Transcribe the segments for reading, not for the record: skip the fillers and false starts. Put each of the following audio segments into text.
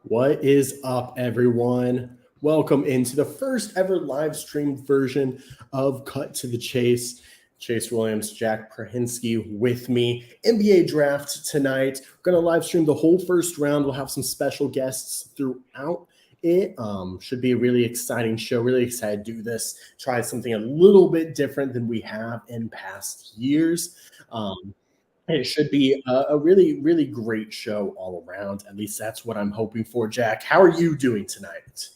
What is up, everyone? Welcome into the first ever live streamed version of Cut to the Chase. Chase Williams, Jack Prahinsky with me. NBA draft tonight. We're going to live stream the whole first round. We'll have some special guests throughout it. Should be a really exciting show. Really excited to do this. Try something a little bit different than we have in past years. It should be a really, really great show all around. At least that's what I'm hoping for, Jack. How are you doing tonight?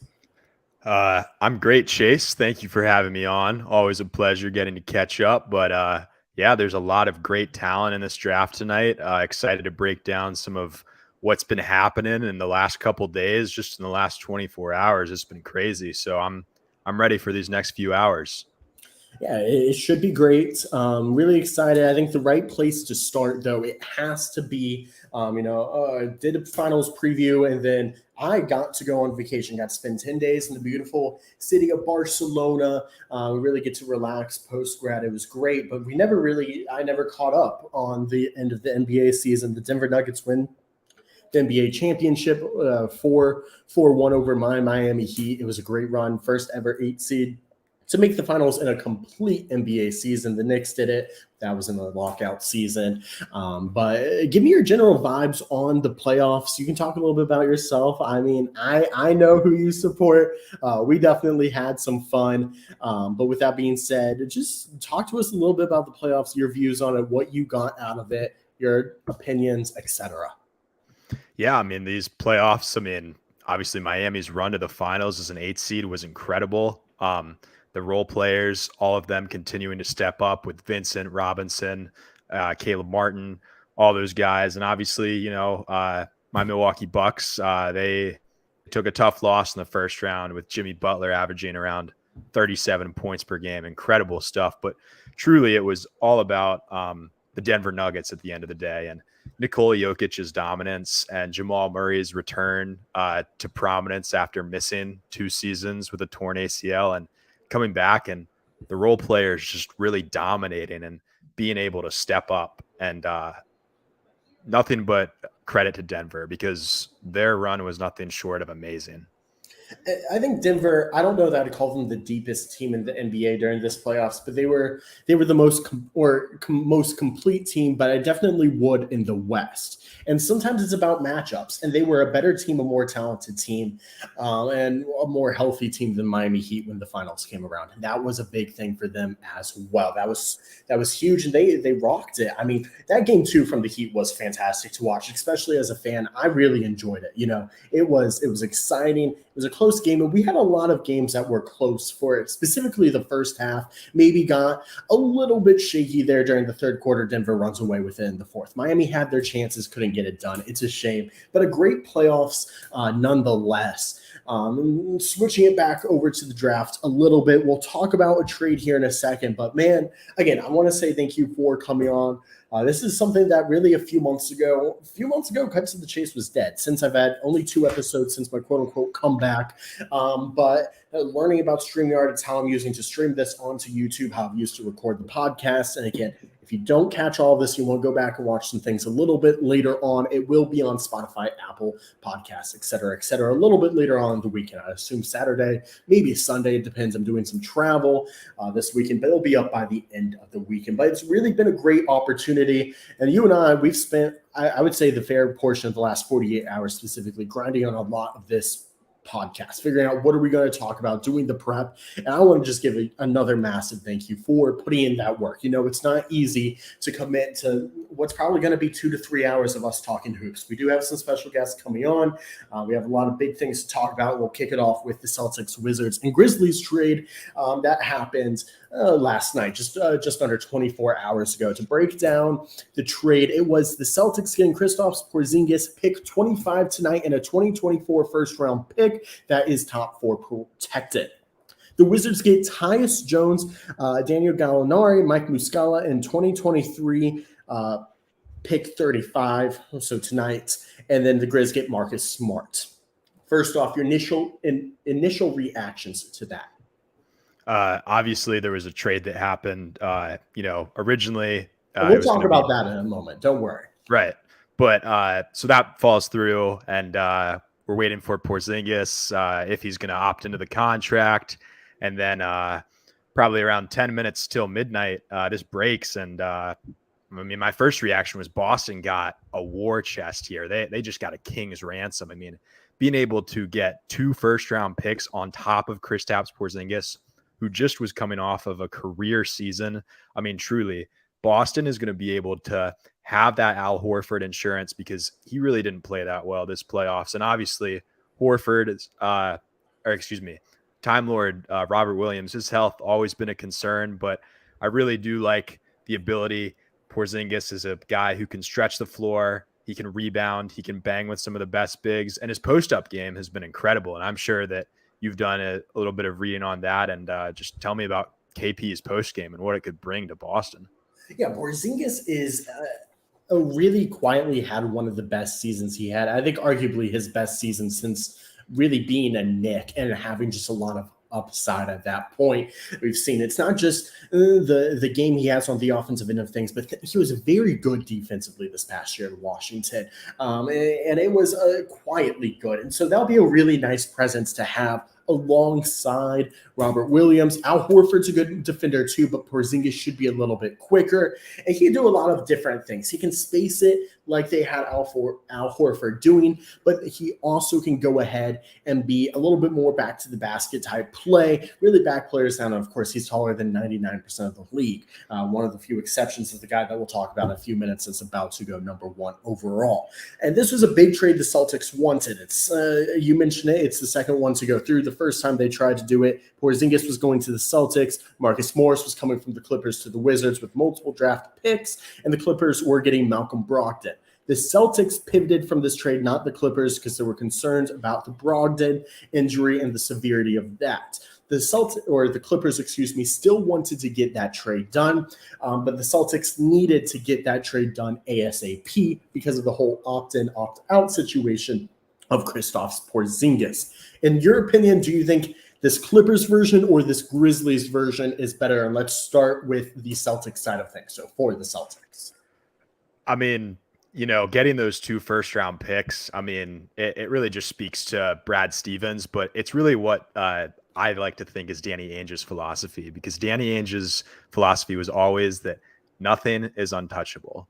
I'm great, Chase. Thank you for having me on. Always a pleasure getting to catch up. But yeah, there's a lot of great talent in this draft tonight. Excited to break down some of what's been happening in the last couple days, just in the last 24 hours. It's been crazy. So I'm ready for these next few hours. Yeah, it should be great. Really excited. I think the right place to start, though, it has to be, did a finals preview, and then I got to go on vacation, got to spend 10 days in the beautiful city of Barcelona. We really get to relax post-grad. It was great, but I never caught up on the end of the NBA season. The Denver Nuggets win the NBA championship 4-1 over my Miami Heat. It was a great run, first ever 8 seed to make the finals in a complete NBA season. The Knicks did it. That was in the lockout season. But give me your general vibes on the playoffs. You can talk a little bit about yourself. I mean, I know who you support. We definitely had some fun. But with that being said, just talk to us a little bit about the playoffs, your views on it, what you got out of it, your opinions, etc. Yeah, I mean, these playoffs, obviously Miami's run to the finals as an 8 seed was incredible. The role players, all of them continuing to step up with Vincent Robinson, Caleb Martin, all those guys. And obviously, my Milwaukee Bucks, they took a tough loss in the first round with Jimmy Butler averaging around 37 points per game. Incredible stuff. But truly, it was all about the Denver Nuggets at the end of the day. And Nikola Jokic's dominance and Jamal Murray's return to prominence after missing 2 seasons with a torn ACL and coming back, and the role players just really dominating and being able to step up. And nothing but credit to Denver because their run was nothing short of amazing. I think Denver. I don't know that I'd call them the deepest team in the NBA during this playoffs, but they were the most complete team. But I definitely would in the West. And sometimes it's about matchups, and they were a better team, a more talented team, and a more healthy team than Miami Heat when the finals came around. And that was a big thing for them as well. That was huge, and they rocked it. I mean, that game 2 from the Heat was fantastic to watch, especially as a fan. I really enjoyed it. It was exciting. It was a close game, and we had a lot of games that were close for it. Specifically, the first half maybe got a little bit shaky there during the third quarter. Denver runs away with it in the fourth. Miami had their chances, couldn't get it done. It's a shame, but a great playoffs nonetheless. Switching it back over to the draft a little bit, we'll talk about a trade here in a second. But man, again, I want to say thank you for coming on. This is something that really a few months ago, Cut to the Chase was dead. Since I've had only 2 episodes since my quote unquote comeback. But learning about StreamYard, it's how I'm using to stream this onto YouTube, how I've used to record the podcast. And again, if you don't catch all of this, you want to go back and watch some things a little bit later on. It will be on Spotify, Apple Podcasts, et cetera, a little bit later on in the weekend. I assume Saturday, maybe Sunday. It depends. I'm doing some travel this weekend, but it'll be up by the end of the weekend. But it's really been a great opportunity. And you and I, we've spent, I would say, the fair portion of the last 48 hours specifically grinding on a lot of this podcast, figuring out what are we going to talk about, doing the prep. And I want to just give another massive thank you for putting in that work. It's not easy to commit to what's probably going to be 2 to 3 hours of us talking hoops. We do have some special guests coming on. We have a lot of big things to talk about. We'll kick it off with the Celtics, Wizards, and Grizzlies trade that happened last night, just under 24 hours ago. To break down the trade, it was the Celtics getting Kristaps Porzingis, pick 25 tonight, and a 2024 first-round pick that is top 4 protected. The Wizards get Tyus Jones, Daniel Gallinari, Mike Muscala in 2023 pick 35, so tonight, and then the Grizz get Marcus Smart. First off, your initial reactions to that. Obviously, there was a trade that happened, originally. We'll talk about that in a moment. Don't worry. Right. But so that falls through, and we're we're waiting for Porzingis if he's going to opt into the contract. And then probably around 10 minutes till midnight, this breaks. And I mean, my first reaction was Boston got a war chest here. They just got a king's ransom. I mean, being able to get 2 first-round picks on top of Kristaps Porzingis, who just was coming off of a career season. I mean, truly, Boston is going to be able to have that Al Horford insurance because he really didn't play that well this playoffs. And obviously, Horford is, Time Lord Robert Williams, his health always been a concern, but I really do like the ability. Porzingis is a guy who can stretch the floor. He can rebound. He can bang with some of the best bigs, and his post-up game has been incredible. And I'm sure that you've done a little bit of reading on that. And just tell me about KP's post game and what it could bring to Boston. Yeah, Porzingis is really quietly had one of the best seasons he had. I think arguably his best season since really being a Knick and having just a lot of upside at that point. We've seen it's not just the game he has on the offensive end of things, but he was very good defensively this past year in Washington. And it was quietly good. And so that'll be a really nice presence to have alongside Robert Williams. Al Horford's a good defender too, but Porzingis should be a little bit quicker. And he can do a lot of different things. He can space it like they had Al Horford doing, but he also can go ahead and be a little bit more back to the basket type play, really back players down. And of course, he's taller than 99% of the league. One of the few exceptions is the guy that we'll talk about in a few minutes that's about to go number 1 overall. And this was a big trade the Celtics wanted. It's you mentioned it. It's the second one to go through. The first time they tried to do it, Porzingis was going to the Celtics. Marcus Morris was coming from the Clippers to the Wizards with multiple draft picks, and the Clippers were getting Malcolm Brogdon. The Celtics pivoted from this trade, not the Clippers, because there were concerns about the Brogdon injury and the severity of that. The Clippers, still wanted to get that trade done, but the Celtics needed to get that trade done ASAP because of the whole opt-in, opt-out situation of Kristaps Porzingis. In your opinion, do you think this Clippers version or this Grizzlies version is better? And let's start with the Celtics side of things. So for the Celtics. I mean, getting those 2 first-round picks, I mean, it really just speaks to Brad Stevens, but it's really what I like to think is Danny Ainge's philosophy, because Danny Ainge's philosophy was always that nothing is untouchable,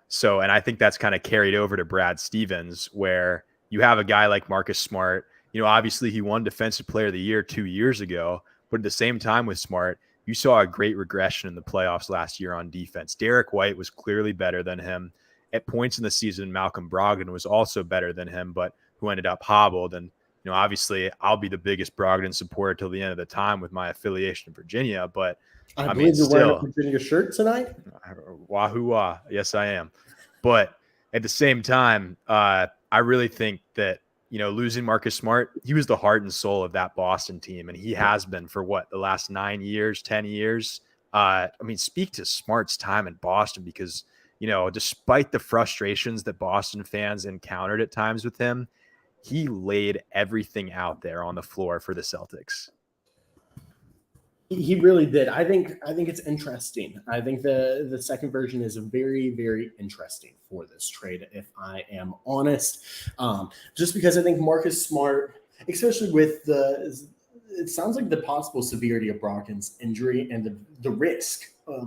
So, and I think that's kind of carried over to Brad Stevens, where you have a guy like Marcus Smart. Obviously he won Defensive Player of the Year 2 years ago, but at the same time with Smart, you saw a great regression in the playoffs last year on defense. Derek White was clearly better than him. At points in the season, Malcolm Brogdon was also better than him, but who ended up hobbled. And, obviously I'll be the biggest Brogdon supporter till the end of the time with my affiliation in Virginia, but I mean, you're wearing a Virginia shirt tonight? Wahoo wah. Yes, I am. But at the same time, I really think that, losing Marcus Smart, he was the heart and soul of that Boston team. And he has been for the last 9 years, 10 years. Speak to Smart's time in Boston, because, despite the frustrations that Boston fans encountered at times with him, he laid everything out there on the floor for the Celtics. He really did. I think it's interesting. I think the second version is very, very interesting for this trade, if I am honest. Just because I think Marcus Smart, especially with it sounds like the possible severity of Brogdon's injury and the risk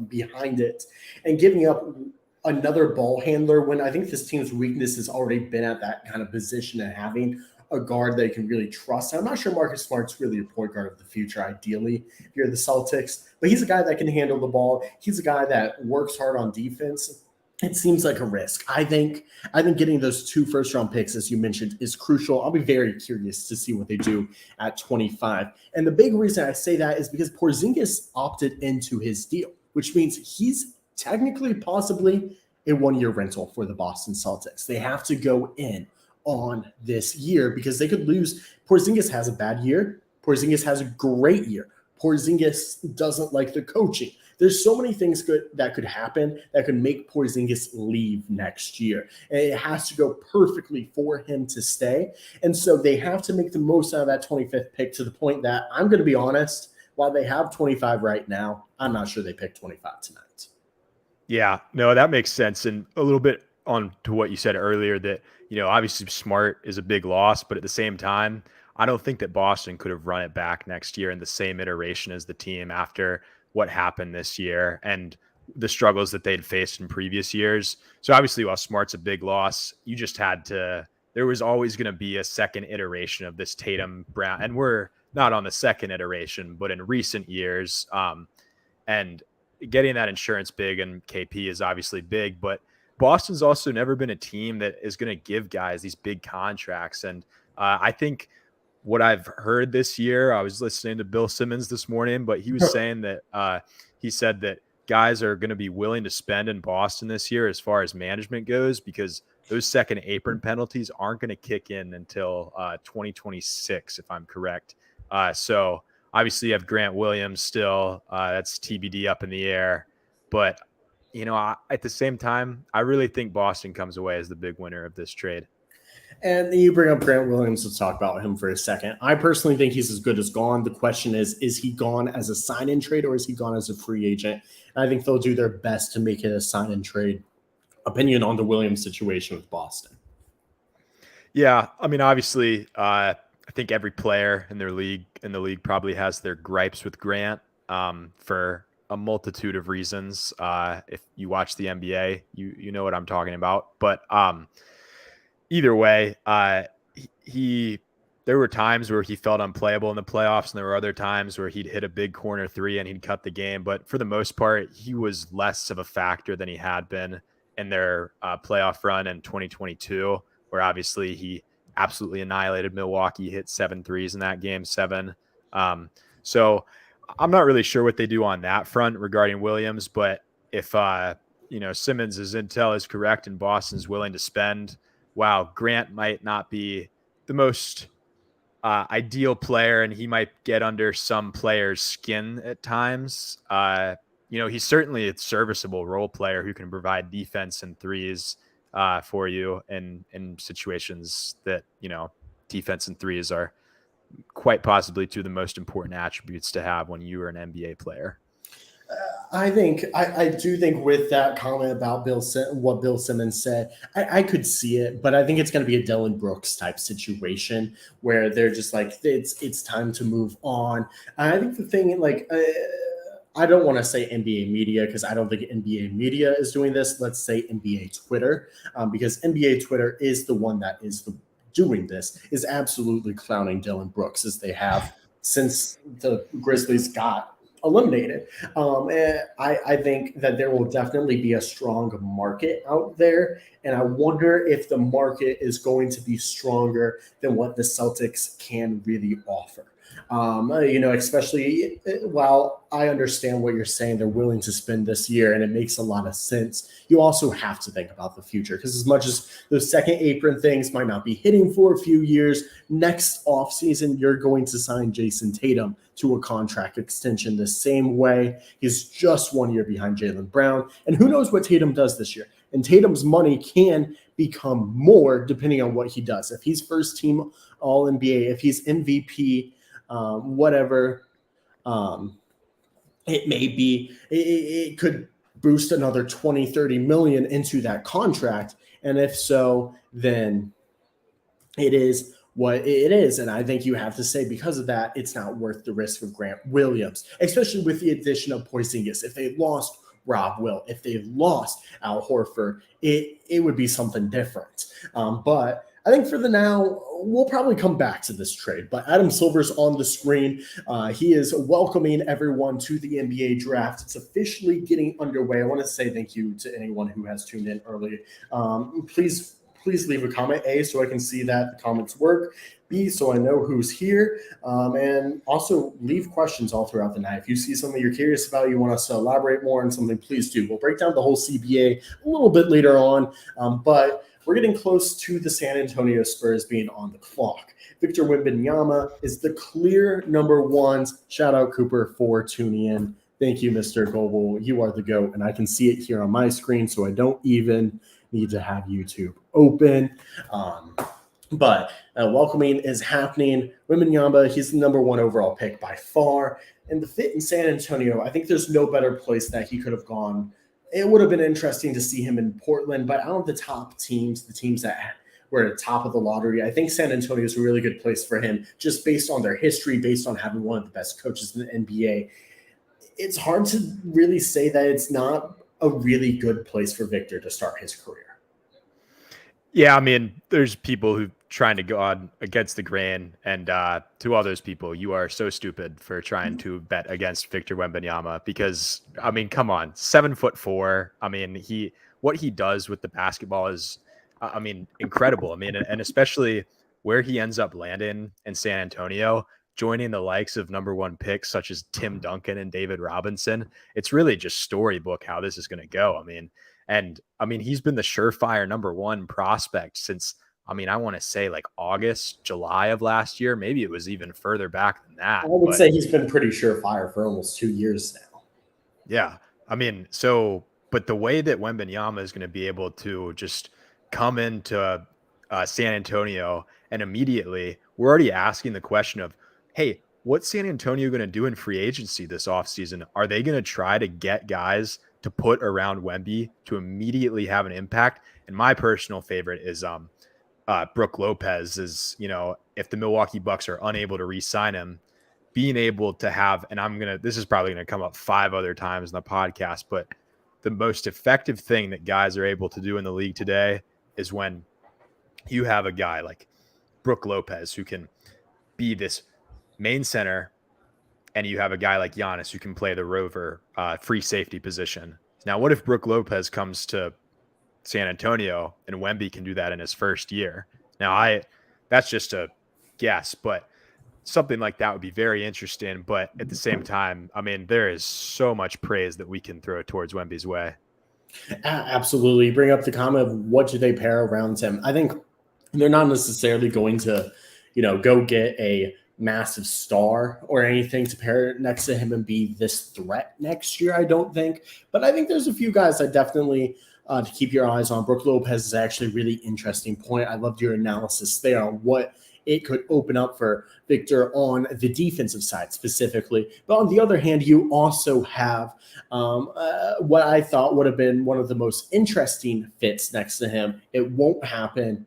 behind it, and giving up another ball handler when I think this team's weakness has already been at that kind of position and having a guard they can really trust. I'm not sure Marcus Smart's really a point guard of the future, ideally, if you're the Celtics, but he's a guy that can handle the ball. He's a guy that works hard on defense. It seems like a risk. I think getting those 2 first-round picks, as you mentioned, is crucial. I'll be very curious to see what they do at 25. And the big reason I say that is because Porzingis opted into his deal, which means he's technically possibly a 1-year rental for the Boston Celtics. They have to go in on this year because they could lose. Porzingis has a bad year. Porzingis has a great year. Porzingis doesn't like the coaching. There's so many things that could happen that could make Porzingis leave next year. And it has to go perfectly for him to stay. And so they have to make the most out of that 25th pick, to the point that, I'm going to be honest, while they have 25 right now, I'm not sure they picked 25 tonight. Yeah, no, that makes sense. And a little bit on to what you said earlier that, obviously Smart is a big loss, but at the same time, I don't think that Boston could have run it back next year in the same iteration as the team after what happened this year and the struggles that they'd faced in previous years. So obviously, while Smart's a big loss, you just had to, there was always going to be a second iteration of this Tatum Brown, and we're not on the second iteration, but in recent years, and getting that insurance big and KP is obviously big, but Boston's also never been a team that is going to give guys these big contracts. And I think what I've heard this year, I was listening to Bill Simmons this morning, but he was saying that he said that guys are going to be willing to spend in Boston this year as far as management goes, because those second apron penalties aren't going to kick in until 2026, if I'm correct. So obviously you have Grant Williams still, that's TBD up in the air, but at the same time, I really think Boston comes away as the big winner of this trade. And you bring up Grant Williams. Let's talk about him for a second. I personally think he's as good as gone. The question is he gone as a sign-in trade or is he gone as a free agent? And I think they'll do their best to make it a sign-in trade. Opinion on the Williams situation with Boston? Yeah, I mean, obviously, I think every player in the league probably has their gripes with Grant for a multitude of reasons. If you watch the NBA, you know what I'm talking about. But either way, there were times where he felt unplayable in the playoffs, and there were other times where he'd hit a big corner three and he'd cut the game. But for the most part, he was less of a factor than he had been in their playoff run in 2022, where obviously he absolutely annihilated Milwaukee, hit 7 threes in that game 7. So I'm not really sure what they do on that front regarding Williams, but if Simmons' intel is correct and Boston's willing to spend, wow, Grant might not be the most ideal player, and he might get under some players' skin at times. He's certainly a serviceable role player who can provide defense and threes for you in situations that, defense and threes are quite possibly two of the most important attributes to have when you are an NBA player. I do think with that comment about what Bill Simmons said, I could see it, but I think it's going to be a Dillon Brooks type situation where they're just like, it's time to move on. And I think the thing, I don't want to say NBA media because I don't think NBA media is doing this. Let's say NBA Twitter, because NBA Twitter is the one that is doing this, is absolutely clowning Dillon Brooks as they have since the Grizzlies got eliminated. And I think that there will definitely be a strong market out there. And I wonder if the market is going to be stronger than what the Celtics can really offer. Especially while I understand what you're saying, they're willing to spend this year and it makes a lot of sense. You also have to think about the future because as much as those second apron things might not be hitting for a few years, next offseason, you're going to sign Jason Tatum to a contract extension the same way. He's just 1 year behind Jaylen Brown. And who knows what Tatum does this year? And Tatum's money can become more depending on what he does. If he's first team All NBA, if he's MVP, whatever it may be, it could boost another 20, 30 million into that contract. And if so, then it is what it is. And I think you have to say because of that, it's not worth the risk of Grant Williams, especially with the addition of Porzingis. If they lost Rob Will, if they lost Al Horford, it would be something different. But I think for the now, we'll probably come back to this trade. But Adam Silver's on the screen. He is welcoming everyone to the NBA draft. It's officially getting underway. I want to say thank you to anyone who has tuned in early. Please leave a comment, A, so I can see that the comments work, B, so I know who's here, and also leave questions all throughout the night. If you see something you're curious about, you want us to elaborate more on something, please do. We'll break down the whole CBA a little bit later on, but we're getting close to the San Antonio Spurs being on the clock. Victor Wembanyama is the clear number one. Shout out Cooper for tuning in. Thank you, Mr. Goebel. You are the GOAT, and I can see it here on my screen, so I don't even need to have YouTube open. But welcoming is happening. Wembanyama, he's the number one overall pick by far. And the fit in San Antonio, I think there's no better place that he could have gone it would have been interesting to see him in Portland, but out of the top teams, the teams that were at the top of the lottery, I think San Antonio is a really good place for him, just based on their history, based on having one of the best coaches in the NBA. It's hard to really say that it's not a really good place for Victor to start his career. Yeah, I mean, there's people who trying to go on against the grain, and to all those people, you are so stupid for trying to bet against Victor Wembanyama because, I mean, come on, 7'4". I mean, what he does with the basketball is, I mean, incredible. I mean, and especially where he ends up landing in San Antonio, joining the likes of number one picks such as Tim Duncan and David Robinson. It's really just storybook how this is going to go. I mean, he's been the surefire number one prospect since, I mean, I want to say like August, July of last year. Maybe it was even further back than that. I would say he's been pretty surefire for almost 2 years now. Yeah. I mean, but the way that Wembanyama is going to be able to just come into San Antonio and immediately we're already asking the question of, hey, what's San Antonio going to do in free agency this offseason? Are they going to try to get guys to put around Wemby to immediately have an impact? And my personal favorite is Brook Lopez is, if the Milwaukee Bucks are unable to re-sign him, being able to have, and this is probably going to come up 5 other times in the podcast, but the most effective thing that guys are able to do in the league today is when you have a guy like Brook Lopez who can be this main center, and you have a guy like Giannis who can play the rover free safety position. Now, what if Brook Lopez comes to San Antonio and Wemby can do that in his first year? Now, that's just a guess, but something like that would be very interesting. But at the same time, I mean, there is so much praise that we can throw towards Wemby's way. Absolutely. Bring up the comment of what do they pair around him. I think they're not necessarily going to, go get a massive star or anything to pair next to him and be this threat next year, I don't think. But I think there's a few guys that definitely to keep your eyes on. Brook Lopez is actually a really interesting point. I loved your analysis there on what it could open up for Victor on the defensive side specifically. But on the other hand, you also have what I thought would have been one of the most interesting fits next to him. It won't happen.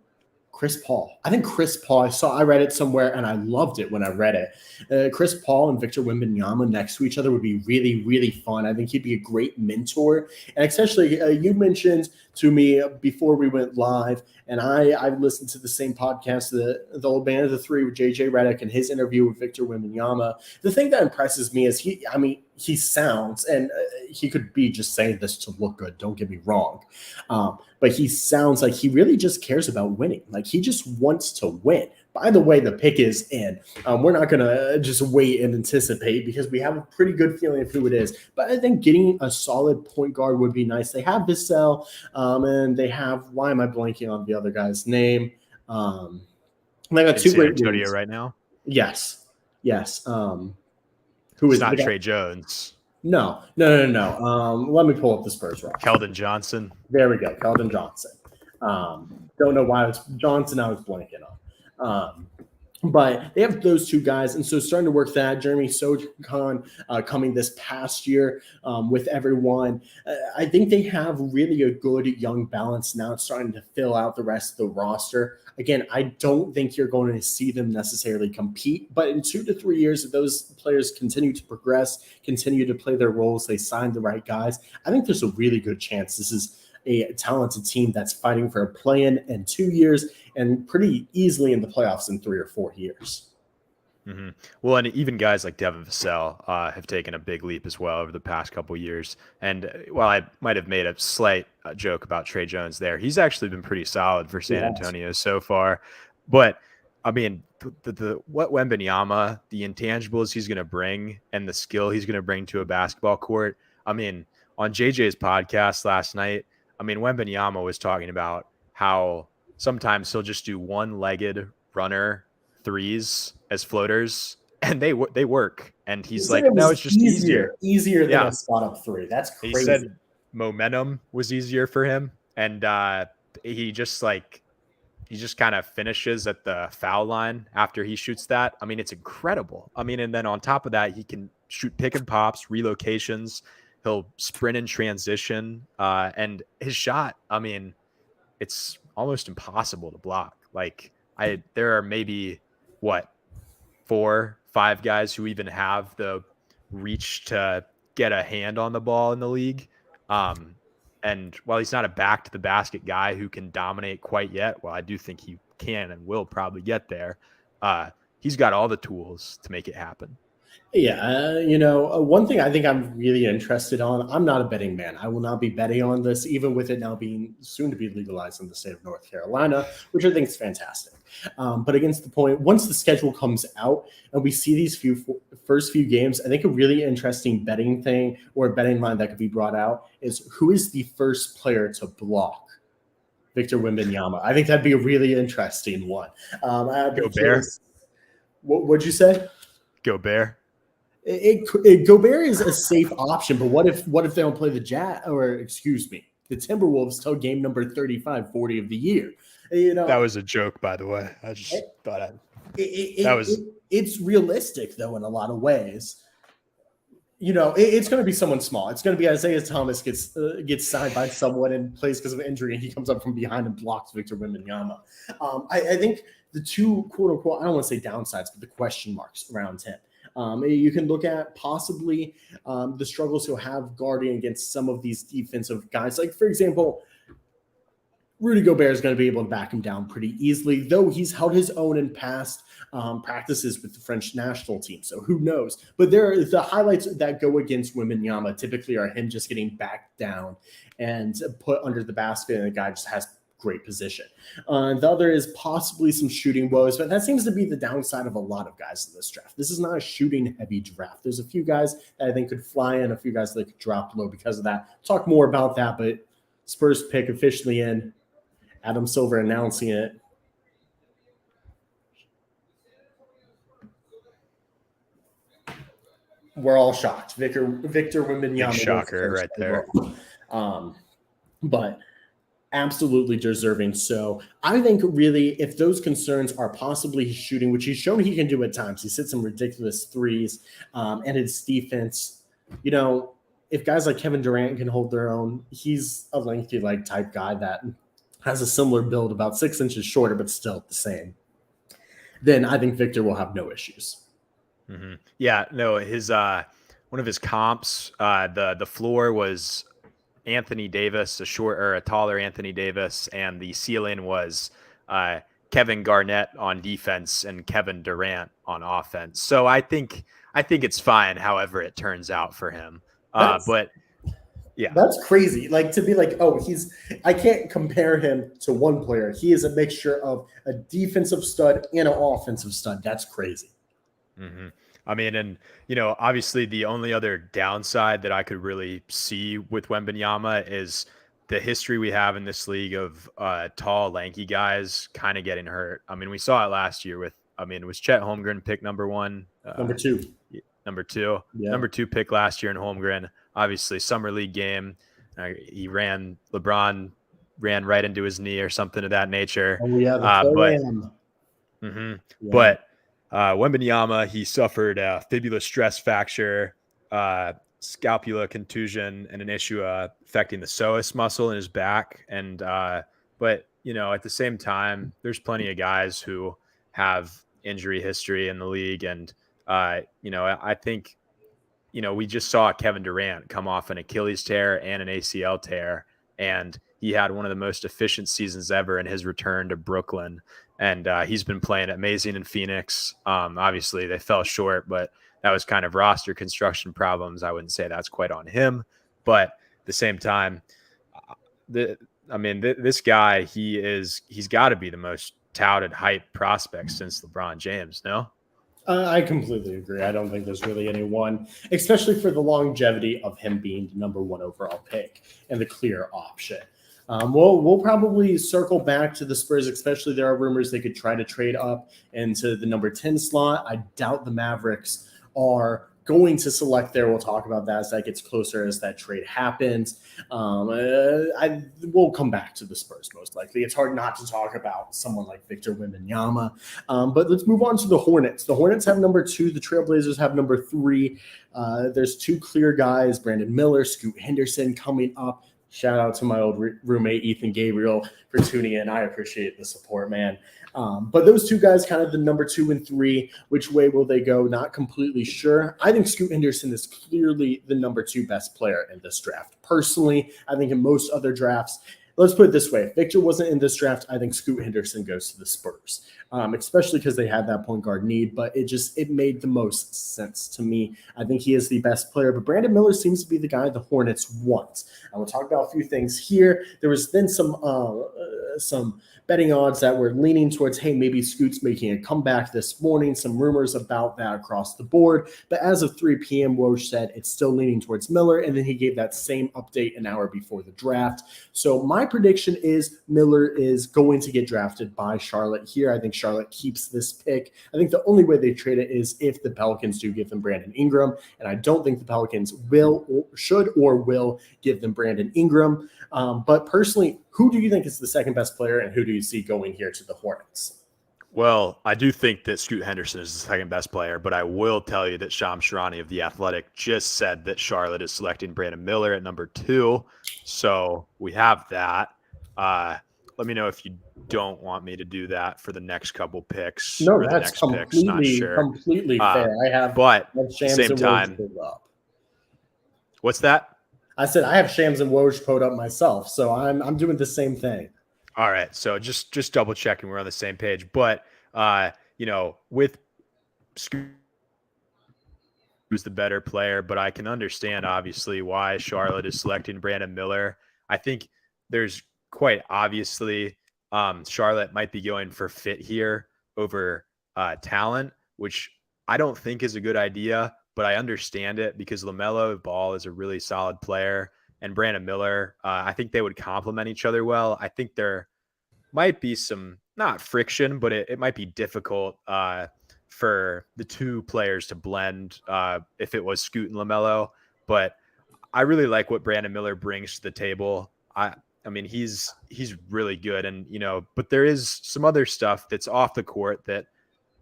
Chris Paul. I think Chris Paul, I read it somewhere and I loved it when I read it. Chris Paul and Victor Wembanyama next to each other would be really, really fun. I think he'd be a great mentor. And especially you mentioned to me before we went live, and I listened to the same podcast, the Old Band of the Three with JJ Redick and his interview with Victor Wembanyama. The thing that impresses me is he sounds, and he could be just saying this to look good, don't get me wrong, but he sounds like he really just cares about winning. Like he just wants to win. By the way, the pick is in. We're not going to just wait and anticipate because we have a pretty good feeling of who it is. But I think getting a solid point guard would be nice. They have Vassell, and they have, why am I blanking on the other guy's name? They got two great Antonio right now? Yes. Who is not Trey Jones? No. Let me pull up the Spurs roster. Keldon Johnson. There we go. Keldon Johnson. Don't know why it's Johnson I was blanking on. But they have those two guys, and so starting to work that. Jeremy Sochan coming this past year with everyone. I think they have really a good young balance now. It's starting to fill out the rest of the roster. Again, I don't think you're going to see them necessarily compete, but in 2 to 3 years, if those players continue to progress, continue to play their roles, they sign the right guys, I think there's a really good chance this is a talented team that's fighting for a play-in in 2 years and pretty easily in the playoffs in 3 or 4 years. Mm-hmm. Well, and even guys like Devin Vassell have taken a big leap as well over the past couple of years. And while I might have made a slight joke about Trey Jones there, he's actually been pretty solid for San Antonio so far. But I mean, what Wembanyama, the intangibles he's going to bring and the skill he's going to bring to a basketball court. I mean, on JJ's podcast last night, I mean, Wembanyama was talking about how sometimes he'll just do one-legged runner threes as floaters, and they work. And he's like, no, it's just easier than a spot-up three. That's crazy. He said momentum was easier for him, and he just kind of finishes at the foul line after he shoots that. I mean, it's incredible. I mean, and then on top of that, he can shoot pick and pops, relocations. He'll sprint in transition, and his shot, I mean, it's almost impossible to block. Like there are maybe what 4, 5 guys who even have the reach to get a hand on the ball in the league. And while he's not a back to the basket guy who can dominate quite yet, well, I do think he can and will probably get there. He's got all the tools to make it happen. Yeah, one thing I think I'm really interested on, I'm not a betting man. I will not be betting on this, even with it now being soon to be legalized in the state of North Carolina, which I think is fantastic. But against the point, once the schedule comes out and we see these first few games, I think a really interesting betting thing or a betting line that could be brought out is who is the first player to block Victor Wembanyama. I think that'd be a really interesting one. Gobert. What'd you say? Gobert. Gobert is a safe option, but what if they don't play the the Timberwolves till game number 35, 40 of the year? That was a joke, by the way. I just thought it's realistic though in a lot of ways. It's going to be someone small. It's going to be Isaiah Thomas gets signed by someone and plays because of injury, and he comes up from behind and blocks Victor Wembanyama. I think the two quote unquote, I don't want to say downsides, but the question marks around him. You can look at possibly the struggles he'll have guarding against some of these defensive guys. Like, for example, Rudy Gobert is going to be able to back him down pretty easily, though he's held his own in past practices with the French national team. So who knows? But the highlights that go against Wembanyama typically are him just getting backed down and put under the basket, and the guy just has great position. The other is possibly some shooting woes, but that seems to be the downside of a lot of guys in this draft. This is not a shooting heavy draft. There's a few guys that I think could fly in, a few guys that could drop low because of that. Talk more about that, but Spurs pick officially in. Adam Silver announcing it. We're all shocked. Victor Wembanyama. Big shocker right there. But absolutely deserving. So I think really if those concerns are possibly his shooting, which he's shown he can do at times, he hits some ridiculous threes, and his defense, if guys like Kevin Durant can hold their own, he's a lengthy leg type guy that has a similar build, about 6 inches shorter, but still the same, then I think Victor will have no issues. Mm-hmm. Yeah, no, his one of his comps, the floor was Anthony Davis, a taller Anthony Davis, and the ceiling was Kevin Garnett on defense and Kevin Durant on offense. So I think it's fine, however it turns out for him. But yeah, that's crazy. Like to be like, I can't compare him to one player. He is a mixture of a defensive stud and an offensive stud. That's crazy. Mm-hmm. I mean, and obviously the only other downside that I could really see with Wembanyama is the history we have in this league of tall, lanky guys kind of getting hurt. I mean, we saw it last year was Chet Holmgren pick number 1? Number 2. Number 2. Yeah. Number 2 pick last year in Holmgren. Obviously, summer league game. LeBron ran right into his knee or something of that nature. Oh, yeah. But Wembanyama, he suffered a fibula stress fracture, scapula contusion, and an issue affecting the psoas muscle in his back. And but at the same time, there's plenty of guys who have injury history in the league, and I think we just saw Kevin Durant come off an Achilles tear and an ACL tear, and he had one of the most efficient seasons ever in his return to Brooklyn. And he's been playing amazing in Phoenix. Obviously, they fell short, but that was kind of roster construction problems. I wouldn't say that's quite on him. But at the same time, this guy, he's got to be the most touted hype prospect since LeBron James, no? I completely agree. I don't think there's really anyone, especially for the longevity of him being the number 1 overall pick and the clear option. We'll probably circle back to the Spurs, especially there are rumors they could try to trade up into the number 10 slot. I doubt the Mavericks are going to select there. We'll talk about that as that gets closer, as that trade happens. I will come back to the Spurs most likely. It's hard not to talk about someone like Victor Wembanyama. But let's move on to the Hornets. The Hornets have number 2. The Trailblazers have number 3. There's 2 clear guys, Brandon Miller, Scoot Henderson coming up. Shout out to my old roommate, Ethan Gabriel, for tuning in. I appreciate the support, man. But those 2 guys, kind of the number 2 and 3, which way will they go? Not completely sure. I think Scoot Henderson is clearly the number 2 best player in this draft. Personally, I think in most other drafts, let's put it this way. If Victor wasn't in this draft, I think Scoot Henderson goes to the Spurs, especially because they had that point guard need. But it made the most sense to me. I think he is the best player. But Brandon Miller seems to be the guy the Hornets want. And we'll talk about a few things here. There was then some betting odds that were leaning towards, hey, maybe Scoot's making a comeback this morning. Some rumors about that across the board. But as of 3 p.m., Woj said it's still leaning towards Miller. And then he gave that same update an hour before the draft. So my prediction is Miller is going to get drafted by Charlotte here. I think Charlotte keeps this pick. I think the only way they trade it is if the Pelicans do give them Brandon Ingram. And I don't think the Pelicans should or will give them Brandon Ingram. But personally, who do you think is the second best player, and who do you see going here to the Hornets? Well, I do think that Scoot Henderson is the second best player, but I will tell you that Shams Charania of The Athletic just said that Charlotte is selecting Brandon Miller at number 2. So we have that. Let me know if you don't want me to do that for the next couple picks. No, or the that's next picks, not sure. completely fair. I have, but Shams same and time. Woj pulled up. What's that? I said I have Shams and Woj pulled up myself, so I'm doing the same thing. All right, so just double checking we're on the same page. But with Scoot, who's the better player, but I can understand obviously why Charlotte is selecting Brandon Miller. I think there's quite obviously Charlotte might be going for fit here over talent, which I don't think is a good idea, but I understand it because LaMelo Ball is a really solid player, and Brandon Miller, I think they would complement each other well. I think there might be some, not friction, but it might be difficult for the 2 players to blend if it was Scoot and LaMelo. But I really like what Brandon Miller brings to the table. I mean, he's really good, and but there is some other stuff that's off the court that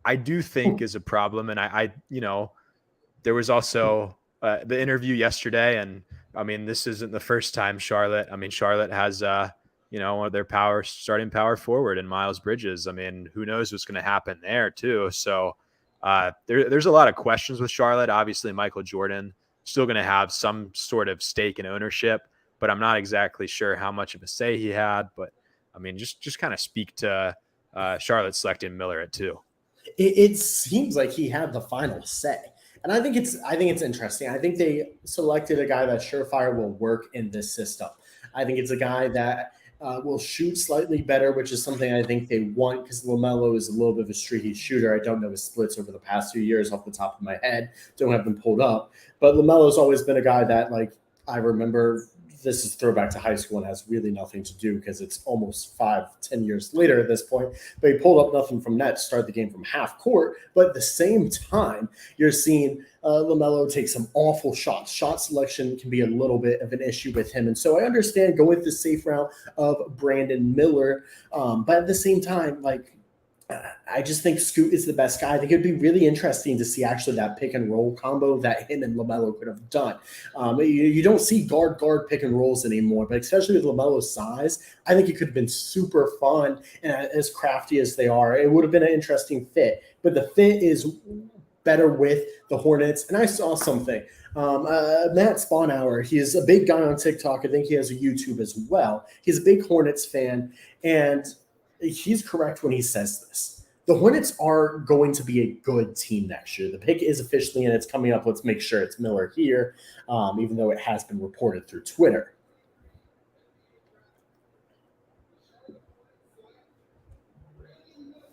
I do think is a problem. And I there was also the interview yesterday, and I mean, this isn't the first time Charlotte has one of their starting power forward in Miles Bridges. I mean, who knows what's going to happen there too. So there's a lot of questions with Charlotte. Obviously, Michael Jordan still going to have some sort of stake in ownership, but I'm not exactly sure how much of a say he had. But I mean, just kind of speak to Charlotte selecting Miller at 2. It seems like he had the final say. And I think it's interesting. I think they selected a guy that surefire will work in this system. I think it's a guy that will shoot slightly better, which is something I think they want because LaMelo is a little bit of a streaky shooter. I don't know his splits over the past few years off the top of my head. Don't have them pulled up. But LaMelo's always been a guy that, like, I remember – this is throwback to high school and has really nothing to do because it's almost 5-10 years later at this point. But he pulled up nothing from net to start the game from half court. But at the same time, you're seeing LaMelo take some awful shots. Shot selection can be a little bit of an issue with him. And so I understand going with the safe route of Brandon Miller. But at the same time, like, I just think Scoot is the best guy. I think it'd be really interesting to see actually that pick and roll combo that him and LaMelo could have done. You don't see guard pick and rolls anymore, but especially with LaMelo's size, I think it could have been super fun. And as crafty as they are, it would have been an interesting fit. But the fit is better with the Hornets. And I saw something. Matt Spawnhour, he's a big guy on TikTok. I think he has a YouTube as well. He's a big Hornets fan, and he's correct when he says this. The Hornets are going to be a good team next year. The pick is officially in. It's coming up. Let's make sure it's Miller here, even though it has been reported through Twitter.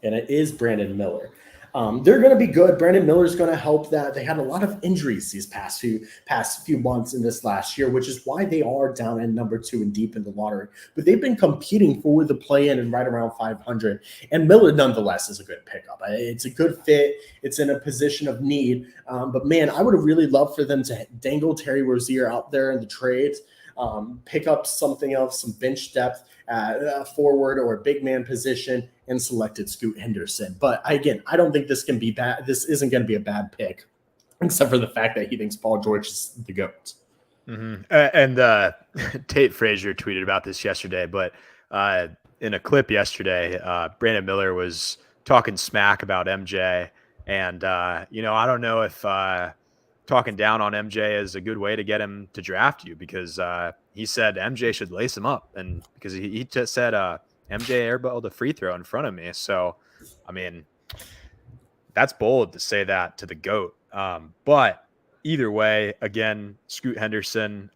And it is Brandon Miller. They're going to be good. Brandon Miller's going to help that. They had a lot of injuries these past few months in this last year, which is why they are down in number 2 and deep in the lottery. But they've been competing for the play-in and right around 500. And Miller, nonetheless, is a good pickup. It's a good fit. It's in a position of need. But man, I would have really loved for them to dangle Terry Rozier out there in the trades, pick up something else, some bench depth at forward or a big man position, and selected Scoot Henderson. But again, I don't think this can be bad. This isn't going to be a bad pick, except for the fact that he thinks Paul George is the GOAT. Mm-hmm. And Tate Frazier tweeted about this yesterday, but in a clip yesterday, Brandon Miller was talking smack about MJ. And, I don't know if talking down on MJ is a good way to get him to draft you, because he said MJ should lace him up. And because he just said MJ airballed a free throw in front of me. So, I mean, that's bold to say that to the GOAT. But either way, again, Scoot Henderson,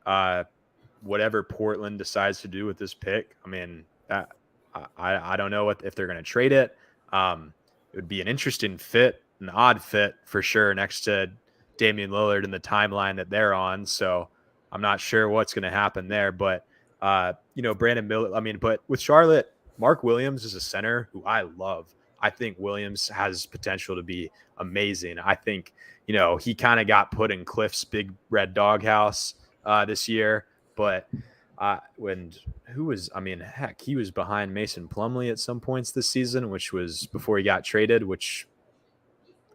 whatever Portland decides to do with this pick, I mean, I don't know if they're going to trade it. It would be an interesting fit, an odd fit for sure, next to Damian Lillard in the timeline that they're on. So I'm not sure what's going to happen there. But, Brandon Miller, but with Charlotte, Mark Williams is a center who I love. I think Williams has potential to be amazing. I think, he kind of got put in Cliff's big red doghouse this year, but he was behind Mason Plumlee at some points this season, which was before he got traded, which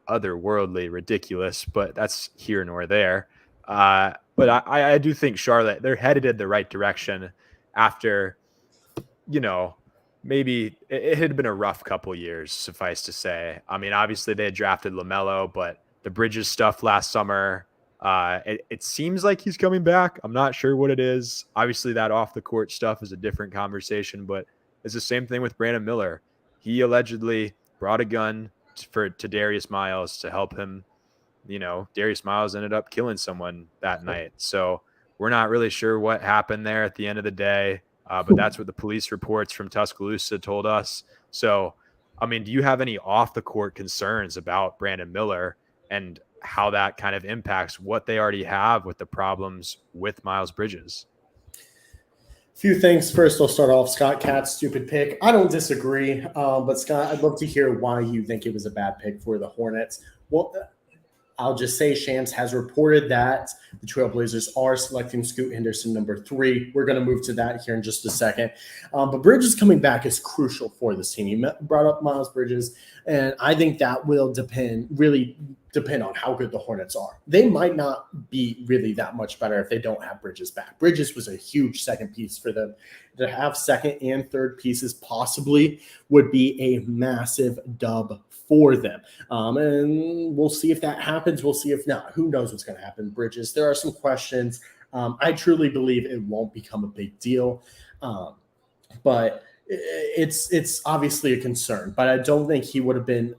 otherworldly ridiculous, but that's here nor there. But I do think Charlotte, they're headed in the right direction after, maybe it had been a rough couple years, suffice to say. I mean, obviously they had drafted LaMelo, but the Bridges stuff last summer, it seems like he's coming back. I'm not sure what it is. Obviously that off the court stuff is a different conversation, but it's the same thing with Brandon Miller. He allegedly brought a gun to Darius Miles to help him. Darius Miles ended up killing someone that night. So we're not really sure what happened there at the end of the day. But that's what the police reports from Tuscaloosa told us. So, I mean, do you have any off the court concerns about Brandon Miller and how that kind of impacts what they already have with the problems with Miles Bridges? Few things. First, I'll start off. Scott Katz, stupid pick. I don't disagree. But Scott, I'd love to hear why you think it was a bad pick for the Hornets. Well, I'll just say Shams has reported that the Trailblazers are selecting Scoot Henderson number 3. We're going to move to that here in just a second. But Bridges coming back is crucial for this team. He brought up Miles Bridges, and I think that will really depend on how good the Hornets are. They might not be really that much better if they don't have Bridges back. Bridges was a huge second piece for them. To have second and third pieces possibly would be a massive dub for them. And we'll see if that happens. We'll see if not. Who knows what's going to happen, Bridges? There are some questions. I truly believe it won't become a big deal. But it's obviously a concern. But I don't think he would have been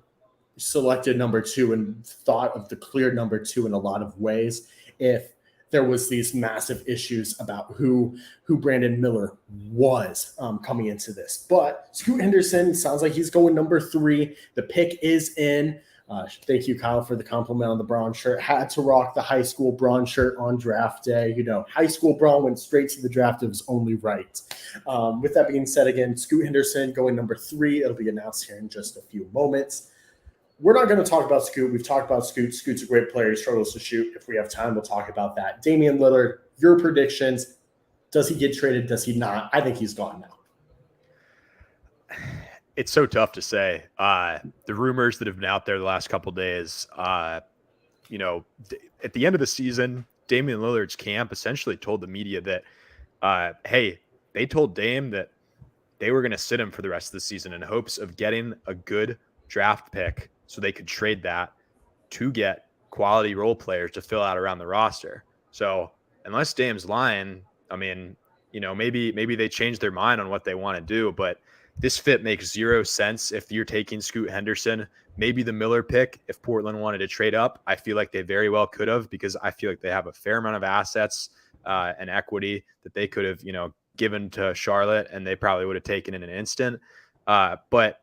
selected number 2 and thought of the clear number 2 in a lot of ways if there was these massive issues about who Brandon Miller was coming into this. But Scoot Henderson sounds like he's going number 3. The pick is in. Thank you, Kyle, for the compliment on the Braun shirt. Had to rock the high school Braun shirt on draft day. High school Braun went straight to the draft. It was only right. With that being said, again, Scoot Henderson going number 3. It'll be announced here in just a few moments. We're not going to talk about Scoot. We've talked about Scoot. Scoot's a great player. He struggles to shoot. If we have time, we'll talk about that. Damian Lillard, your predictions. Does he get traded? Does he not? I think he's gone now. It's so tough to say. The rumors that have been out there the last couple of days, at the end of the season, Damian Lillard's camp essentially told the media that, hey, they told Dame that they were going to sit him for the rest of the season in hopes of getting a good draft pick so they could trade that to get quality role players to fill out around the roster. So unless Dame's lying, I mean, maybe they change their mind on what they want to do, but this fit makes zero sense if you're taking Scoot Henderson. Maybe the Miller pick, if Portland wanted to trade up, I feel like they very well could have, because I feel like they have a fair amount of assets and equity that they could have, given to Charlotte, and they probably would have taken in an instant. But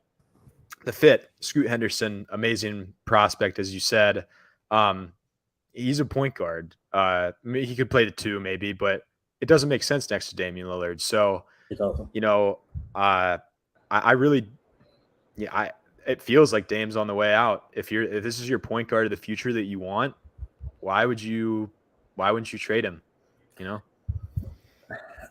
the fit, Scoot Henderson, amazing prospect, as you said. He's a point guard. He could play the two maybe, but it doesn't make sense next to Damian Lillard. So, It's awesome. you know, I really, yeah, it feels like Dame's on the way out. If this is your point guard of the future that you want, why wouldn't you trade him? You know?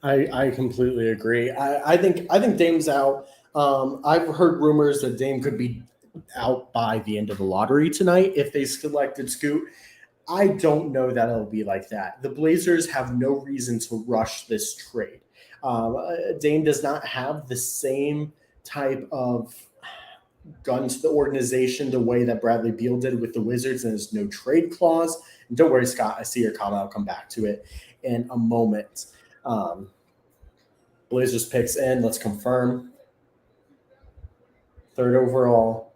I completely agree. I think Dame's out. I've heard rumors that Dame could be out by the end of the lottery tonight if they selected Scoot. I don't know that it'll be like that. The Blazers have no reason to rush this trade. Dame does not have the same type of gun to the organization the way that Bradley Beal did with the Wizards, and there's no trade clause. And don't worry, Scott. I see your comment. I'll come back to it in a moment. Blazers picks in. Let's confirm. 3rd overall.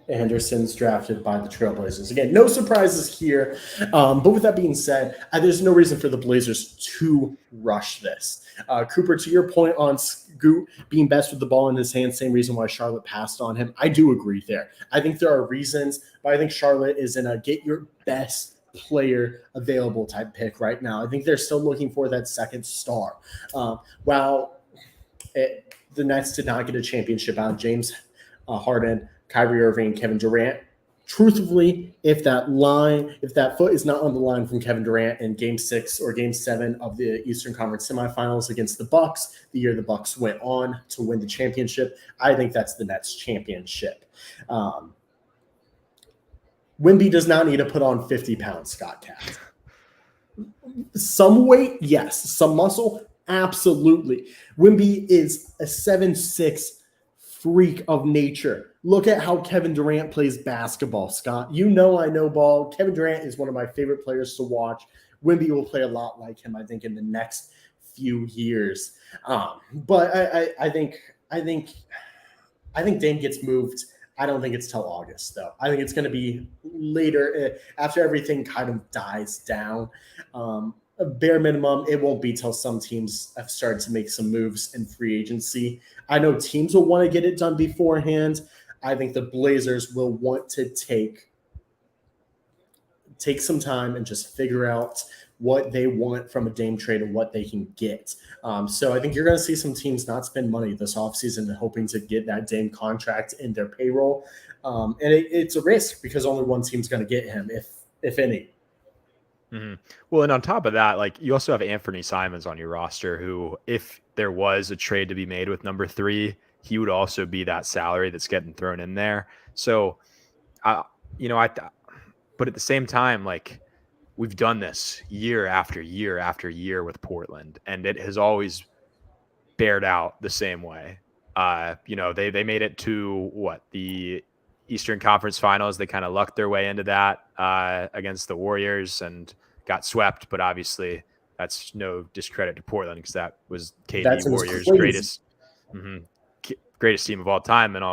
Henderson's drafted by the Trailblazers. Again, no surprises here. But with that being said, there's no reason for the Blazers to rush this. Cooper, to your point on Scoot being best with the ball in his hands, same reason why Charlotte passed on him. I do agree there. I think there are reasons, but I think Charlotte is in a get your best player available type pick right now. I think they're still looking for that second star. While the Nets did not get a championship out of James Harden, Kyrie Irving, Kevin Durant. Truthfully, if that foot is not on the line from Kevin Durant in Game 6 or Game 7 of the Eastern Conference semifinals against the Bucks, the year the Bucks went on to win the championship, I think that's the Nets championship. Wemby does not need to put on 50 pounds, Scott Katz. Some weight, yes. Some muscle, absolutely. Wemby is a 7'6" freak of nature. Look at how Kevin Durant plays basketball, Scott. You know I know ball. Kevin Durant is one of my favorite players to watch. Wemby will play a lot like him, I think, in the next few years. But I think Dame gets moved. I don't think it's till August, though. I think it's going to be later after everything kind of dies down. A bare minimum, it won't be till some teams have started to make some moves in free agency. I know teams will want to get it done beforehand. I think the Blazers will want to take some time and just figure out what they want from a Dame trade and what they can get. So I think you're going to see some teams not spend money this offseason hoping to get that Dame contract in their payroll. And it's a risk because only one team's going to get him, if any. Mm-hmm. Well, and on top of that, like you also have Anthony Simons on your roster, who, if there was a trade to be made with number 3, he would also be that salary that's getting thrown in there. So, but at the same time, like we've done this year after year after year with Portland, and it has always bared out the same way. They made it to the Eastern Conference Finals. They kind of lucked their way into that against the Warriors and got swept. But obviously, that's no discredit to Portland because that was KD Warriors' greatest team of all time, and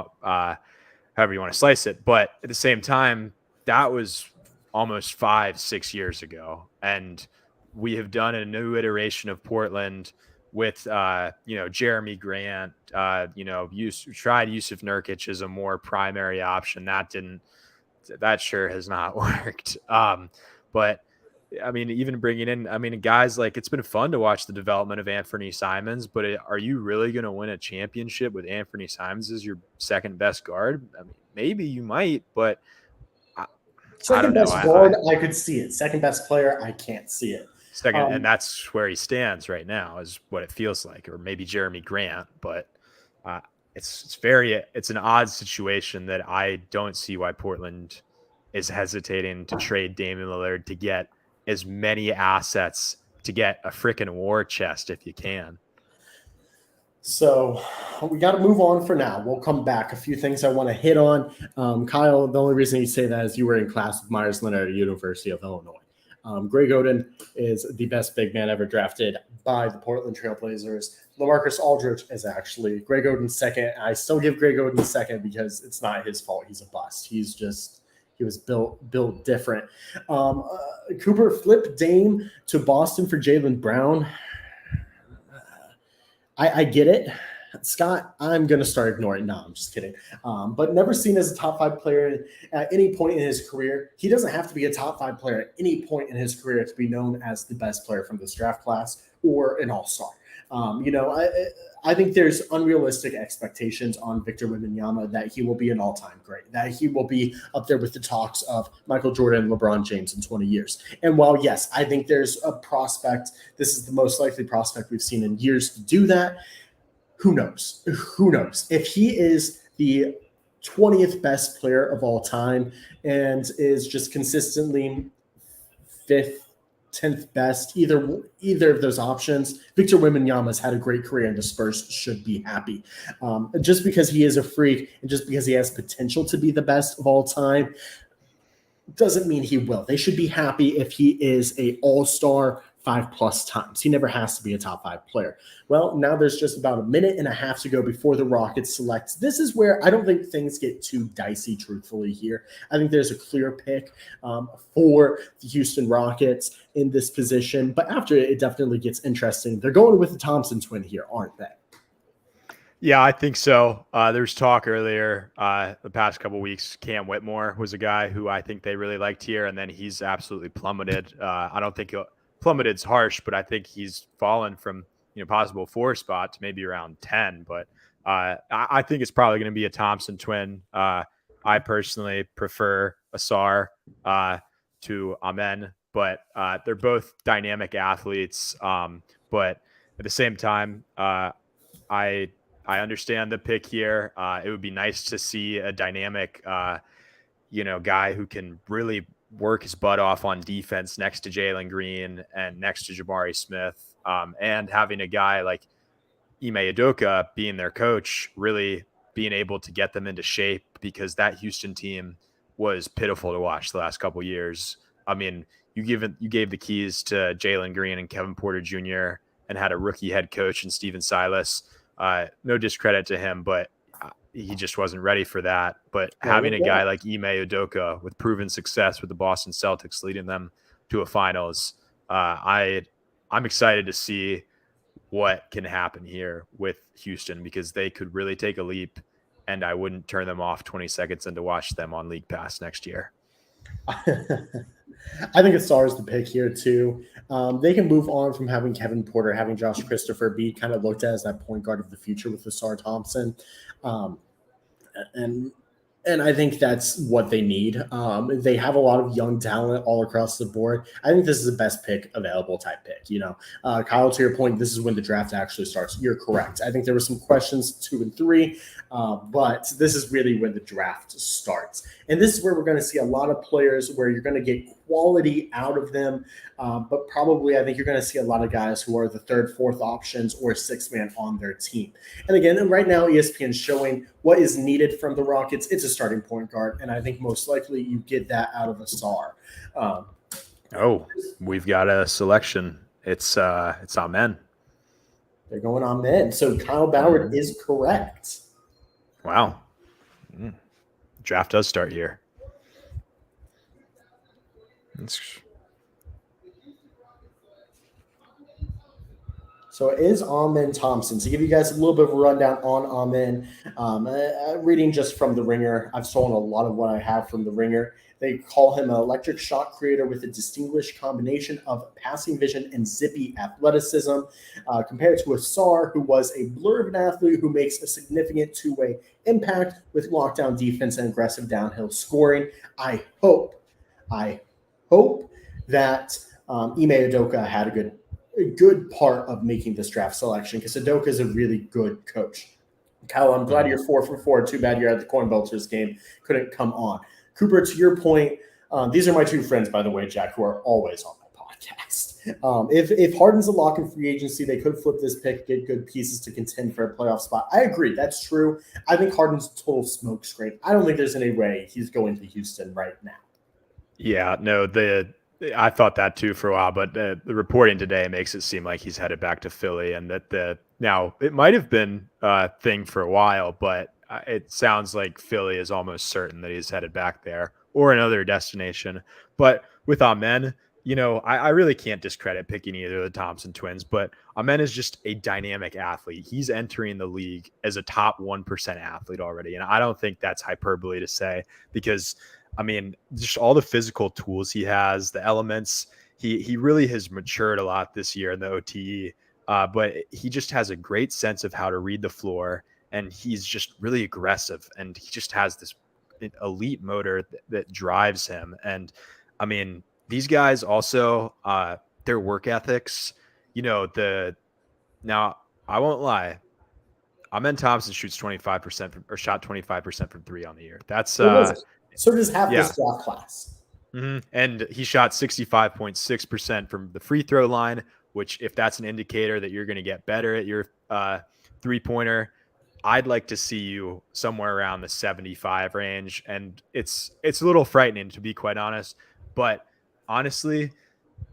however you want to slice it. But at the same time, that was almost 5-6 years ago, and we have done a new iteration of Portland with Jeremy Grant. Tried Yusuf Nurkic as a more primary option. That sure has not worked. But I mean, even bringing in, guys like, it's been fun to watch the development of Anthony Simons, but are you really going to win a championship with Anthony Simons as your second best guard? I mean, maybe you might, but second best guard, I could see it. Second best player, I can't see it. Second, and that's where he stands right now, is what it feels like, or maybe Jeremy Grant. But it's an odd situation that I don't see why Portland is hesitating to trade Damian Lillard to get as many assets, to get a freaking war chest if you can. So we got to move on for now. We'll come back. A few things I want to hit on. Kyle, the only reason you say that is you were in class with Myers Leonard at University of Illinois. Greg Oden is the best big man ever drafted by the Portland Trailblazers. LaMarcus Aldridge is actually Greg Oden's second. I still give Greg Oden second because it's not his fault. He's a bust. He was built different. Cooper flipped Dame to Boston for Jaylen Brown. I get it. Scott, I'm going to start ignoring. No, I'm just kidding. But never seen as a top 5 player at any point in his career. He doesn't have to be a top 5 player at any point in his career to be known as the best player from this draft class or an all-star. I think there's unrealistic expectations on Victor Wembanyama that he will be an all-time great, that he will be up there with the talks of Michael Jordan and LeBron James in 20 years. And while, yes, I think there's a prospect, this is the most likely prospect we've seen in years to do that, who knows? Who knows? If he is the 20th best player of all time and is just consistently 5th, 10th best, either of those options, Victor Wembanyama has had a great career and the Spurs should be happy. Just because he is a freak and just because he has potential to be the best of all time doesn't mean he will. They should be happy if he is a all-star 5+ times. He never has to be a top 5 player. Well, now there's just about a minute and a half to go before the Rockets select. This is where I don't think things get too dicey, truthfully, here. I think there's a clear pick for the Houston Rockets in this position. But after it definitely gets interesting. They're going with the Thompson twin here, aren't they? Yeah, I think so. There's talk earlier the past couple of weeks. Cam Whitmore was a guy who I think they really liked here, and then he's absolutely plummeted. I don't think plummeted's harsh, but I think he's fallen from possible 4 spot to maybe around 10. But I think it's probably going to be a Thompson twin. I personally prefer Ausar to Amen, but they're both dynamic athletes. But at the same time, I understand the pick here. It would be nice to see a dynamic, guy who can really work his butt off on defense next to Jalen Green and next to Jabari Smith, and having a guy like Ime Udoka being their coach, really being able to get them into shape, because that Houston team was pitiful to watch the last couple of years. I mean, you gave the keys to Jalen Green and Kevin Porter Jr. and had a rookie head coach in Steven Silas. No discredit to him, but he just wasn't ready for that. But having a guy like Ime Udoka with proven success with the Boston Celtics leading them to a finals, I'm excited to see what can happen here with Houston, because they could really take a leap, and I wouldn't turn them off 20 seconds in to watch them on League Pass next year. I think Ausar is the pick here too. They can move on from having Kevin Porter, having Josh Christopher be kind of looked at as that point guard of the future with Ausar Thompson. And I think that's what they need. They have a lot of young talent all across the board. I think this is the best pick available type pick. Kyle, to your point, this is when the draft actually starts. You're correct. I think there were some questions 2 and 3, but this is really when the draft starts. And this is where we're going to see a lot of players where you're going to get quality out of them. But probably I think you're going to see a lot of guys who are the 3rd, 4th options or 6th man on their team. And again, right now ESPN is showing what is needed from the Rockets. It's a starting point guard, and I think most likely you get that out of Ausar. We've got a selection. It's Amen. They're going Amen. So Kyle Ballard is correct. Wow. Draft does start here. So it is Amen Thompson. To give you guys a little bit of a rundown on Amen, reading just from The Ringer, I've stolen a lot of what I have from The Ringer. They call him an electric shot creator with a distinguished combination of passing vision and zippy athleticism, compared to Ausar, who was a blur of an athlete who makes a significant two-way impact with lockdown defense and aggressive downhill scoring. I hope that Ime Udoka had a good part of making this draft selection, because Udoka is a really good coach. Kyle, I'm glad you're 4 for 4. Too bad you're at the Corn Belters game. Couldn't come on. Cooper, to your point, these are my 2 friends, by the way, Jack, who are always on my podcast. If Harden's a lock in free agency, they could flip this pick, get good pieces to contend for a playoff spot. I agree. That's true. I think Harden's total smokescreen. I don't think there's any way he's going to Houston right now. Yeah, no, I thought that too for a while, but the reporting today makes it seem like he's headed back to Philly, and that now it might have been a thing for a while, but it sounds like Philly is almost certain that he's headed back there or another destination. But with Amen, I really can't discredit picking either of the Thompson twins, but Amen is just a dynamic athlete. He's entering the league as a top 1% athlete already. And I don't think that's hyperbole to say, because just all the physical tools he has, the elements, he really has matured a lot this year in the OTE. But he just has a great sense of how to read the floor, and he's just really aggressive, and he just has this elite motor that drives him. And these guys also, their work ethics, now I won't lie. Amen Thompson shoots 25% or shot 25% from three on the year. That's so does half yeah. this draft class. Mm-hmm. And he shot 65.6% from the free throw line, which, if that's an indicator that you're going to get better at your 3-pointer, I'd like to see you somewhere around the 75 range. And it's a little frightening, to be quite honest. But honestly,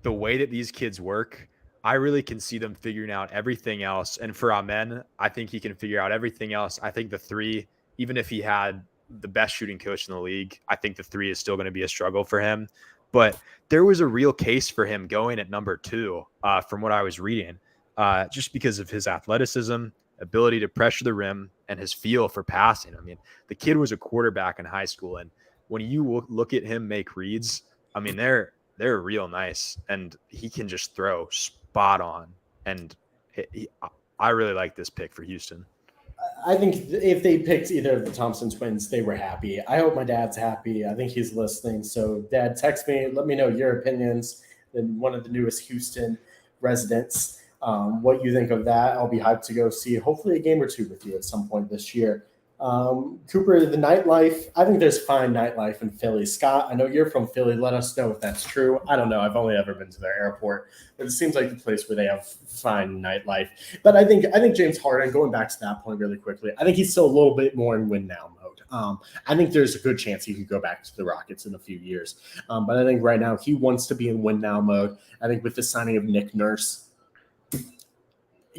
the way that these kids work, I really can see them figuring out everything else. And for Amen, I think he can figure out everything else. I think the three, even if he had the best shooting coach in the league, I think the three is still going to be a struggle for him. But there was a real case for him going at number 2, from what I was reading, just because of his athleticism, ability to pressure the rim, and his feel for passing. The kid was a quarterback in high school, and when you look at him make reads, they're real nice, and he can just throw spot on. And I really like this pick for Houston. I think if they picked either of the Thompson twins, they were happy. I hope my dad's happy. I think he's listening. So, Dad, text me. Let me know your opinions. And one of the newest Houston residents, what you think of that. I'll be hyped to go see hopefully a game or two with you at some point this year. Cooper, the nightlife. I think there's fine nightlife in Philly. Scott, I know you're from Philly. Let us know if that's true. I don't know. I've only ever been to their airport, but it seems like the place where they have fine nightlife. But I think James Harden, going back to that point really quickly, I think he's still a little bit more in win now mode. I think there's a good chance he could go back to the Rockets in a few years. But I think right now he wants to be in win now mode. I think with the signing of Nick Nurse,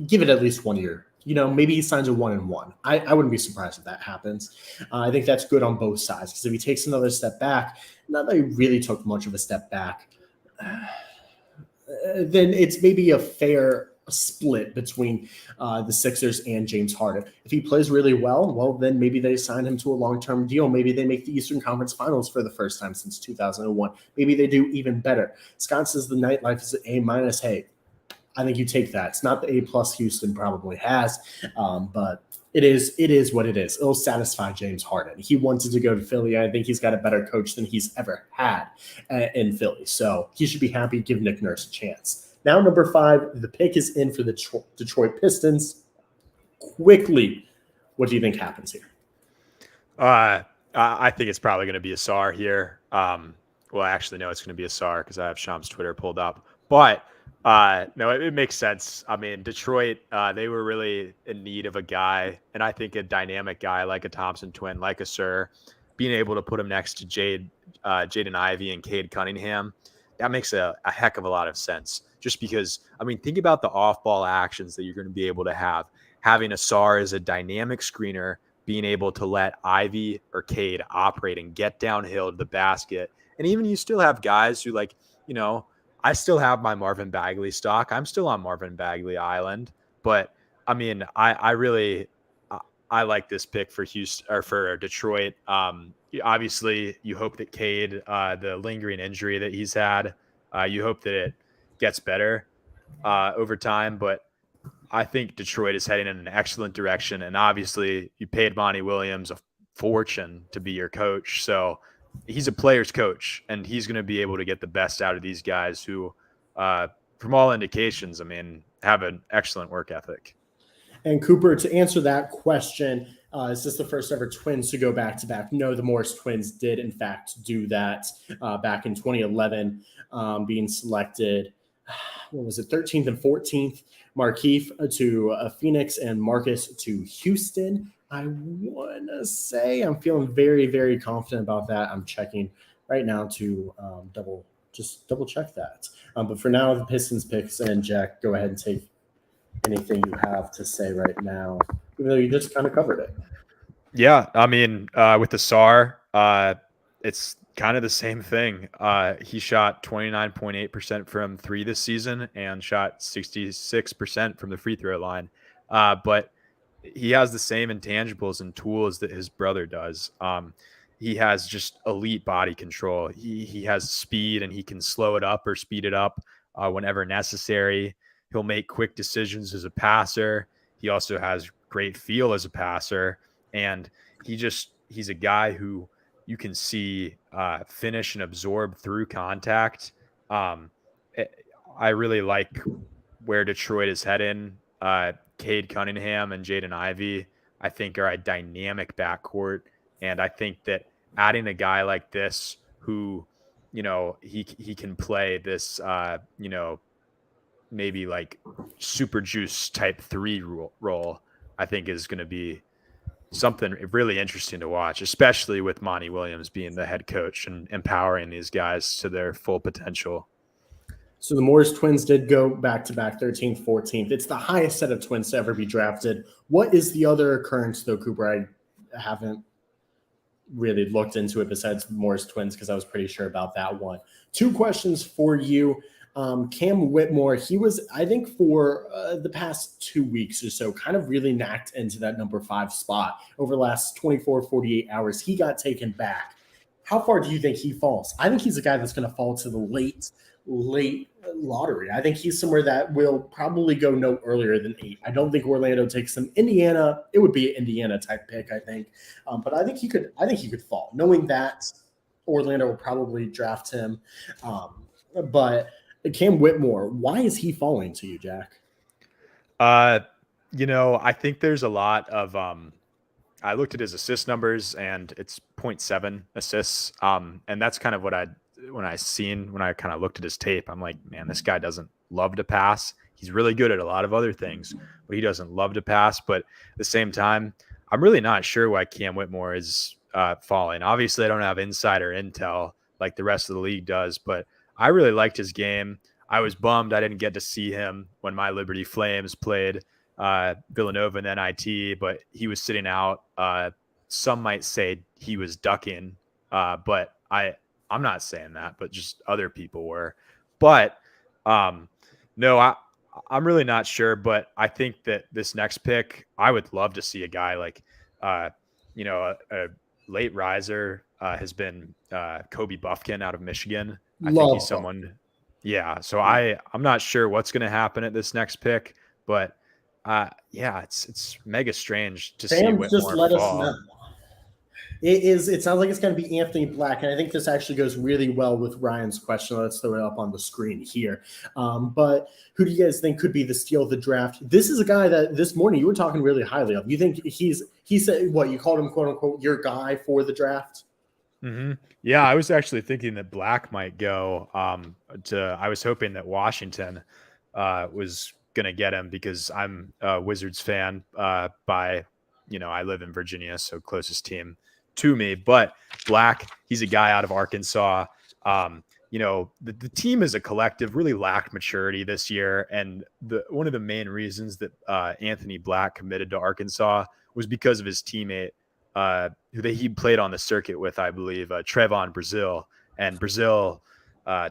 give it at least 1 year. Maybe he signs a 1-1. I wouldn't be surprised if that happens. I think that's good on both sides, because if he takes another step back, not that he really took much of a step back, then it's maybe a fair split between the Sixers and James Harden. If he plays really well, then maybe they sign him to a long-term deal. Maybe they make the Eastern Conference Finals for the first time since 2001. Maybe they do even better. Scott says the nightlife is an A-. Hey, I think you take that. It's not the A+ Houston probably has, but it is what it is. It'll satisfy James Harden. He wanted to go to Philly. I think he's got a better coach than he's ever had in Philly. So he should be happy. Give Nick Nurse a chance. Now, number 5, the pick is in for the Detroit Pistons. Quickly, what do you think happens here? I think it's probably going to be a SAR here. Well, actually, no, it's going to be a SAR because I have Sham's Twitter pulled up. But no, it makes sense. Detroit, they were really in need of a guy, and I think a dynamic guy like a Thompson twin, like a Sir, being able to put him next to Jaden Ivey and Cade Cunningham, that makes a heck of a lot of sense. Just because, think about the off-ball actions that you're going to be able to have. Having a SAR as a dynamic screener, being able to let Ivy or Cade operate and get downhill to the basket. And even you still have guys who I still have my Marvin Bagley stock. I'm still on Marvin Bagley Island, but I really like this pick for Houston or for Detroit. Obviously, you hope that Cade, the lingering injury that he's had, you hope that it gets better over time. But I think Detroit is heading in an excellent direction, and obviously, you paid Monty Williams a fortune to be your coach, so he's a player's coach, and he's going to be able to get the best out of these guys who, from all indications, have an excellent work ethic. And Cooper, to answer that question, is this the first ever twins to go back-to-back? No, the Morris twins did, in fact, do that back in 2011, being selected, 13th and 14th, Markieff to Phoenix and Marcus to Houston. I want to say I'm feeling very, very confident about that. I'm checking right now to double check that. But for now, the Pistons picks, and Jack, go ahead and take anything you have to say right now, even though you just kind of covered it. Yeah, with the SAR, it's kind of the same thing. He shot 29.8% from three this season and shot 66% from the free throw line. But he has the same intangibles and tools that his brother does. He has just elite body control. He has speed and he can slow it up or speed it up whenever necessary. He'll make quick decisions as a passer. He also has great feel as a passer, and he's a guy who you can see finish and absorb through contact. Um, I really like where Detroit is heading. Cade Cunningham and Jaden Ivey, I think, are a dynamic backcourt. And I think that adding a guy like this who, he can play this, maybe like super juice type three role, I think is going to be something really interesting to watch, especially with Monty Williams being the head coach and empowering these guys to their full potential. So the Morris twins did go back-to-back 13th, 14th. It's the highest set of twins to ever be drafted. What is the other occurrence, though, Cooper? I haven't really looked into it besides the Morris twins because I was pretty sure about that one. Two questions for you. Cam Whitmore, he was, I think, for the past 2 weeks or so, kind of really knocked into that number 5 spot. Over the last 24, 48 hours, he got taken back. How far do you think he falls? I think he's a guy that's going to fall to the late lottery. I think he's somewhere that will probably go no earlier than 8. I don't think Orlando takes him. Indiana, it would be an Indiana type pick, I think. But I think he could fall, knowing that Orlando will probably draft him. But Cam Whitmore, why is he falling to you, Jack? I think there's a lot of I looked at his assist numbers and it's 0.7 assists. And that's kind of what when I kind of looked at his tape, I'm like, man, this guy doesn't love to pass. He's really good at a lot of other things, but he doesn't love to pass. But at the same time, I'm really not sure why Cam Whitmore is falling. Obviously, I don't have insider intel like the rest of the league does, but I really liked his game. I was bummed I didn't get to see him when my Liberty Flames played Villanova and NIT, but he was sitting out. Some might say he was ducking, but I'm not saying that, but just other people were. But no, I'm really not sure. But I think that this next pick, I would love to see a guy like, a late riser has been Kobe Buffkin out of Michigan. I think he's someone. Yeah. So I'm not sure what's going to happen at this next pick, but it's mega strange to see Whitmore just let fall. us know. It sounds like it's going to be Anthony Black, and I think this actually goes really well with Ryan's question. Let's throw it up on the screen here. But who do you guys think could be the steal of the draft? This is a guy that this morning you were talking really highly of. You think he said what you called him, quote unquote, your guy for the draft? Mm-hmm. Yeah, I was actually thinking that Black might go. I was hoping that Washington was going to get him because I'm a Wizards fan. I live in Virginia, so closest team to me. But Black, he's a guy out of Arkansas. The team as a collective really lacked maturity this year, and one of the main reasons that Anthony Black committed to Arkansas was because of his teammate. Who he played on the circuit with, I believe, Trevon Brazile. And Brazile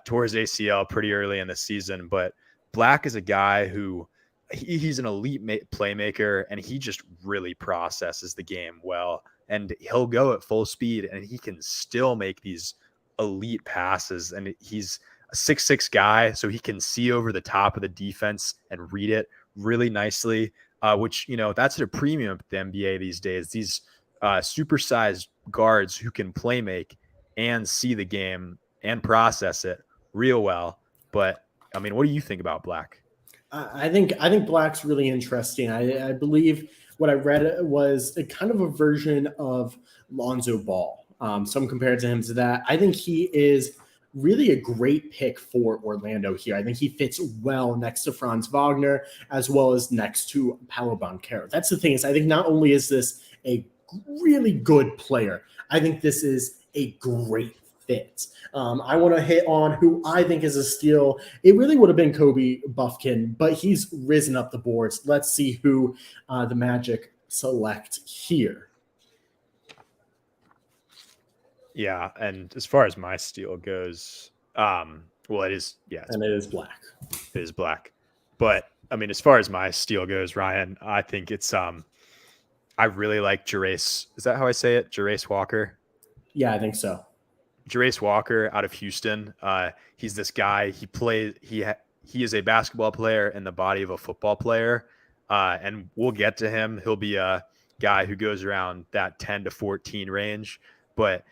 tore his ACL pretty early in the season. But Black is a guy who he's an elite playmaker, and he just really processes the game well. And he'll go at full speed, and he can still make these elite passes. And he's a 6'6" guy, so he can see over the top of the defense and read it really nicely, which, that's at a premium at the NBA these days. These supersized guards who can play make and see the game and process it real well. But I mean, what do you think about Black? I think Black's really interesting. I believe what I read was a kind of a version of Lonzo Ball. Some compared to him to that. I think he is really a great pick for Orlando here. I think he fits well next to Franz Wagner as well as next to Paolo Banchero. That's the thing is I think not only is this a really good player, I think this is a great fit. I want to hit on who I think is a steal. It really would have been Kobe Buffkin, but he's risen up the boards. Let's see who the Magic select here. Yeah, and as far as my steal goes, well, it is, yeah, And it is black. it is black. But I mean, as far as my steal goes, Ryan, I think it's I really like Jerace. Is that how I say it? Jerace Walker. Yeah, I think so. Jerace Walker out of Houston. He's this guy. He is a basketball player in the body of a football player, and we'll get to him. He'll be a guy who goes around that 10 to 14 range, but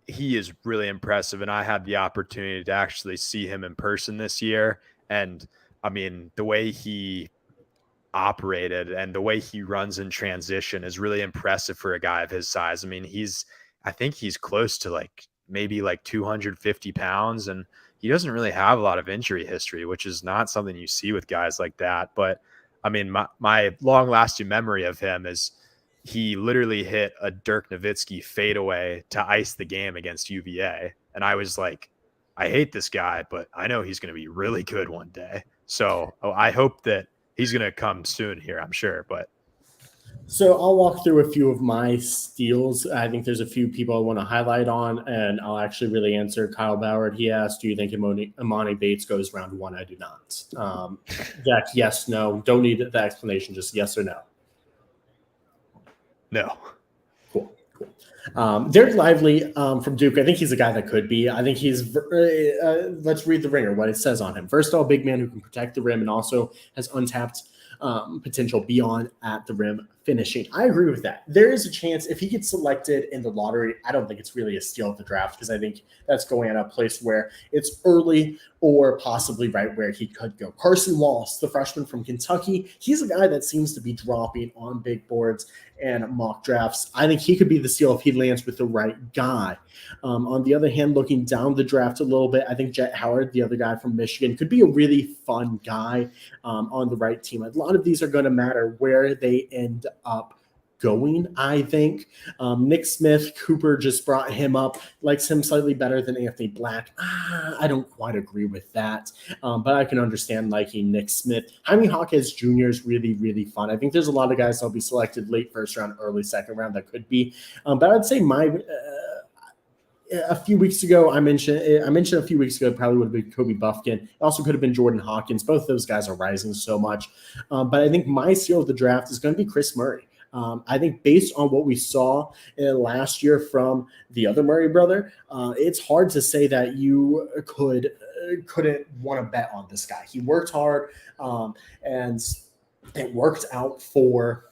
he is really impressive. And I had the opportunity to actually see him in person this year, and I mean the way he operated and the way he runs in transition is really impressive for a guy of his size. I mean, I think he's close to maybe 250 pounds, and he doesn't really have a lot of injury history, which is not something you see with guys like that. But I mean, my long lasting memory of him is he literally hit a Dirk Nowitzki fadeaway to ice the game against UVA. And I was like, I hate this guy, but I know he's going to be really good one day. So I hope that he's going to come soon here, I'm sure. But So I'll walk through a few of my steals. I think there's a few people I want to highlight on, and I'll actually really answer Kyle Ballard. He asked, do you think Imani Bates goes round one? I do not. Jack, yes, no. Don't need the explanation, just yes or no. no. Cool. Derek Lively from Duke, I think he's a guy that could be. I think he's let's read the ringer, what it says on him. First of all, big man who can protect the rim and also has untapped potential beyond at the rim finishing. I agree with that. There is a chance if he gets selected in the lottery, I don't think it's really a steal of the draft because I think that's going at a place where it's early or possibly right where he could go. Carson Wallace, the freshman from Kentucky, he's a guy that seems to be dropping on big boards and mock drafts. I think he could be the steal if he lands with the right guy. On the other hand, looking down the draft a little bit, I think Jet Howard, the other guy from Michigan, could be a really fun guy on the right team. A lot of these are going to matter where they end up going, I think. Nick Smith, Cooper just brought him up, likes him slightly better than Anthony Black. I don't quite agree with that, but I can understand liking Nick Smith. Jaime Hawkins Jr. is really, really fun. I think there's a lot of guys that'll be selected late first round, early second round that could be. But I'd say a few weeks ago, I mentioned a few weeks ago, it probably would have been Kobe Buffkin. It also could have been Jordan Hawkins. Both of those guys are rising so much. But I think my steal of the draft is going to be Chris Murray. I think based on what we saw last year from the other Murray brother, it's hard to say that you couldn't want to bet on this guy. He worked hard, and it worked out for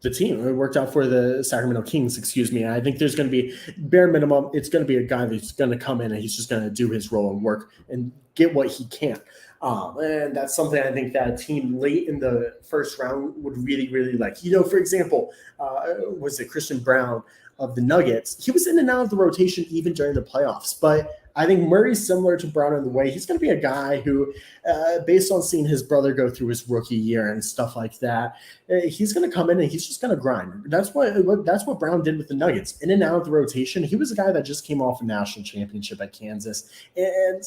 the team. It worked out for the Sacramento Kings, excuse me. And I think there's going to be bare minimum. It's going to be a guy that's going to come in and he's just going to do his role and work and get what he can. And that's something I think that a team late in the first round would really, really like. For example, was it Christian Brown of the Nuggets? He was in and out of the rotation even during the playoffs, but I think Murray's similar to Brown in the way he's going to be a guy who, based on seeing his brother go through his rookie year and stuff like that, he's going to come in and he's just going to grind. That's what Brown did with the Nuggets. In and out of the rotation, he was a guy that just came off a national championship at Kansas, and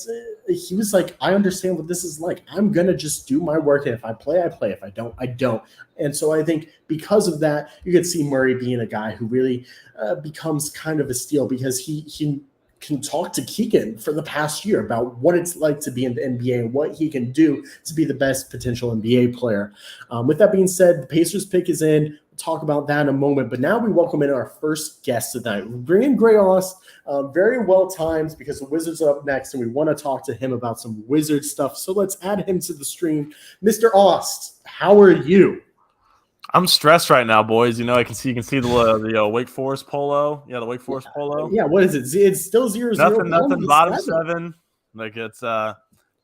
he was like, I understand what this is like. I'm going to just do my work, and if I play, I play. If I don't, I don't. And so I think because of that, you could see Murray being a guy who really becomes kind of a steal because he can talk to Keegan for the past year about what it's like to be in the NBA and what he can do to be the best potential NBA player. With that being said, the Pacers pick is in. We'll talk about that in a moment. But now we welcome in our first guest tonight. We bring in Gray Ost, very well timed because the Wizards are up next and we want to talk to him about some Wizard stuff. So let's add him to the stream. Mr. Ost, how are you? I'm stressed right now, boys. You can see the Wake Forest polo. Yeah, the Wake Forest polo. Yeah, what is it? It's still 0-0. Nothing. Bottom 7. Like it's getting a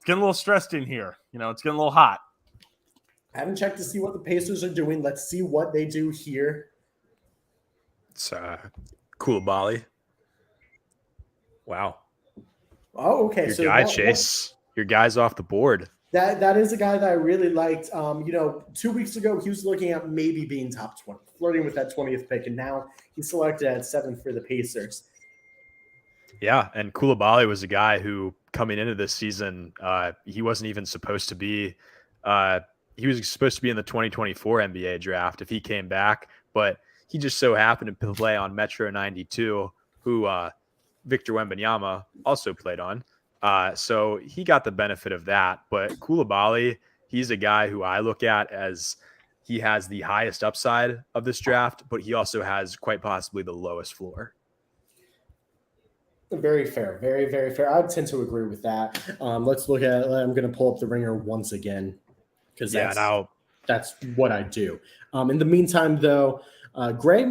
little stressed in here. It's getting a little hot. I haven't checked to see what the Pacers are doing. Let's see what they do here. It's Coulibaly. Wow. Oh, okay. Your guy, Chase. Your guy's off the board. That is a guy that I really liked. 2 weeks ago, he was looking at maybe being top 20, flirting with that 20th pick, and now he's selected at 7th for the Pacers. Yeah, and Coulibaly was a guy who, coming into this season, he wasn't even supposed to be he was supposed to be in the 2024 NBA draft if he came back, but he just so happened to play on Metro 92, who Victor Wembanyama also played on. So he got the benefit of that. But Koulibaly, he's a guy who I look at as he has the highest upside of this draft, but he also has quite possibly the lowest floor. Very fair. Very, very fair. I tend to agree with that. Let's look at I'm going to pull up the ringer once again because that's what I do. In the meantime, though, Gray,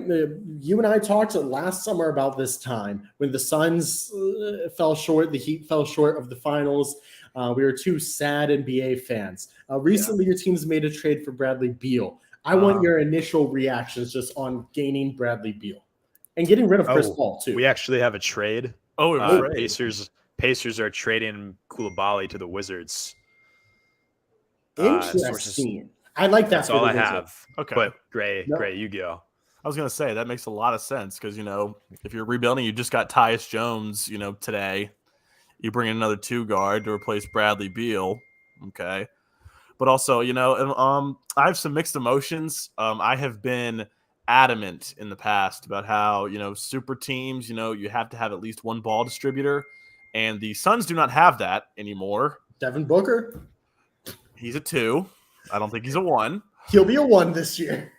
you and I talked last summer about this time when the Suns fell short, the Heat fell short of the finals. We were two sad NBA fans. Recently, your team's made a trade for Bradley Beal. I want your initial reactions just on gaining Bradley Beal and getting rid of Chris Paul, too. We actually have a trade. Pacers are trading Koulibaly to the Wizards. Interesting. I like that. That's all I have. Okay. But Gray, you go. I was going to say that makes a lot of sense because, if you're rebuilding, you just got Tyus Jones, today. You bring in another 2 guard to replace Bradley Beal. Okay. But also, I have some mixed emotions. I have been adamant in the past about how, super teams, you have to have at least one ball distributor. And the Suns do not have that anymore. Devin Booker? He's a 2. I don't think he's a 1. He'll be a 1 this year.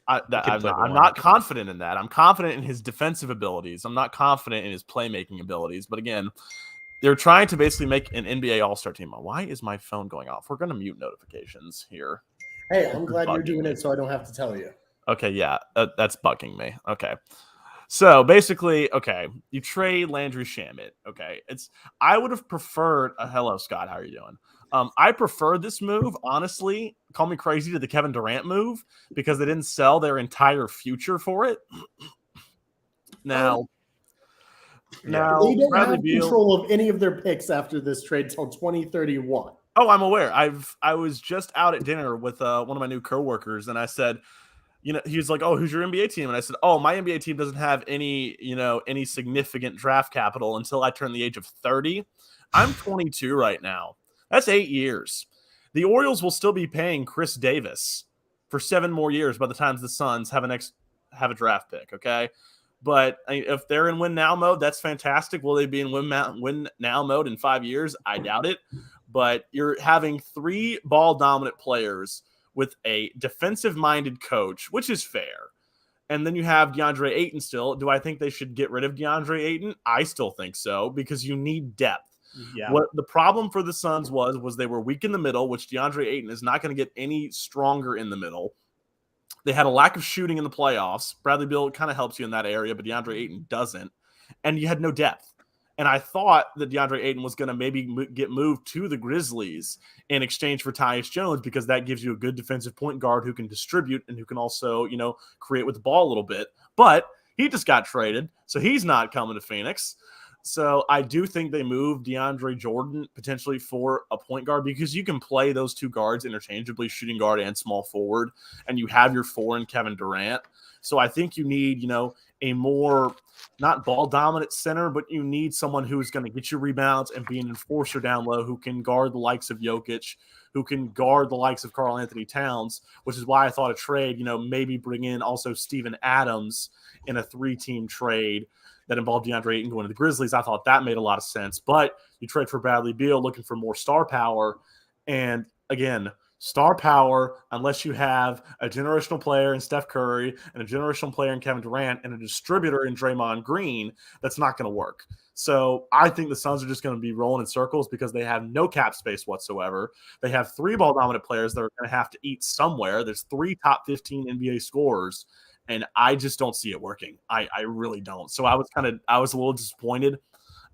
I'm not confident in that. I'm confident in his defensive abilities. I'm not confident in his playmaking abilities. But again, they're trying to basically make an NBA All-Star team. Why is my phone going off? We're going to mute notifications here. Hey, I'm glad you're doing it so I don't have to tell you. Okay, yeah, that's bugging me. Okay. So basically, you trade Landry Shamet. Okay, I would have preferred hello, Scott. How are you doing? I prefer this move, honestly. Call me crazy to the Kevin Durant move because they didn't sell their entire future for it. Now they don't Bradley have Beal, control of any of their picks after this trade till 2031. Oh, I'm aware. I was just out at dinner with one of my new coworkers, and I said, he was like, "Oh, who's your NBA team?" And I said, "Oh, my NBA team doesn't have any significant draft capital until I turn the age of 30. I'm 22 right now. That's 8 years. The Orioles will still be paying Chris Davis for 7 more years by the time the Suns have a draft pick. Okay, but if they're in win now mode, that's fantastic. Will they be in win now mode in 5 years? I doubt it. But you're having 3 ball dominant players with a defensive-minded coach, which is fair. And then you have DeAndre Ayton still. Do I think they should get rid of DeAndre Ayton? I still think so because you need depth. Yeah. What the problem for the Suns was they were weak in the middle, which DeAndre Ayton is not going to get any stronger in the middle. They had a lack of shooting in the playoffs. Bradley Beal kind of helps you in that area, but DeAndre Ayton doesn't. And you had no depth. And I thought that DeAndre Ayton was going to maybe get moved to the Grizzlies in exchange for Tyus Jones because that gives you a good defensive point guard who can distribute and who can also, create with the ball a little bit. But he just got traded, so he's not coming to Phoenix. So I do think they moved DeAndre Jordan potentially for a point guard because you can play those 2 guards interchangeably, shooting guard and small forward, and you have your 4 in Kevin Durant. So I think you need, a more not ball dominant center, but you need someone who is going to get you rebounds and be an enforcer down low who can guard the likes of Jokic, who can guard the likes of Karl Anthony Towns, which is why I thought a trade, maybe bring in also Steven Adams in a 3-team trade that involved DeAndre Ayton going to the Grizzlies. I thought that made a lot of sense, but you trade for Bradley Beal looking for more star power. And again, star power, unless you have a generational player in Steph Curry and a generational player in Kevin Durant and a distributor in Draymond Green, that's not going to work. So I think the Suns are just going to be rolling in circles because they have no cap space whatsoever. They have 3 ball dominant players that are going to have to eat somewhere. There's 3 top 15 NBA scorers, and I just don't see it working. I really don't. So I was a little disappointed.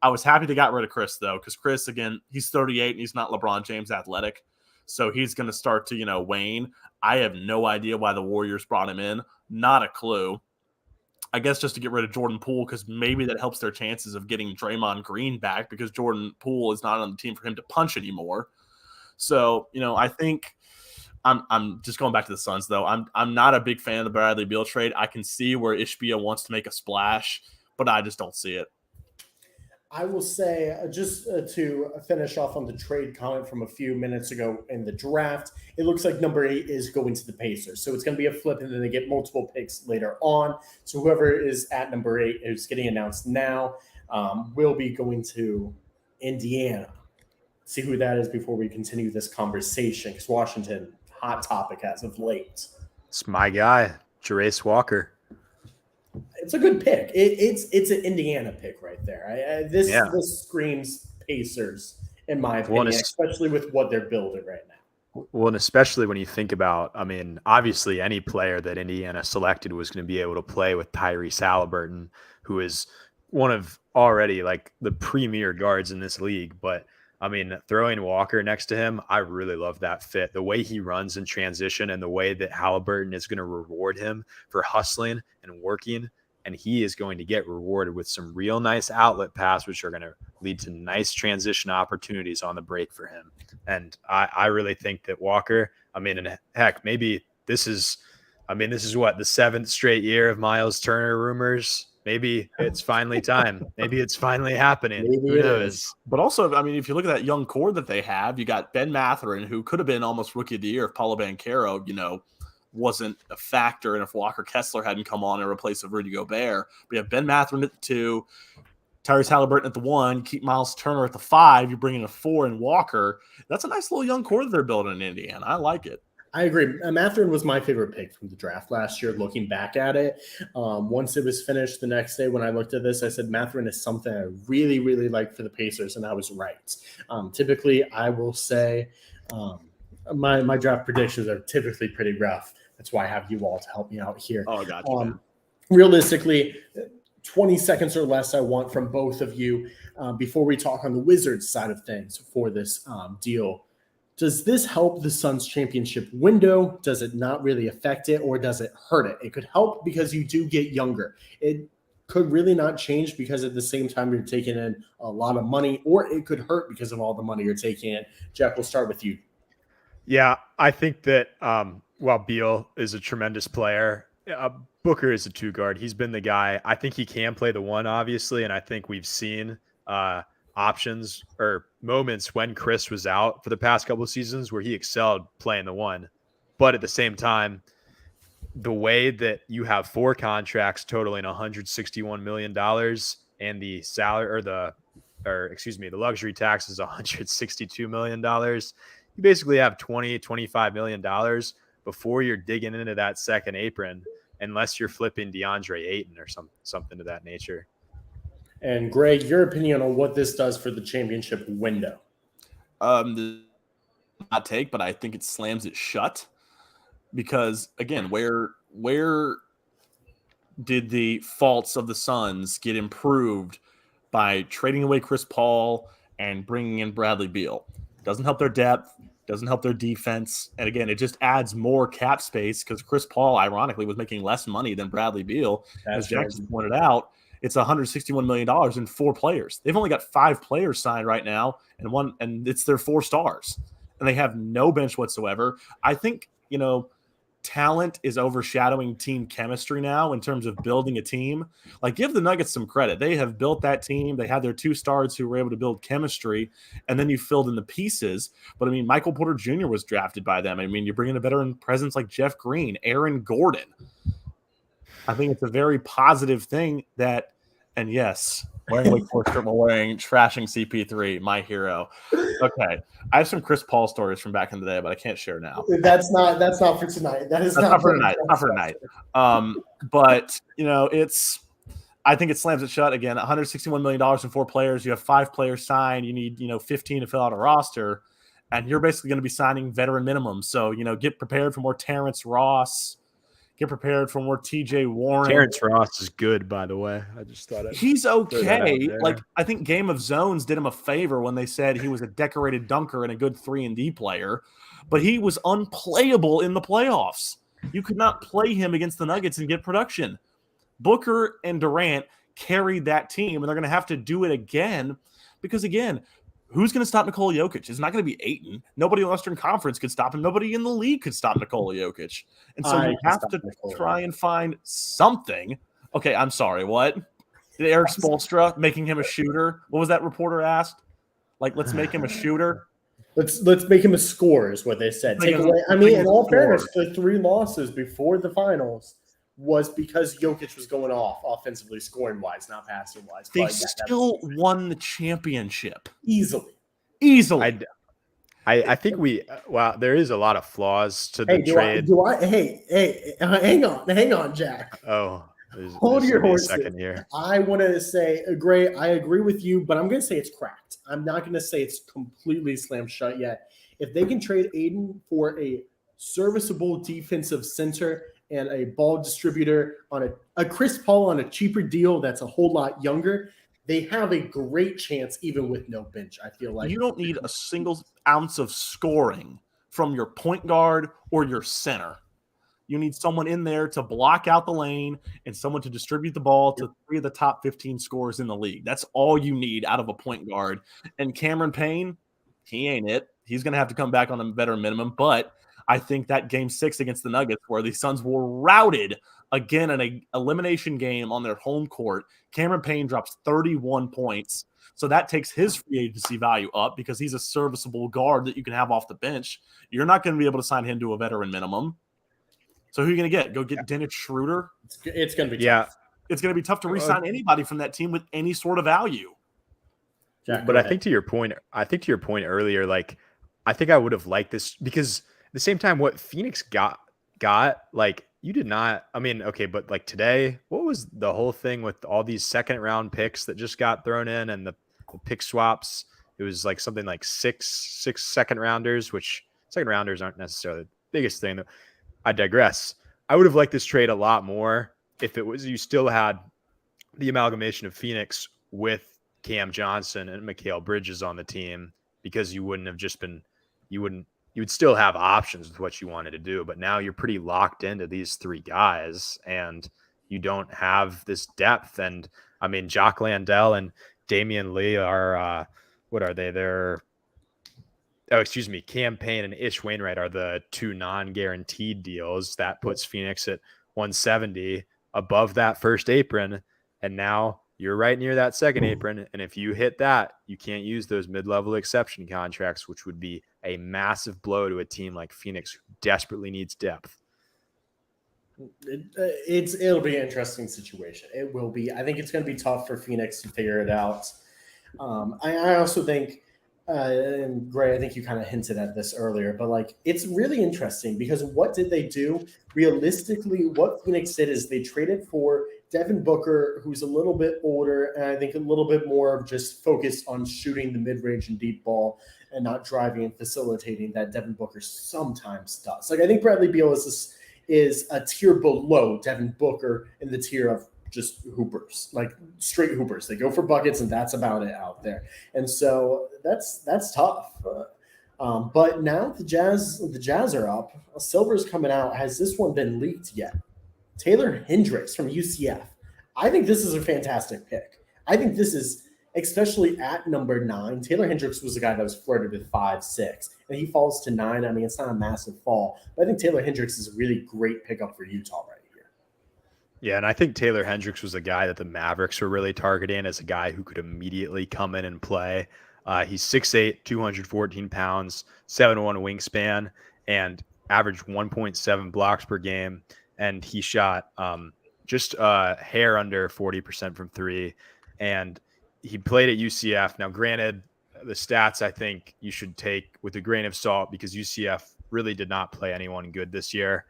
I was happy they got rid of Chris, though, because Chris, again, he's 38 and he's not LeBron James athletic. So he's going to start to, wane. I have no idea why the Warriors brought him in. Not a clue. I guess just to get rid of Jordan Poole because maybe that helps their chances of getting Draymond Green back because Jordan Poole is not on the team for him to punch anymore. So, I think I'm just going back to the Suns, though. I'm not a big fan of the Bradley Beal trade. I can see where Ishbia wants to make a splash, but I just don't see it. I will say, just to finish off on the trade comment from a few minutes ago in the draft, it looks like number 8 is going to the Pacers. So it's going to be a flip, and then they get multiple picks later on. So whoever is at number 8 is getting announced now. will be going to Indiana. See who that is before we continue this conversation, because Washington, hot topic as of late. It's my guy, Jarace Walker. It's a good pick. It's an Indiana pick right there. This screams Pacers, in my opinion, especially with what they're building right now. Well, and especially when you think about, I mean, obviously any player that Indiana selected was going to be able to play with Tyrese Halliburton, who is one of already like the premier guards in this league. But I mean, throwing Walker next to him, I really love that fit. The way he runs in transition and the way that Halliburton is going to reward him for hustling and working. And he is going to get rewarded with some real nice outlet pass, which are going to lead to nice transition opportunities on the break for him. And I really think that Walker, I mean, and heck, maybe this is what, the 7th straight year of Miles Turner rumors. Maybe it's finally time. Maybe it's finally happening. Maybe Who it knows? is. But also, I mean, if you look at that young core that they have, you got Ben Mathurin, who could have been almost rookie of the year if Paulo Banchero, wasn't a factor, and if Walker Kessler hadn't come on in replace of Rudy Gobert. But you have Ben Mathurin at the 2, Tyrese Halliburton at the 1, keep Miles Turner at the 5, you bring in a 4 and Walker. That's a nice little young core that they're building in Indiana. I like it. I agree. Mathurin was my favorite pick from the draft last year, looking back at it. Once it was finished the next day when I looked at this, I said Mathurin is something I really, really like for the Pacers, and I was right. Typically, I will say my draft predictions are typically pretty rough. That's why I have you all to help me out here. Oh, gotcha. Realistically, 20 seconds or less I want from both of you before we talk on the Wizards side of things for this deal. Does this help the Suns championship window? Does it not really affect it, or does it hurt it? It could help because you do get younger. It could really not change because at the same time you're taking in a lot of money, or it could hurt because of all the money you're taking in. Jack, we'll start with you. Yeah, I think that while Beal is a tremendous player, Booker is a 2 guard. He's been the guy. I think he can play the 1, obviously, and I think we've seen options or moments when Chris was out for the past couple of seasons where he excelled playing the 1. But at the same time, the way that you have 4 contracts totaling $161 million and the salary the luxury tax is $162 million. You basically have $25 million before you're digging into that second apron, unless you're flipping DeAndre Ayton or something of that nature. And Greg, your opinion on what this does for the championship window? Not take, but I think it slams it shut because, again, where did the faults of the Suns get improved by trading away Chris Paul and bringing in Bradley Beal? Doesn't help their depth, doesn't help their defense. And again, it just adds more cap space because Chris Paul, ironically, was making less money than Bradley Beal. As Jackson pointed out, it's $161 million in 4 players. They've only got 5 players signed right now, and it's their 4 stars. And they have no bench whatsoever. I think, talent is overshadowing team chemistry now in terms of building a team. Like, give the Nuggets some credit. They have built that team. They had their 2 stars who were able to build chemistry, and then you filled in the pieces. But, I mean, Michael Porter Jr. was drafted by them. I mean, you bring in a veteran presence like Jeff Green, Aaron Gordon. I think it's a very positive thing that, and yes, wearing Wake Forest strip, wearing trashing CP3, my hero. Okay, I have some Chris Paul stories from back in the day, but I can't share now. That's not for tonight. That's not for tonight. Not for tonight. But I think it slams it shut again. $161 million in 4 players. You have 5 players signed. You need 15 to fill out a roster, and you're basically going to be signing veteran minimums. So get prepared for more Terrence Ross. Get prepared for more TJ Warren. Terrence Ross is good, by the way. I just thought he's okay. Like, I think Game of Zones did him a favor when they said he was a decorated dunker and a good 3-and-D player, but he was unplayable in the playoffs. You could not play him against the Nuggets and get production. Booker and Durant carried that team, and they're going to have to do it again because, again, who's going to stop Nikola Jokic? It's not going to be Ayton. Nobody in the Western Conference could stop him. Nobody in the league could stop Nikola Jokic. And so you have to try and find something. Okay, I'm sorry. What? Did Eric Spoelstra making him a shooter? What was that reporter asked? Like, let's make him a shooter? Let's make him a scorer is what they said. Take away. I mean, in all fairness, the 3 losses before the finals was because Jokic was going off offensively, scoring wise, not passing wise. They But yeah, still won the championship easily. I think there is a lot of flaws to the Hey, trade. Hang on, Jack. Oh, Hold your gonna be a horses. second here. I want to say, Gray, I agree with you, but I'm going to say it's cracked. I'm not going to say it's completely slammed shut yet. If they can trade Aiden for a serviceable defensive center and a ball distributor on a Chris Paul on a cheaper deal that's a whole lot younger, they have a great chance even with no bench, I feel like. You don't need a single ounce of scoring from your point guard or your center. You need someone in there to block out the lane and someone to distribute the ball to 3 of the top 15 scorers in the league. That's all you need out of a point guard. And Cameron Payne, he ain't it. He's going to have to come back on a better minimum. But I think that game 6 against the Nuggets, where the Suns were routed again in an elimination game on their home court, Cameron Payne drops 31 points. So that takes his free agency value up because he's a serviceable guard that you can have off the bench. You're not going to be able to sign him to a veteran minimum. So who are you going to get? Go get Dennis Schroeder? It's going to be tough. It's going to be tough to re-sign anybody from that team with any sort of value. Jack, but I think to your point earlier, like, I think I would have liked this because at the same time, what Phoenix got, like, you did not, I mean, okay, but like today, what was the whole thing with all these second round picks that just got thrown in and the pick swaps? It was like something like six second rounders, which second rounders aren't necessarily the biggest thing. I digress. I would have liked this trade a lot more if it was, you still had the amalgamation of Phoenix with Cam Johnson and Mikal Bridges on the team, because you wouldn't have just been, you would still have options with what you wanted to do. But now you're pretty locked into these 3 guys and you don't have this depth. And I mean, Jock Landale and Damian Lee are, what are they? Cam Payne and Ish Wainwright are the 2 non-guaranteed deals. That puts Phoenix at 170 above that first apron. And now you're right near that second apron. And if you hit that, you can't use those mid-level exception contracts, which would be a massive blow to a team like Phoenix who desperately needs depth. It'll be an interesting situation. It will be. I think it's going to be tough for Phoenix to figure it out. I also think, and Gray, I think you kind of hinted at this earlier, but like, it's really interesting because what did they do? Realistically, what Phoenix did is they traded for Devin Booker, who's a little bit older, and I think a little bit more of just focused on shooting the mid-range and deep ball and not driving and facilitating that Devin Booker sometimes does. Like, I think Bradley Beal is a tier below Devin Booker in the tier of just hoopers, like straight hoopers. They go for buckets, and that's about it out there. And so that's tough. But now the Jazz are up. Silver's coming out. Has this one been leaked yet? Taylor Hendricks from UCF. I think this is a fantastic pick. I think this is, especially at number 9. Taylor Hendricks was a guy that was flirted with 5'6", and he falls to 9. I mean, it's not a massive fall, but I think Taylor Hendricks is a really great pickup for Utah right here. Yeah, and I think Taylor Hendricks was a guy that the Mavericks were really targeting as a guy who could immediately come in and play. He's 6'8", 214 pounds, 7'1" wingspan, and averaged 1.7 blocks per game. And he shot just a hair under 40% from 3. And he played at UCF. Now, granted, the stats I think you should take with a grain of salt because UCF really did not play anyone good this year,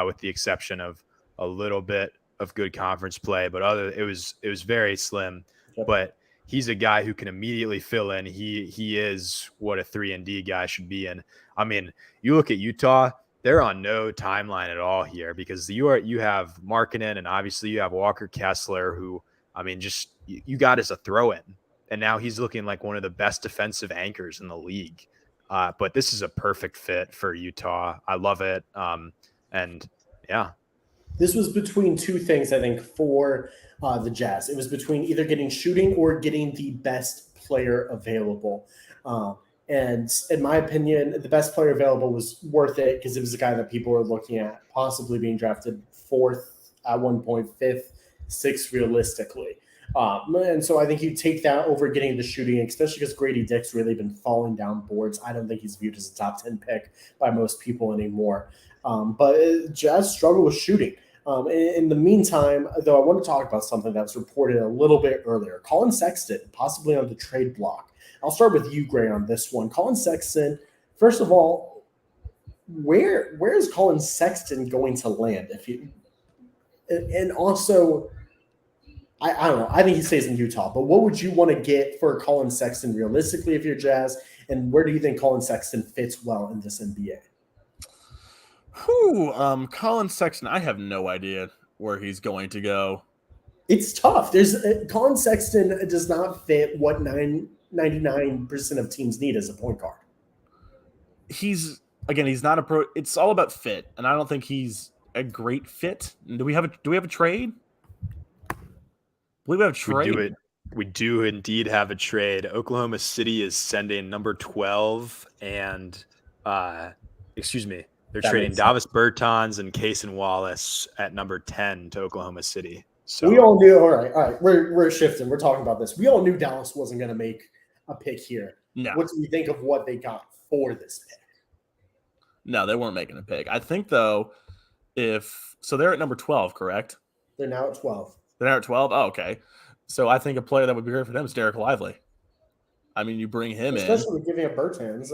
with the exception of a little bit of good conference play. But it was very slim. Yep. But he's a guy who can immediately fill in. He is what a 3-and-D guy should be. And I mean, you look at Utah, they're on no timeline at all here because you have Markkanen and obviously you have Walker Kessler, who, I mean, just you got as a throw-in. And now he's looking like one of the best defensive anchors in the league. But this is a perfect fit for Utah. I love it. And yeah. This was between 2 things, I think, for the Jazz. It was between either getting shooting or getting the best player available. And in my opinion, the best player available was worth it because it was a guy that people were looking at possibly being drafted 4th at one point, 5th, 6th realistically. And so I think you take that over getting the shooting, especially because Grady Dick's really been falling down boards. I don't think he's viewed as a top 10 pick by most people anymore. But Jazz struggle with shooting. In the meantime, though, I want to talk about something that was reported a little bit earlier. Colin Sexton, possibly on the trade block. I'll start with you, Gray, on this one. Colin Sexton, first of all, where is Colin Sexton going to land? And also, I don't know. I think he stays in Utah. But what would you want to get for Colin Sexton realistically if you're Jazz? And where do you think Colin Sexton fits well in this NBA? Colin Sexton, I have no idea where he's going to go. It's tough. Colin Sexton does not fit what 99% of teams need as a point guard. He's not a pro. It's all about fit, and I don't think he's a great fit. Do we have a trade? I believe we have a trade. We do indeed have a trade. Oklahoma City is sending number 12 and they're trading Davis Bertans and Cason Wallace at number 10 to Oklahoma City. So we all knew. All right. We're shifting. We're talking about this. We all knew Dallas wasn't going to make a pick here. No. What do you think of what they got for this pick? No, they weren't making a pick. I think though, they're at number 12, correct? They're now at 12. They're now at 12. Oh, okay. So I think a player that would be great for them is Derek Lively. I mean, you bring him especially giving up Bertans.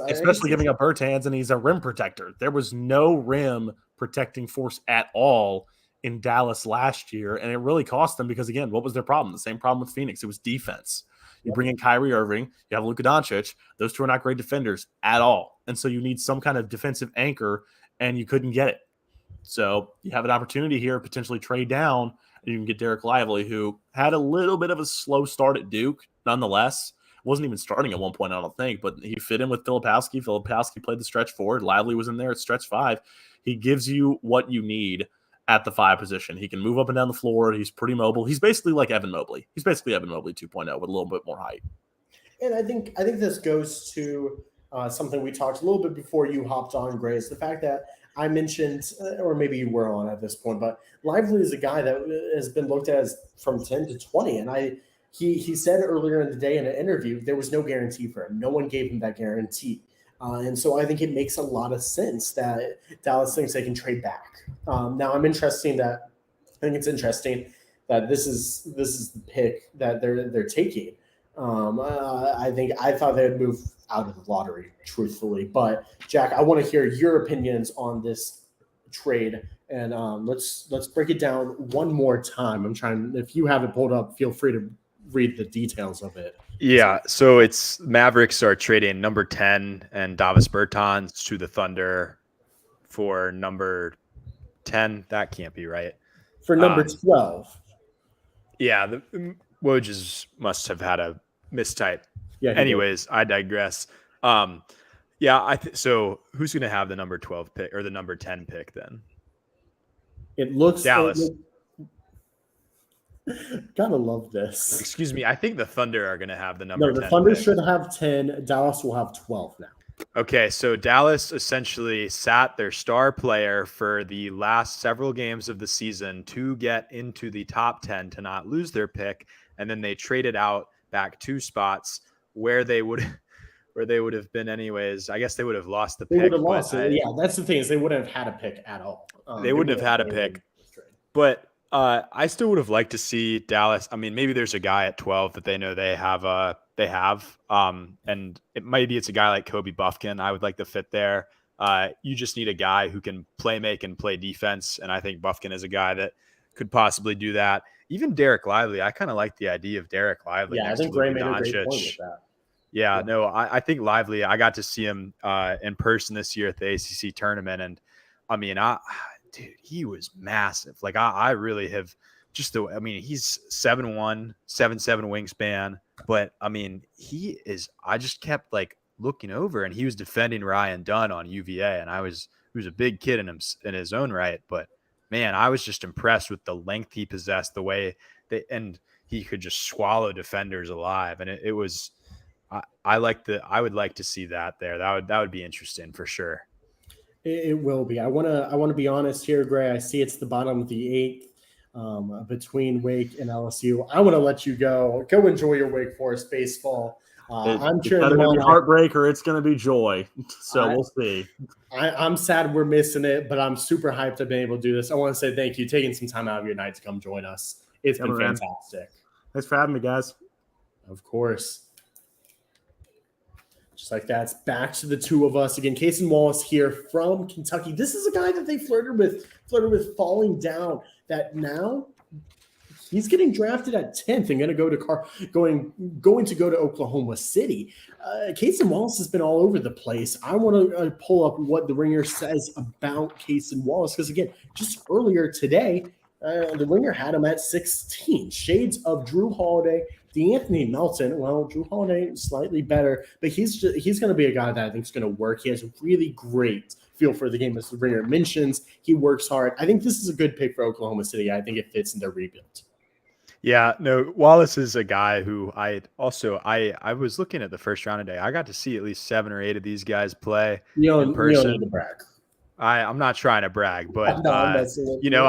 Giving up Bertans, and he's a rim protector. There was no rim protecting force at all in Dallas last year, and it really cost them because, again, what was their problem? The same problem with Phoenix. It was defense. You bring in Kyrie Irving, you have Luka Doncic. Those two are not great defenders at all, and so you need some kind of defensive anchor, and you couldn't get it. So you have an opportunity here, potentially trade down, and you can get Derek Lively, who had a little bit of a slow start at Duke, nonetheless. Wasn't even starting at one point, I don't think, but he fit in with Filipowski. Filipowski played the stretch forward. Lively was in there at stretch 5. He gives you what you need at the 5 position. He can move up and down the floor. He's pretty mobile. He's basically like Evan Mobley. He's basically Evan Mobley 2.0 with a little bit more height. And I think this goes to something we talked a little bit before you hopped on, Gray, is the fact that I mentioned, or maybe you were on at this point, but Lively is a guy that has been looked at as from 10 to 20. And he said earlier in the day in an interview, there was no guarantee for him. No one gave him that guarantee. And so I think it makes a lot of sense that Dallas thinks they can trade back. Now I think it's interesting that this is the pick that they're taking. I thought they'd move out of the lottery, truthfully. But Jack, I want to hear your opinions on this trade, and let's break it down one more time. If you have it pulled up, feel free to read the details of it. Yeah, so it's Mavericks are trading number 10 and Davis Bertans to the Thunder for number 10. That can't be right. For number 12. Yeah, the Wojs must have had a mistype. Yeah. Anyways, I digress. So who's going to have the number 12 pick or the number 10 pick then? It looks Dallas. Gotta love this. Excuse me. I think the Thunder are going to have the number 10. No, the Thunder pick. should have 10. Dallas will have 12 now. Okay, so Dallas essentially sat their star player for the last several games of the season to get into the top 10 to not lose their pick, and then they traded out back 2 spots where they would have been anyways. I guess they would have lost the pick. They would have lost it. Yeah, that's the thing is they wouldn't have had a pick at all. They wouldn't have had a pick. But I still would have liked to see Dallas. I mean, maybe there's a guy at 12 that they know they have. And it's a guy like Kobe Buffkin. I would like to fit there. You just need a guy who can make and play defense. And I think Buffkin is a guy that could possibly do that. Even Derek Lively. I kind of like the idea of Derek Lively. Yeah, I think Gray made a great point with that. Yeah, no, I think Lively, I got to see him in person this year at the ACC tournament. And I mean, dude, he was massive. Like I really have he's 7'1", 7'7" wingspan. But I mean, I just kept like looking over and he was defending Ryan Dunn on UVA. And he was a big kid in his own right. But man, I was just impressed with the length he possessed, the way and he could just swallow defenders alive. And it was, I would like to see that there. That would be interesting for sure. It will be. I want to be honest here, Gray. I see it's the bottom of the 8th between Wake and LSU. I want to let you go enjoy your Wake Forest baseball. I'm It's cheering either them going to be on. heartbreak or it's going to be joy. So I- we'll see. I'm sad we're missing it, but I'm super hyped to be able to do this. I want to say thank you, taking some time out of your night to come join us. It's Yeah, been man. fantastic. Thanks for having me, guys. Of course. Just like that, it's back to the two of us again. Cason Wallace here from Kentucky. This is a guy that they flirted with falling down. That now he's getting drafted at 10th and going to go to Oklahoma City. Cason Wallace has been all over the place. I want to pull up what the Ringer says about Cason Wallace because again, just earlier today, the Ringer had him at 16. Shades of Drew Holiday, DeAnthony Melton. Well, Drew Holiday slightly better, but he's going to be a guy that I think is going to work. He has a really great feel for the game, as the Ringer mentions. He works hard. I think this is a good pick for Oklahoma City. I think it fits in their rebuild. Yeah, no, Wallace is a guy who I was looking at the first round today. I got to see at least 7 or 8 of these guys play in person. You don't need to brag. I'm not trying to brag, but No,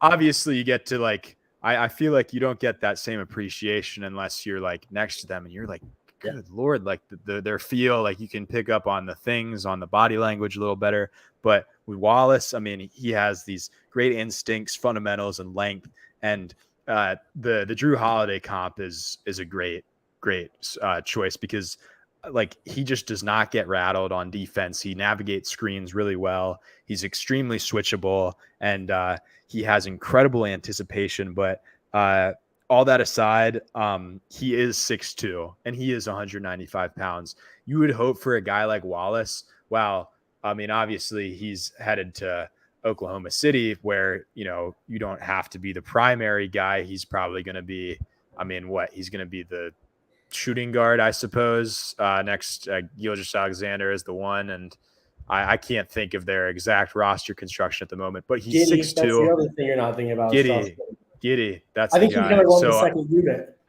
obviously you get to I feel like you don't get that same appreciation unless you're like next to them and you're like, good Lord, like their feel, like you can pick up on the things, on the body language a little better. But with Wallace, I mean, he has these great instincts, fundamentals, and length. And the Drew Holiday comp is a great choice because like he just does not get rattled on defense. He navigates screens really well. He's extremely switchable and he has incredible anticipation. But all that aside, he is 6'2" and he is 195 pounds. You would hope for a guy like Wallace. Wow. I mean, obviously he's headed to Oklahoma City where, you don't have to be the primary guy. He's probably going to be, he's going to be the shooting guard, I suppose. Next, Gilgeous-Alexander is the one. And I can't think of their exact roster construction at the moment, but he's 6'2". That's the other thing you're not thinking about. Giddy. That's I think the guy. he's going to run the second unit.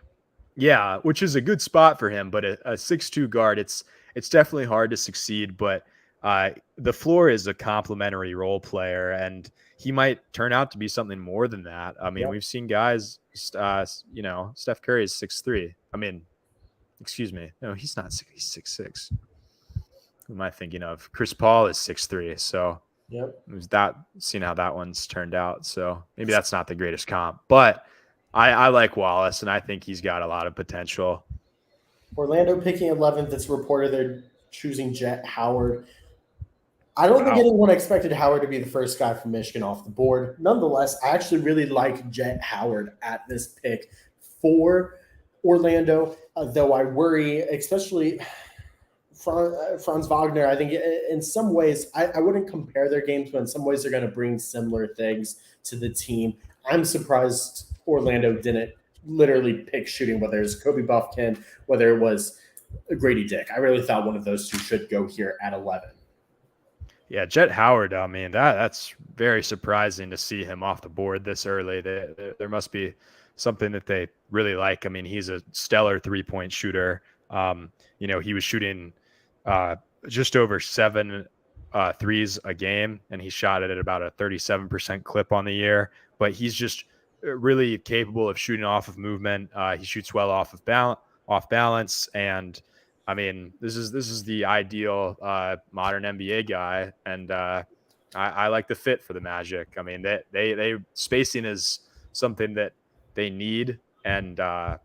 Yeah, which is a good spot for him, but a 6'2" guard, it's definitely hard to succeed, but the floor is a complementary role player, and he might turn out to be something more than that. I mean, we've seen guys, Steph Curry is 6'3". Excuse me. No, he's not 6', he's 6'6". Who am I thinking of? Chris Paul is 6'3". So seeing how that one's turned out. So maybe that's not the greatest comp, but I like Wallace, and I think he's got a lot of potential. Orlando picking 11th. It's reported they're choosing Jet Howard. I don't think anyone expected Howard to be the first guy from Michigan off the board. Nonetheless, I actually really like Jet Howard at this pick for Orlando, though I worry, especially Franz Wagner. I think in some ways, I wouldn't compare their games, but in some ways they're going to bring similar things to the team. I'm surprised Orlando didn't literally pick shooting, whether it's Kobe Buffkin, whether it was Grady Dick. I really thought one of those two should go here at 11. Yeah, Jet Howard, I mean, that's very surprising to see him off the board this early. There must be something that they really like. I mean, he's a stellar three-point shooter. He was shooting just over 7 threes a game, and he shot it at about a 37% clip on the year. But he's just really capable of shooting off of movement. He shoots well off balance, and I mean, this is the ideal modern NBA guy, and I like the fit for the Magic. I mean, they spacing is something that they need, and I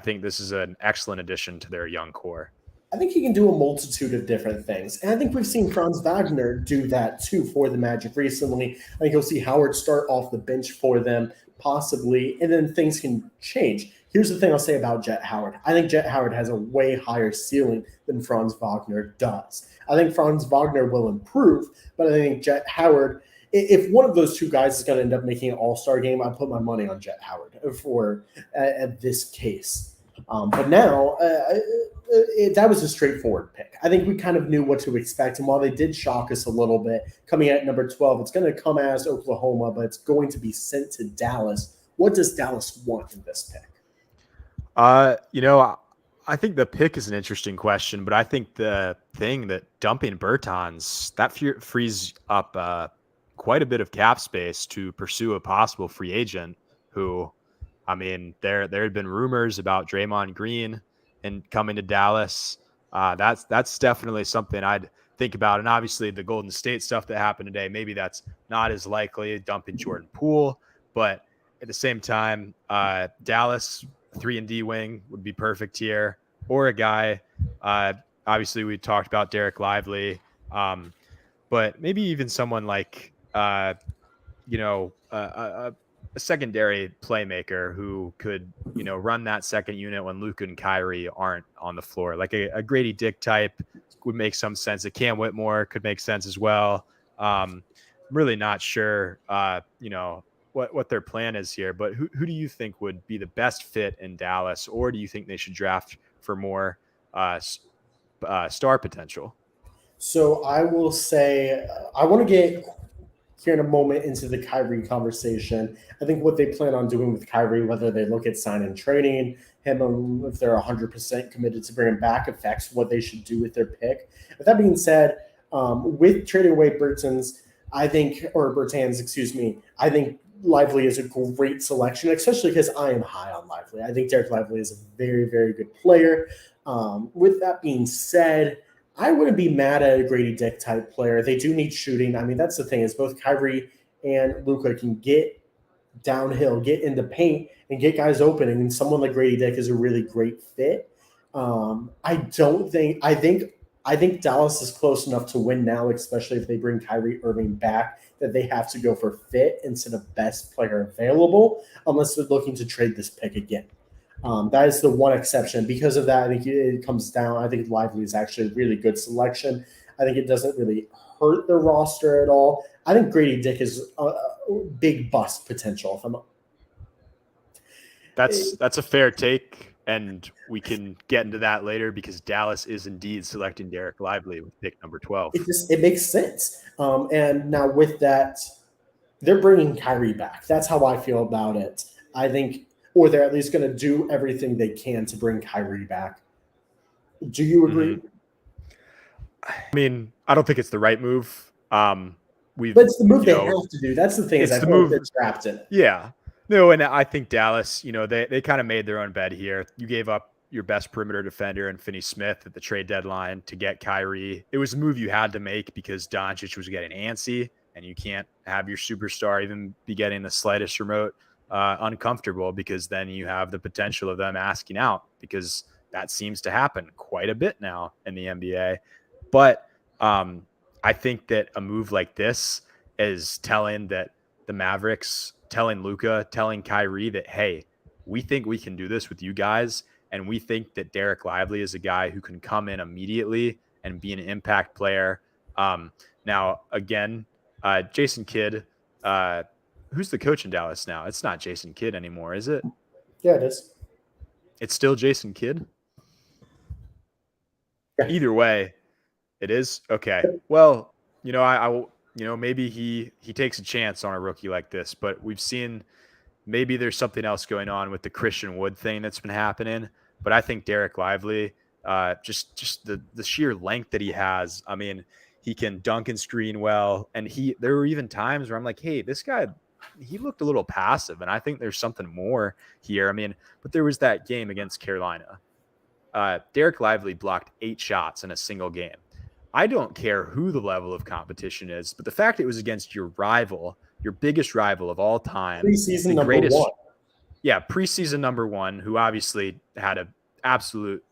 think this is an excellent addition to their young core. I think he can do a multitude of different things, and I think we've seen Franz Wagner do that too for the Magic recently. I think you'll see Howard start off the bench for them, possibly, and then things can change. Here's the thing I'll say about Jet Howard. I think Jet Howard has a way higher ceiling than Franz Wagner does. I think Franz Wagner will improve, but I think Jet Howard, if one of those two guys is going to end up making an all-star game, I put my money on Jet Howard for at this case. But now, that was a straightforward pick. I think we kind of knew what to expect, and while they did shock us a little bit, coming at number 12, it's going to come as Oklahoma, but it's going to be sent to Dallas. What does Dallas want in this pick? I think the pick is an interesting question, but I think the thing that dumping Bertans, that frees up quite a bit of cap space to pursue a possible free agent who, I mean, there had been rumors about Draymond Green and coming to Dallas. That's definitely something I'd think about. And obviously the Golden State stuff that happened today, maybe that's not as likely, dumping Jordan Poole, but at the same time, Dallas 3-and-D wing would be perfect here, or a guy. Obviously we talked about Derek Lively, but maybe even someone like, a secondary playmaker who could, run that second unit when Luka and Kyrie aren't on the floor. Like a Grady Dick type would make some sense. A Cam Whitmore could make sense as well. I'm really not sure, what their plan is here, but who do you think would be the best fit in Dallas, or do you think they should draft for more star potential? So I will say I want to get here in a moment into the Kyrie conversation. I think what they plan on doing with Kyrie, whether they look at sign and trading him, if they're 100% committed to bring him back, affects what they should do with their pick. With that being said, with trading away Bertans, I think Lively is a great selection, especially because I am high on Lively. I think Derek Lively is a very, very good player. With that being said, I wouldn't be mad at a Grady Dick type player. They do need shooting. I mean, that's the thing is both Kyrie and Luka can get downhill, get into paint, and get guys open. And someone like Grady Dick is a really great fit. I think Dallas is close enough to win now, especially if they bring Kyrie Irving back, that they have to go for fit instead of best player available, unless they're looking to trade this pick again. That is the one exception. Because of that, I think it comes down. I think Lively is actually a really good selection. I think it doesn't really hurt the roster at all. I think Grady Dick is a big bust potential. That's a fair take, and we can get into that later because Dallas is indeed selecting Derek Lively with pick number 12. It makes sense. And now with that, they're bringing Kyrie back. That's how I feel about it. I think, or they're at least going to do everything they can to bring Kyrie back. Do you agree? Mm-hmm. I mean, I don't think it's the right move. But it's the move they have to do. That's the thing. It's is the I move that's trapped in it. Yeah. No, and I think Dallas, they kind of made their own bed here. You gave up your best perimeter defender and Finney Smith at the trade deadline to get Kyrie. It was a move you had to make because Doncic was getting antsy, and you can't have your superstar even be getting the slightest remote uncomfortable, because then you have the potential of them asking out, because that seems to happen quite a bit now in the NBA. But I think that a move like this is telling that the Mavericks, telling Luka, telling Kyrie that, hey, we think we can do this with you guys, and we think that Derek Lively is a guy who can come in immediately and be an impact player. Now, again, Jason Kidd, who's the coach in Dallas now? It's not Jason Kidd anymore, is it? Yeah, it is. It's still Jason Kidd? Yeah. Either way, it is? Okay. Well, maybe he takes a chance on a rookie like this, but we've seen maybe there's something else going on with the Christian Wood thing that's been happening. But I think Derek Lively, just the sheer length that he has, I mean, he can dunk and screen well. And there were even times where I'm like, hey, this guy, he looked a little passive, and I think there's something more here. I mean, but there was that game against Carolina. Derek Lively blocked 8 shots in a single game. I don't care who the level of competition is, but the fact it was against your rival, your biggest rival of all time, Preseason number 1. Yeah, preseason number 1, who obviously had an absolute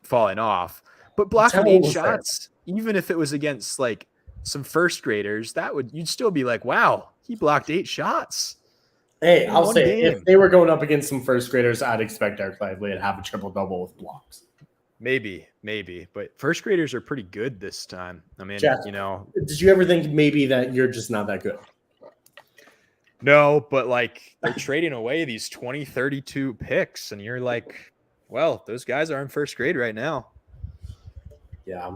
falling off, but blocking 8 shots, even if it was against like some first graders, you'd still be like, wow, he blocked 8 shots. Hey, I'll say if they were going up against some first graders, I'd expect Derek Lively to have a triple-double with blocks. Maybe, but first graders are pretty good this time. I mean, Jeff, did you ever think maybe that you're just not that good? No, but like they're trading away these 2032 picks, and you're like, well, those guys are in first grade right now. Yeah.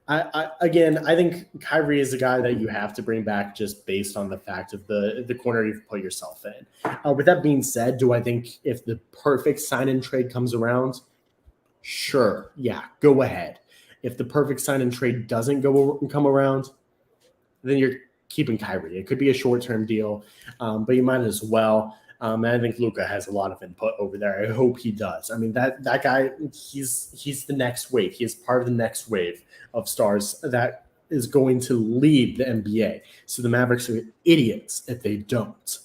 I think Kyrie is a guy that you have to bring back just based on the fact of the corner you've put yourself in. With that being said, do I think if the perfect sign-in trade comes around, sure, yeah, go ahead. If the perfect sign-in trade doesn't come around, then you're keeping Kyrie. It could be a short-term deal, but you might as well. And I think Luka has a lot of input over there. I hope he does. I mean, that guy, he's the next wave. He is part of the next wave of stars that is going to lead the NBA. So the Mavericks are idiots if they don't.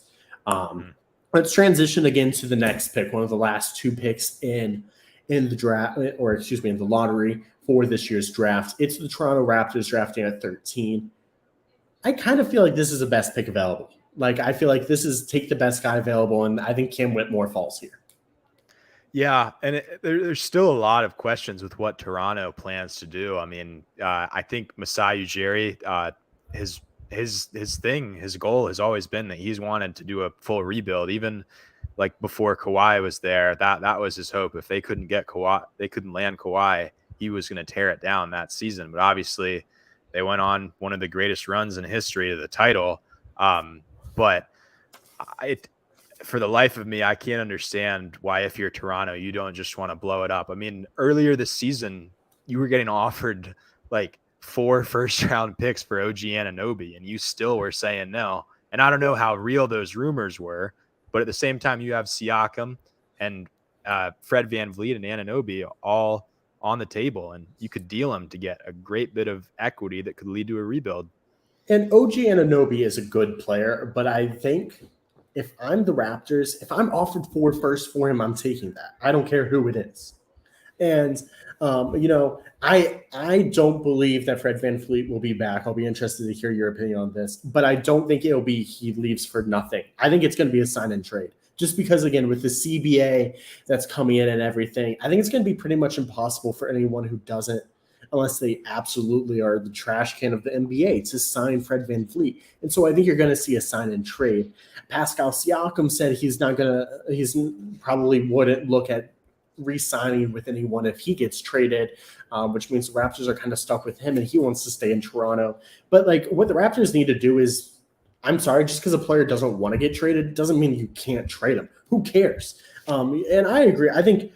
Let's transition again to the next pick, one of the last two picks in the draft, or excuse me, in the lottery for this year's draft. It's the Toronto Raptors drafting at 13. I kind of feel like this is the best pick available. Like, I feel like this is take the best guy available, and I think Cam Whitmore falls here. Yeah, and there's still a lot of questions with what Toronto plans to do. I mean, I think Masai Ujiri, his goal has always been that he's wanted to do a full rebuild, even like before Kawhi was there. That was his hope. If they couldn't get Kawhi, they couldn't land Kawhi, he was going to tear it down that season. But obviously, they went on one of the greatest runs in history to the title. But for the life of me, I can't understand why, if you're Toronto, you don't just want to blow it up. I mean, earlier this season, you were getting offered like 4 first-round picks for OG Anunoby, and you still were saying no. And I don't know how real those rumors were, but at the same time, you have Siakam and Fred VanVleet and Anunoby all on the table, and you could deal them to get a great bit of equity that could lead to a rebuild. And OG Anunoby is a good player, but I think if I'm the Raptors, if I'm offered 4 firsts for him, I'm taking that. I don't care who it is. And, I don't believe that Fred VanVleet will be back. I'll be interested to hear your opinion on this, but I don't think it'll be he leaves for nothing. I think it's going to be a sign and trade. Just because, again, with the CBA that's coming in and everything, I think it's going to be pretty much impossible for anyone who doesn't, unless they absolutely are the trash can of the NBA, to sign Fred VanVleet. And so I think you're going to see a sign and trade. Pascal Siakam said he's probably wouldn't look at re-signing with anyone if he gets traded, which means the Raptors are kind of stuck with him and he wants to stay in Toronto. But like what the Raptors need to do is, I'm sorry, just because a player doesn't want to get traded doesn't mean you can't trade him. Who cares? And I agree. I think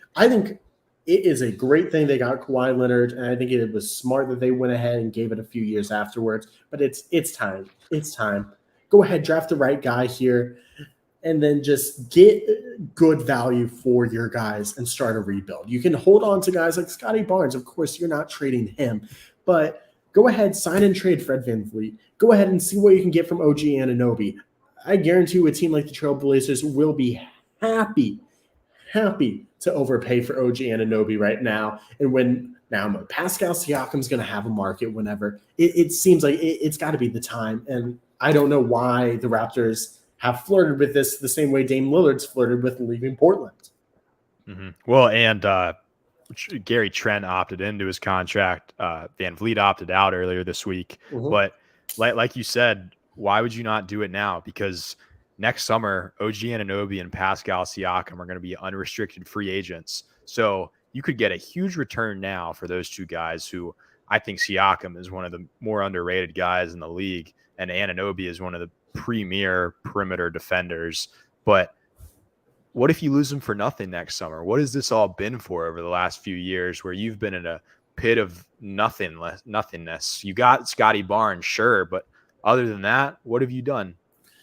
it is a great thing they got Kawhi Leonard, and I think it was smart that they went ahead and gave it a few years afterwards. But it's time. It's time. Go ahead, draft the right guy here, and then just get good value for your guys and start a rebuild. You can hold on to guys like Scotty Barnes. Of course, you're not trading him, but go ahead, sign and trade Fred VanVleet. Go ahead and see what you can get from OG Anunoby. I guarantee you a team like the Trailblazers will be happy to overpay for OG Anunoby right now. And when Pascal Siakam's going to have a market whenever, it seems like it's got to be the time. And I don't know why the Raptors have flirted with this the same way Dame Lillard's flirted with leaving Portland. Mm-hmm. Well, and Gary Trent opted into his contract. VanVleet opted out earlier this week. Mm-hmm. But like you said, why would you not do it now? Because next summer, OG Anunoby and Pascal Siakam are going to be unrestricted free agents. So you could get a huge return now for those two guys, who I think Siakam is one of the more underrated guys in the league, and Anunoby is one of the premier perimeter defenders. But what if you lose them for nothing next summer? What has this all been for over the last few years, where you've been in a pit of nothingness? You got Scotty Barnes, sure, but other than that, what have you done?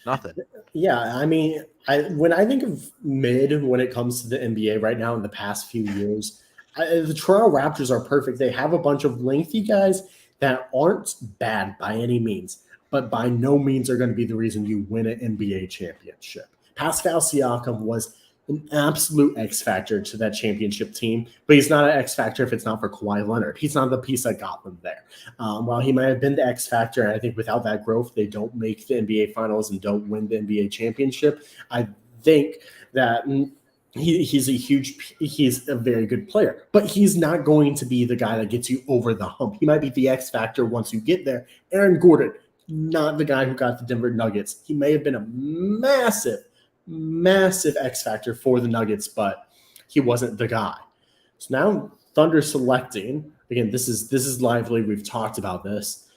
Nothing. Yeah, I mean, when I think of mid when it comes to the NBA right now in the past few years, the Toronto Raptors are perfect. They have a bunch of lengthy guys that aren't bad by any means, but by no means are going to be the reason you win an NBA championship. Pascal Siakam was an absolute X factor to that championship team, but he's not an X factor if it's not for Kawhi Leonard. He's not the piece that got them there. While he might have been the X factor, I think without that growth, they don't make the NBA Finals and don't win the NBA championship. I think that he's a very good player, but he's not going to be the guy that gets you over the hump. He might be the X factor once you get there. Aaron Gordon, not the guy who got the Denver Nuggets. He may have been a massive X factor for the Nuggets, but he wasn't the guy. So now Thunder selecting, again, this is lively. We've talked about this.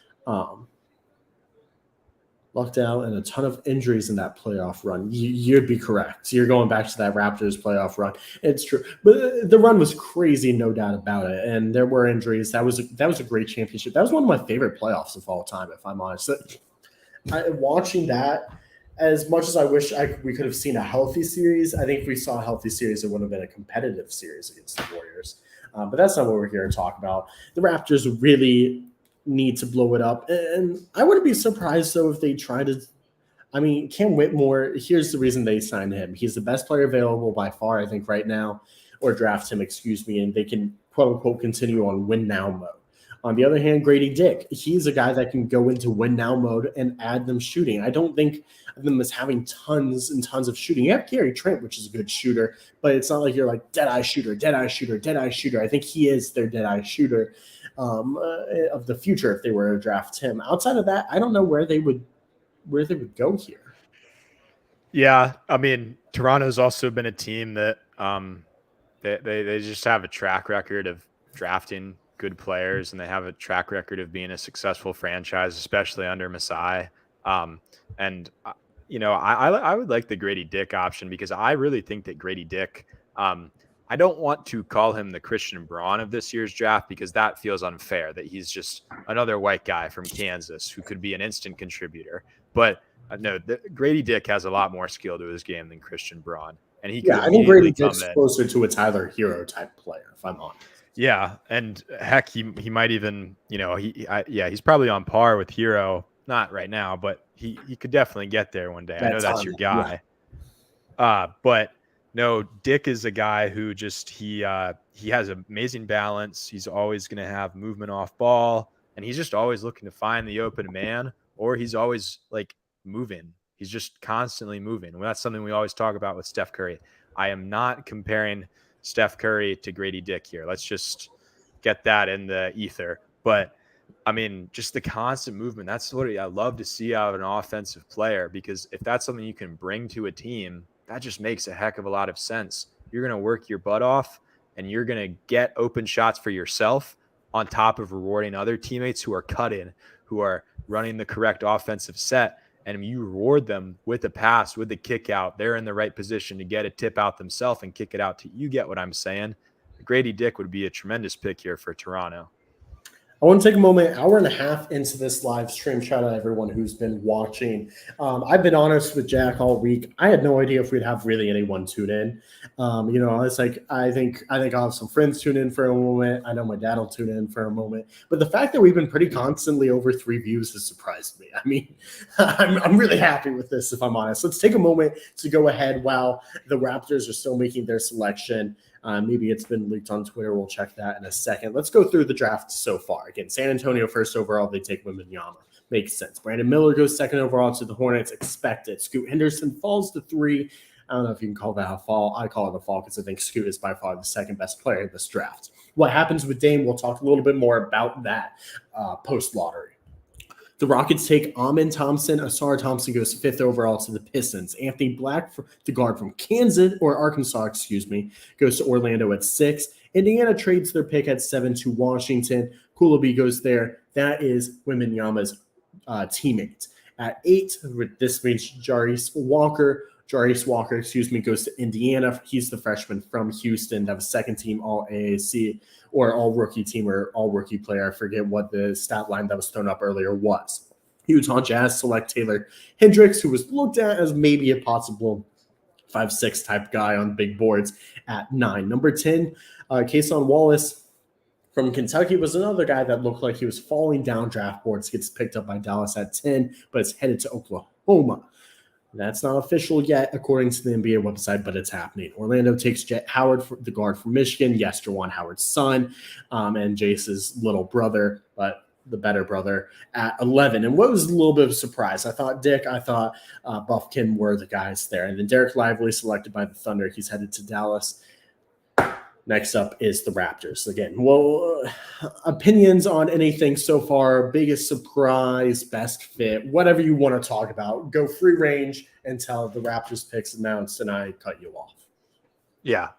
Lucked out and a ton of injuries in that playoff run. You'd be correct. You're going back to that Raptors playoff run. It's true. But the run was crazy, no doubt about it. And there were injuries. That was a great championship. That was one of my favorite playoffs of all time, if I'm honest. Watching that, as much as I wish we could have seen a healthy series, I think if we saw a healthy series, it would have been a competitive series against the Warriors. But that's not what we're here to talk about. The Raptors really need to blow it up. And I wouldn't be surprised, though, if they try to. I mean, Cam Whitmore, here's the reason they signed him. He's the best player available by far, I think, right now, or draft him, excuse me, and they can, quote unquote, continue on win now mode. On the other hand, Grady Dick, he's a guy that can go into win now mode and add them shooting. I don't think of them as having tons and tons of shooting. You have Gary Trent, which is a good shooter, but it's not like you're like dead-eye shooter, dead-eye shooter, dead-eye shooter. I think he is their dead-eye shooter of the future if they were to draft him. Outside of that, I don't know where they would go here. Yeah, I mean, Toronto's also been a team that they just have a track record of drafting good players, and they have a track record of being a successful franchise, especially under Masai. And I would like the Grady Dick option because I really think that Grady Dick. I don't want to call him the Christian Braun of this year's draft because that feels unfair. That he's just another white guy from Kansas who could be an instant contributor. But no, Grady Dick has a lot more skill to his game than Christian Braun, and he. Yeah, I think Grady Dick's closer to a Tyler Hero type player, if I'm honest. Yeah, and heck, he might even, he's probably on par with Hero, not right now, but he could definitely get there one day. I know that's your guy. Yeah. But no, Dick is a guy who just he has amazing balance. He's always going to have movement off ball, and he's just always looking to find the open man, or he's always like moving. He's just constantly moving. Well, that's something we always talk about with Steph Curry. I am not comparing Steph Curry to Grady Dick here. Let's just get that in the ether. But I mean, just the constant movement. That's what I love to see out of an offensive player, because if that's something you can bring to a team, that just makes a heck of a lot of sense. You're going to work your butt off and you're going to get open shots for yourself on top of rewarding other teammates who are cut in, who are running the correct offensive set. And you reward them with a pass, with the kick out. They're in the right position to get a tip out themselves and kick it out to you. Get what I'm saying? Grady Dick would be a tremendous pick here for Toronto. I want to take a moment, hour and a half into this live stream. Shout out to everyone who's been watching. I've been honest with Jack all week. I had no idea if we'd have really anyone tune in. It's like I think I'll have some friends tune in for a moment. I know my dad will tune in for a moment. But the fact that we've been pretty constantly over 3 views has surprised me. I mean, I'm really happy with this, if I'm honest. Let's take a moment to go ahead while the Raptors are still making their selection. Maybe it's been leaked on Twitter. We'll check that in a second. Let's go through the draft so far. Again, San Antonio first overall. They take Wembanyama. Makes sense. Brandon Miller goes second overall to the Hornets. Expected. Scoot Henderson falls to 3. I don't know if you can call that a fall. I call it a fall because I think Scoot is by far the second best player in this draft. What happens with Dame, we'll talk a little bit more about that post-lottery. The Rockets take Amen Thompson. Asar Thompson goes 5th overall to the Pistons. Anthony Black, the guard from Arkansas, goes to Orlando at 6. Indiana trades their pick at 7 to Washington. Kulabi goes there. That is Wembanyama's teammate. At 8, this means Jarice Walker, goes to Indiana. He's the freshman from Houston. That was second team All AAC or All Rookie team or All Rookie player. I forget what the stat line that was thrown up earlier was. Utah Jazz select Taylor Hendricks, who was looked at as maybe a possible 5'6" type guy on big boards at 9. Number 10, Kason Wallace from Kentucky was another guy that looked like he was falling down draft boards, gets picked up by Dallas at 10, but it's headed to Oklahoma. That's not official yet, according to the NBA website, but it's happening. Orlando takes Jet Howard, the guard from Michigan. Yes, Juwan Howard's son, and Jace's little brother, but the better brother at 11. And what was a little bit of a surprise? I thought Buffkin were the guys there. And then Derek Lively selected by the Thunder. He's headed to Dallas. Next up is the Raptors. Again, opinions on anything so far, biggest surprise, best fit, whatever you want to talk about. Go free range until the Raptors pick's announced and I cut you off. Yeah,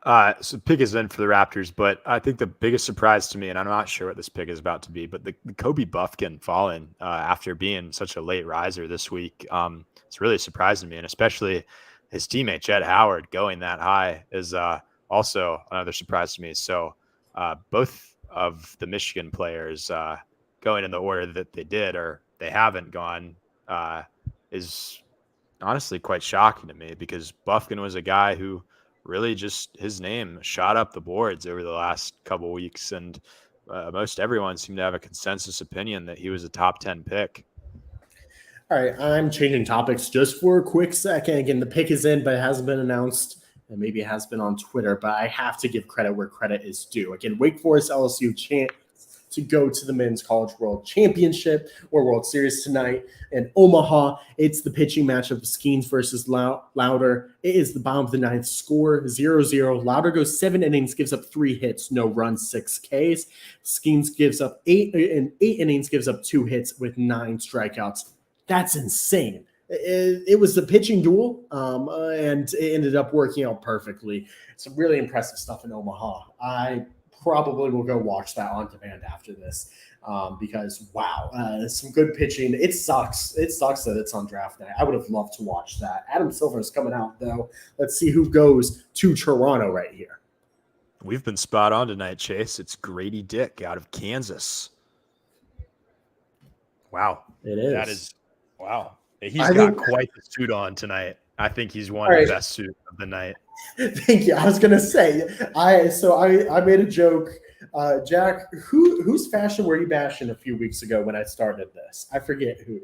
so pick is in for the Raptors, but I think the biggest surprise to me, and I'm not sure what this pick is about to be, but the Kobe Buffkin falling after being such a late riser this week, it's really surprising me, and especially his teammate Jet Howard going that high is also another surprise to me. So both of the Michigan players going in the order that they did, or they haven't gone, is honestly quite shocking to me because Buffkin was a guy who really just his name shot up the boards over the last couple weeks, and most everyone seemed to have a consensus opinion that he was a top 10 pick. All right, I'm changing topics just for a quick second. Again, the pick is in, but it hasn't been announced, and maybe it has been on Twitter, but I have to give credit where credit is due. Again, Wake Forest LSU chance to go to the Men's College World Championship or World Series tonight in Omaha. It's the pitching matchup of Skeens versus Louder. It is the bottom of the ninth, score 0-0. Louder goes 7 innings, gives up 3 hits, no runs, 6 Ks. Skeens gives up 8 innings, gives up 2 hits with 9 strikeouts. That's insane. It was a pitching duel, and it ended up working out perfectly. Some really impressive stuff in Omaha. I probably will go watch that on demand after this because, wow, some good pitching. It sucks. It sucks that it's on draft night. I would have loved to watch that. Adam Silver is coming out, though. Let's see who goes to Toronto right here. We've been spot on tonight, Chase. It's Grady Dick out of Kansas. Wow. It is. That is, wow. He's got quite the suit on tonight. I think he's won the best suit of the night. Thank you. I was gonna say, I made a joke. Jack, whose fashion were you bashing a few weeks ago when I started this? I forget who.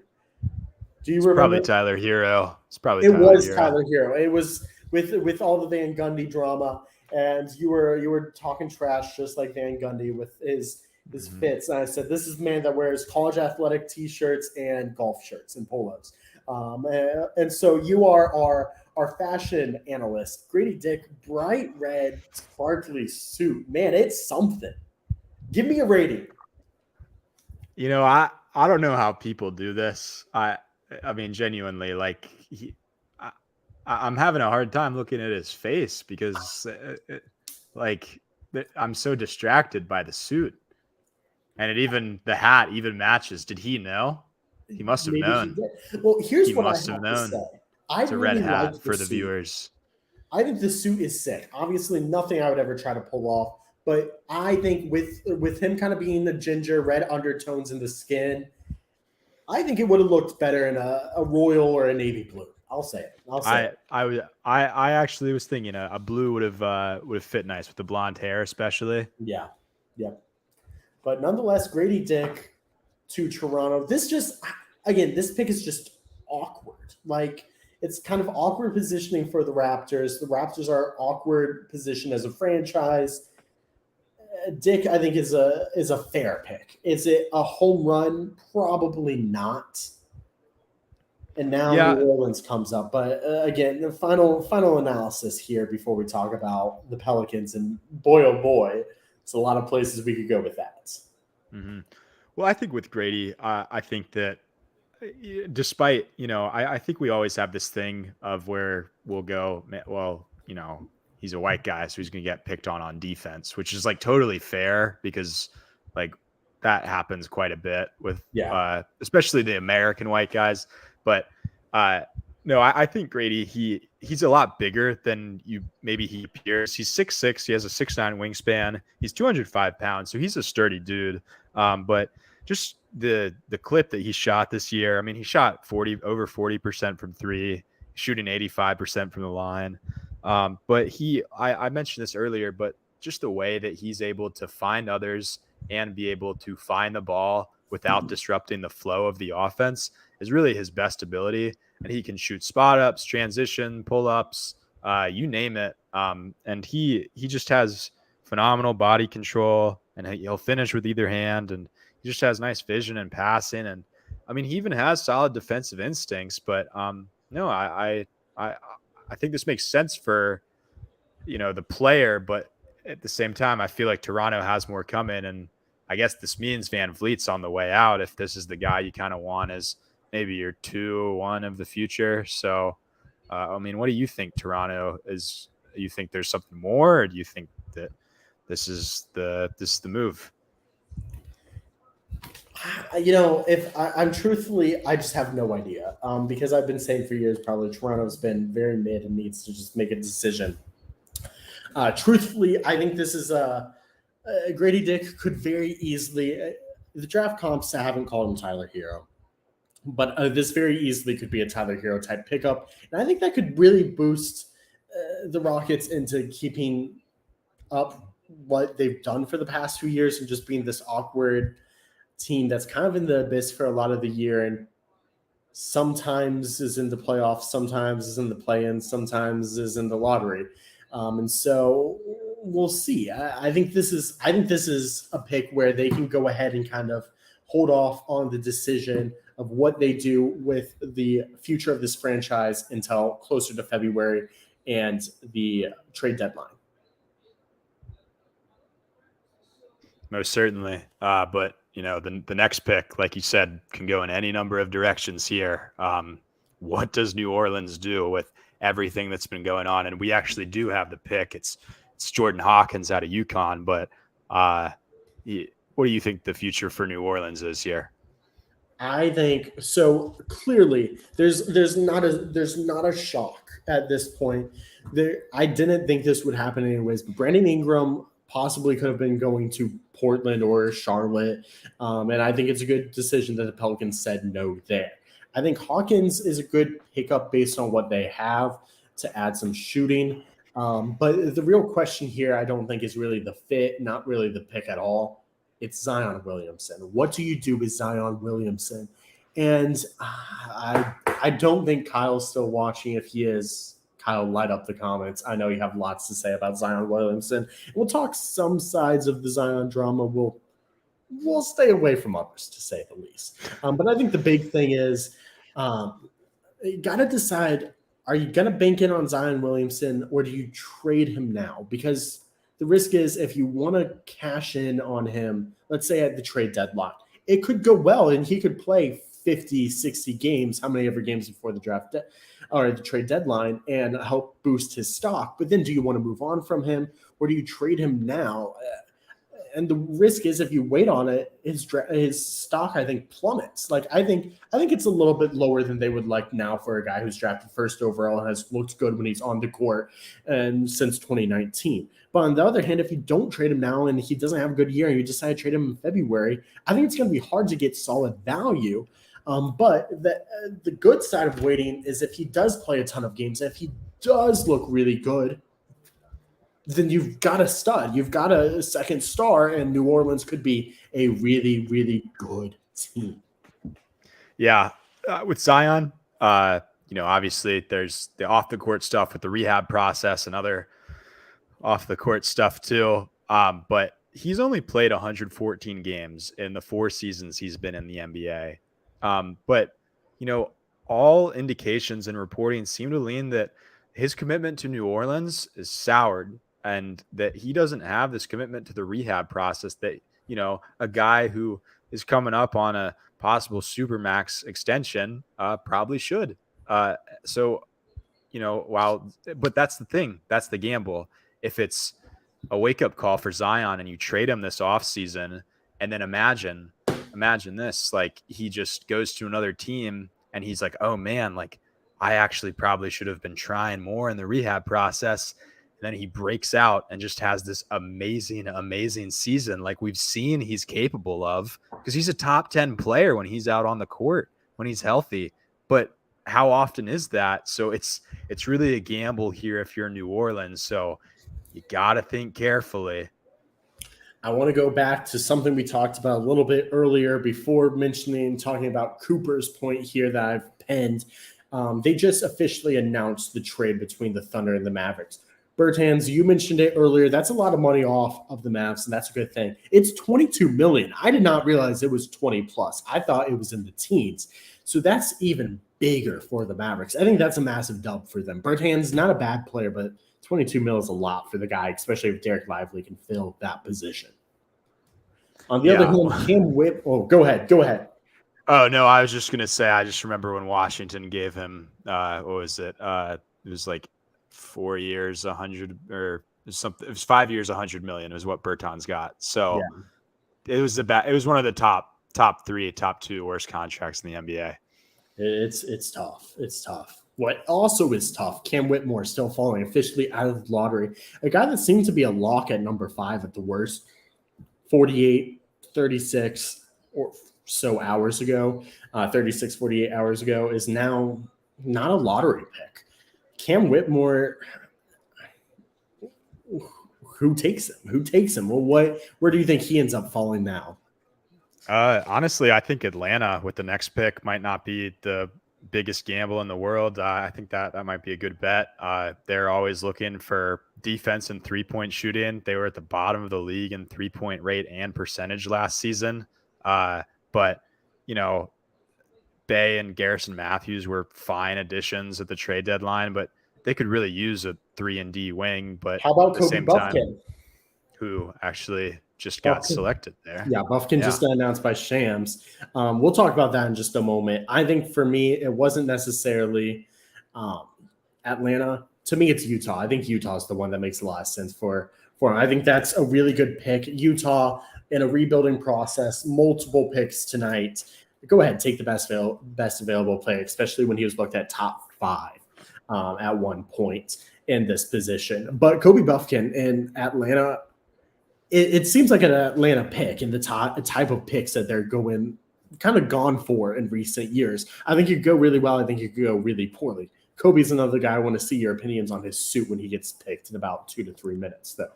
Do you remember? Probably Tyler Hero. It was Tyler Hero. It was with all the Van Gundy drama, and you were talking trash just like Van Gundy with his fits. And I said, this is the man that wears college athletic T-shirts and golf shirts and polos. And so you are our fashion analyst, Grady Dick, bright red, sparkly suit. Man, it's something. Give me a rating. You know, I don't know how people do this. I mean, genuinely, like I'm having a hard time looking at his face because, I'm so distracted by the suit, and the hat even matches. Did he know? He must have known. Well, here's what I have to say. It's a red hat for the viewers. I think the suit is sick. Obviously, nothing I would ever try to pull off. But I think with him kind of being the ginger red undertones in the skin, I think it would have looked better in a royal or a navy blue. I'll say it. I actually was thinking a blue would have fit nice with the blonde hair, especially. Yeah. But nonetheless, Grady Dick to Toronto. This pick is just awkward. Like, it's kind of awkward positioning for the Raptors. The Raptors are awkward position as a franchise. Dick, I think, is a fair pick. Is it a home run? Probably not. And now New Orleans comes up. But again, the final analysis here before we talk about the Pelicans. And boy, oh boy, there's a lot of places we could go with that. Mm-hmm. Well, I think with Grady, I think that despite, I think we always have this thing of where we'll go, well, he's a white guy, so he's going to get picked on defense, which is like totally fair because like that happens quite a bit with, especially the American white guys. But no, I think Grady, he's a lot bigger than he appears. He's 6'6", he has a 6'9" wingspan. He's 205 pounds, so he's a sturdy dude. But just the clip that he shot this year, I mean, he shot over 40% from three, shooting 85% from the line. But I mentioned this earlier, but just the way that he's able to find others and be able to find the ball without disrupting the flow of the offense is really his best ability. And he can shoot spot ups, transition, pull ups, you name it. And he just has phenomenal body control, and he'll finish with either hand, and he just has nice vision and passing. And I mean, he even has solid defensive instincts, but no, I think this makes sense for, the player, but at the same time, I feel like Toronto has more coming. And I guess this means Van Vliet's on the way out. If this is the guy you kind of want as maybe your 2-1 of the future. So, I mean, what do you think Toronto is? You think there's something more, or do you think that this is the move? If I'm truthfully, I just have no idea. Because I've been saying for years, probably Toronto's been very mid and needs to just make a decision. Truthfully, I think this is Grady Dick could very easily. The draft comps haven't called him Tyler Hero. But this very easily could be a Tyler Hero type pickup. And I think that could really boost the Rockets into keeping up what they've done for the past few years and just being this awkward team that's kind of in the abyss for a lot of the year and sometimes is in the playoffs, sometimes is in the play-in, sometimes is in the lottery. And so we'll see. I think this is a pick where they can go ahead and kind of hold off on the decision of what they do with the future of this franchise until closer to February and the trade deadline. Most certainly. But the next pick, like you said, can go in any number of directions here. What does New Orleans do with everything that's been going on? And we actually do have the pick. It's Jordan Hawkins out of UConn. But what do you think the future for New Orleans is here? I think so. Clearly, there's not a shock at this point. I didn't think this would happen anyways. But Brandon Ingram possibly could have been going to Portland or Charlotte, and I think it's a good decision that the Pelicans said no there. I think Hawkins is a good pickup based on what they have to add some shooting. But the real question here, I don't think, is really the fit, not really the pick at all. It's Zion Williamson. What do you do with Zion Williamson? And I don't think Kyle's still watching. If he is, Kyle, light up the comments. I know you have lots to say about Zion Williamson. We'll talk some sides of the Zion drama. We'll stay away from others, to say the least. But I think the big thing is you got to decide, are you going to bank in on Zion Williamson or do you trade him now? Because the risk is if you want to cash in on him, let's say at the trade deadline, it could go well and he could play 50, 60 games, how many ever games before the draft or the trade deadline, and help boost his stock. But then do you want to move on from him or do you trade him now? And the risk is if you wait on it, his stock, I think, plummets. Like I think it's a little bit lower than they would like now for a guy who's drafted first overall and has looked good when he's on the court and since 2019. But on the other hand, if you don't trade him now and he doesn't have a good year and you decide to trade him in February, I think it's going to be hard to get solid value. But the good side of waiting is if he does play a ton of games, if he does look really good, then you've got a stud. You've got a second star, and New Orleans could be a really, really good team. Yeah. With Zion, obviously there's the off-the-court stuff with the rehab process and other off-the-court stuff too. But he's only played 114 games in the 4 seasons he's been in the NBA. But all indications and reporting seem to lean that his commitment to New Orleans is soured and that he doesn't have this commitment to the rehab process that, a guy who is coming up on a possible supermax extension probably should. But that's the thing. That's the gamble. If it's a wake-up call for Zion and you trade him this offseason, and then imagine this, like he just goes to another team and he's like, oh man, like I actually probably should have been trying more in the rehab process. And then he breaks out and just has this amazing, amazing season like we've seen he's capable of, because he's a top 10 player when he's out on the court, when he's healthy. But how often is that? So it's really a gamble here if you're New Orleans. So you got to think carefully. I want to go back to something we talked about a little bit earlier before talking about Cooper's point here that I've penned. They just officially announced the trade between the Thunder and the Mavericks. Bertans, you mentioned it earlier. That's a lot of money off of the Mavs, and that's a good thing. It's $22 million. I did not realize it was 20 plus. I thought it was in the teens. So that's even bigger for the Mavericks. I think that's a massive dub for them. Bertans, not a bad player, but 22 mil is a lot for the guy, especially if Derek Lively can fill that position. On the other hand, Cam Whit. Oh, go ahead. Oh, no, I was just going to say, I just remember when Washington gave him, what was it? It was like 4 years, 100 or something. It was 5 years, 100 million is what Bertans got. So it was one of the top 3, top 2 worst contracts in the NBA. It's tough. It's tough. What also is tough, Cam Whitmore still falling officially out of the lottery. A guy that seemed to be a lock at number 5 at the worst, 48, 36, or so hours ago, 36, 48 hours ago, is now not a lottery pick. Cam Whitmore, who takes him? Who takes him? Well, where do you think he ends up falling now? Honestly, I think Atlanta with the next pick might not be the biggest gamble in the world. I think that might be a good bet. They're always looking for defense and 3-point shooting. They were at the bottom of the league in 3-point rate and percentage last season. But, you know, Bay and Garrison Matthews were fine additions at the trade deadline, but they could really use a 3-and-D wing. But how about at the Kobe same Buffkin? time, who actually just got selected there. Yeah, Buffkin just got announced by Shams. We'll talk about that in just a moment. I think for me, it wasn't necessarily Atlanta. To me, it's Utah. I think Utah is the one that makes a lot of sense for him. I think that's a really good pick. Utah in a rebuilding process, multiple picks tonight. Go ahead, take the best available player, especially when he was looked at top 5 at one point in this position. But Kobe Buffkin in Atlanta, it seems like an Atlanta pick in the type of picks that they're gone for in recent years. I think you could go really well. I think you could go really poorly. Kobe's another guy. I want to see your opinions on his suit when he gets picked in about 2 to 3 minutes, though.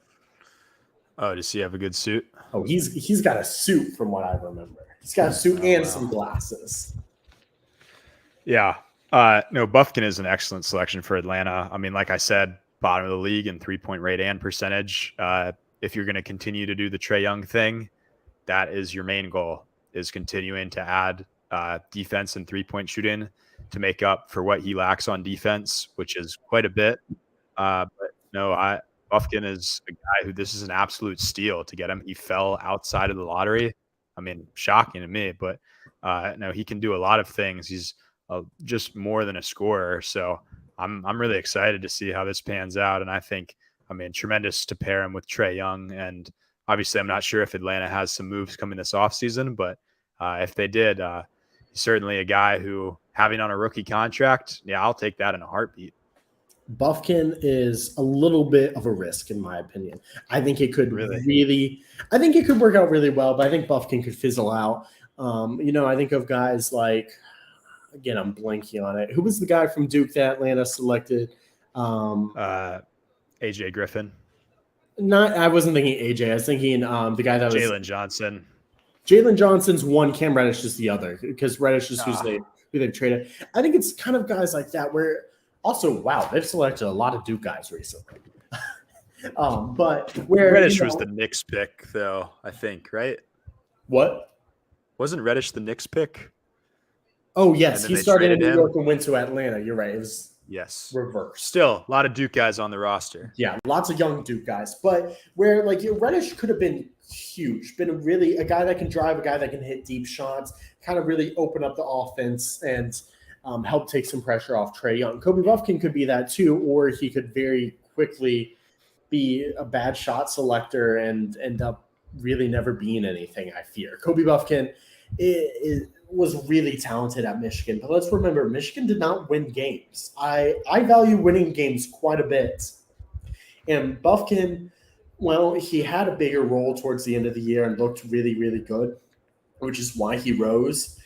Oh, does he have a good suit? Oh, he's got a suit from what I remember. He's got a suit and some glasses. Yeah. No, Buffkin is an excellent selection for Atlanta. I mean, like I said, bottom of the league in 3-point rate and percentage. If you're going to continue to do the Trae Young thing, that is your main goal, is continuing to add defense and 3-point shooting to make up for what he lacks on defense, which is quite a bit. But no, Buffkin is a guy who, this is an absolute steal to get him. He fell outside of the lottery. I mean, shocking to me, but no, he can do a lot of things. He's just more than a scorer. So I'm really excited to see how this pans out. And I think, I mean, tremendous to pair him with Trae Young. And obviously, I'm not sure if Atlanta has some moves coming this offseason, but if they did, he's certainly a guy who, having on a rookie contract, yeah, I'll take that in a heartbeat. Buffkin is a little bit of a risk, in my opinion. I think it could I think it could work out really well, but I think Buffkin could fizzle out. I think of guys like, again, I'm blanking on it. Who was the guy from Duke that Atlanta selected? AJ Griffin. I wasn't thinking AJ. I was thinking the guy that was Jalen Johnson. Jalen Johnson's one, Cam Reddish is the other, because Reddish is who they've traded. I think it's kind of guys like that where also, wow, they've selected a lot of Duke guys recently. But where Reddish was the Knicks pick, though, I think, right? What? Wasn't Reddish the Knicks pick? Oh, yes. He started in New York and went to Atlanta. You're right. It was reversed. Still, a lot of Duke guys on the roster. Yeah, lots of young Duke guys. But where, Reddish could have been huge, been a guy that can drive, a guy that can hit deep shots, kind of really open up the offense and help take some pressure off Trae Young. Kobe Buffkin could be that too, or he could very quickly be a bad shot selector and end up really never being anything, I fear. Kobe Buffkin was really talented at Michigan, but let's remember, Michigan did not win games. I value winning games quite a bit. And Buffkin, well, he had a bigger role towards the end of the year and looked really, really good, which is why he rose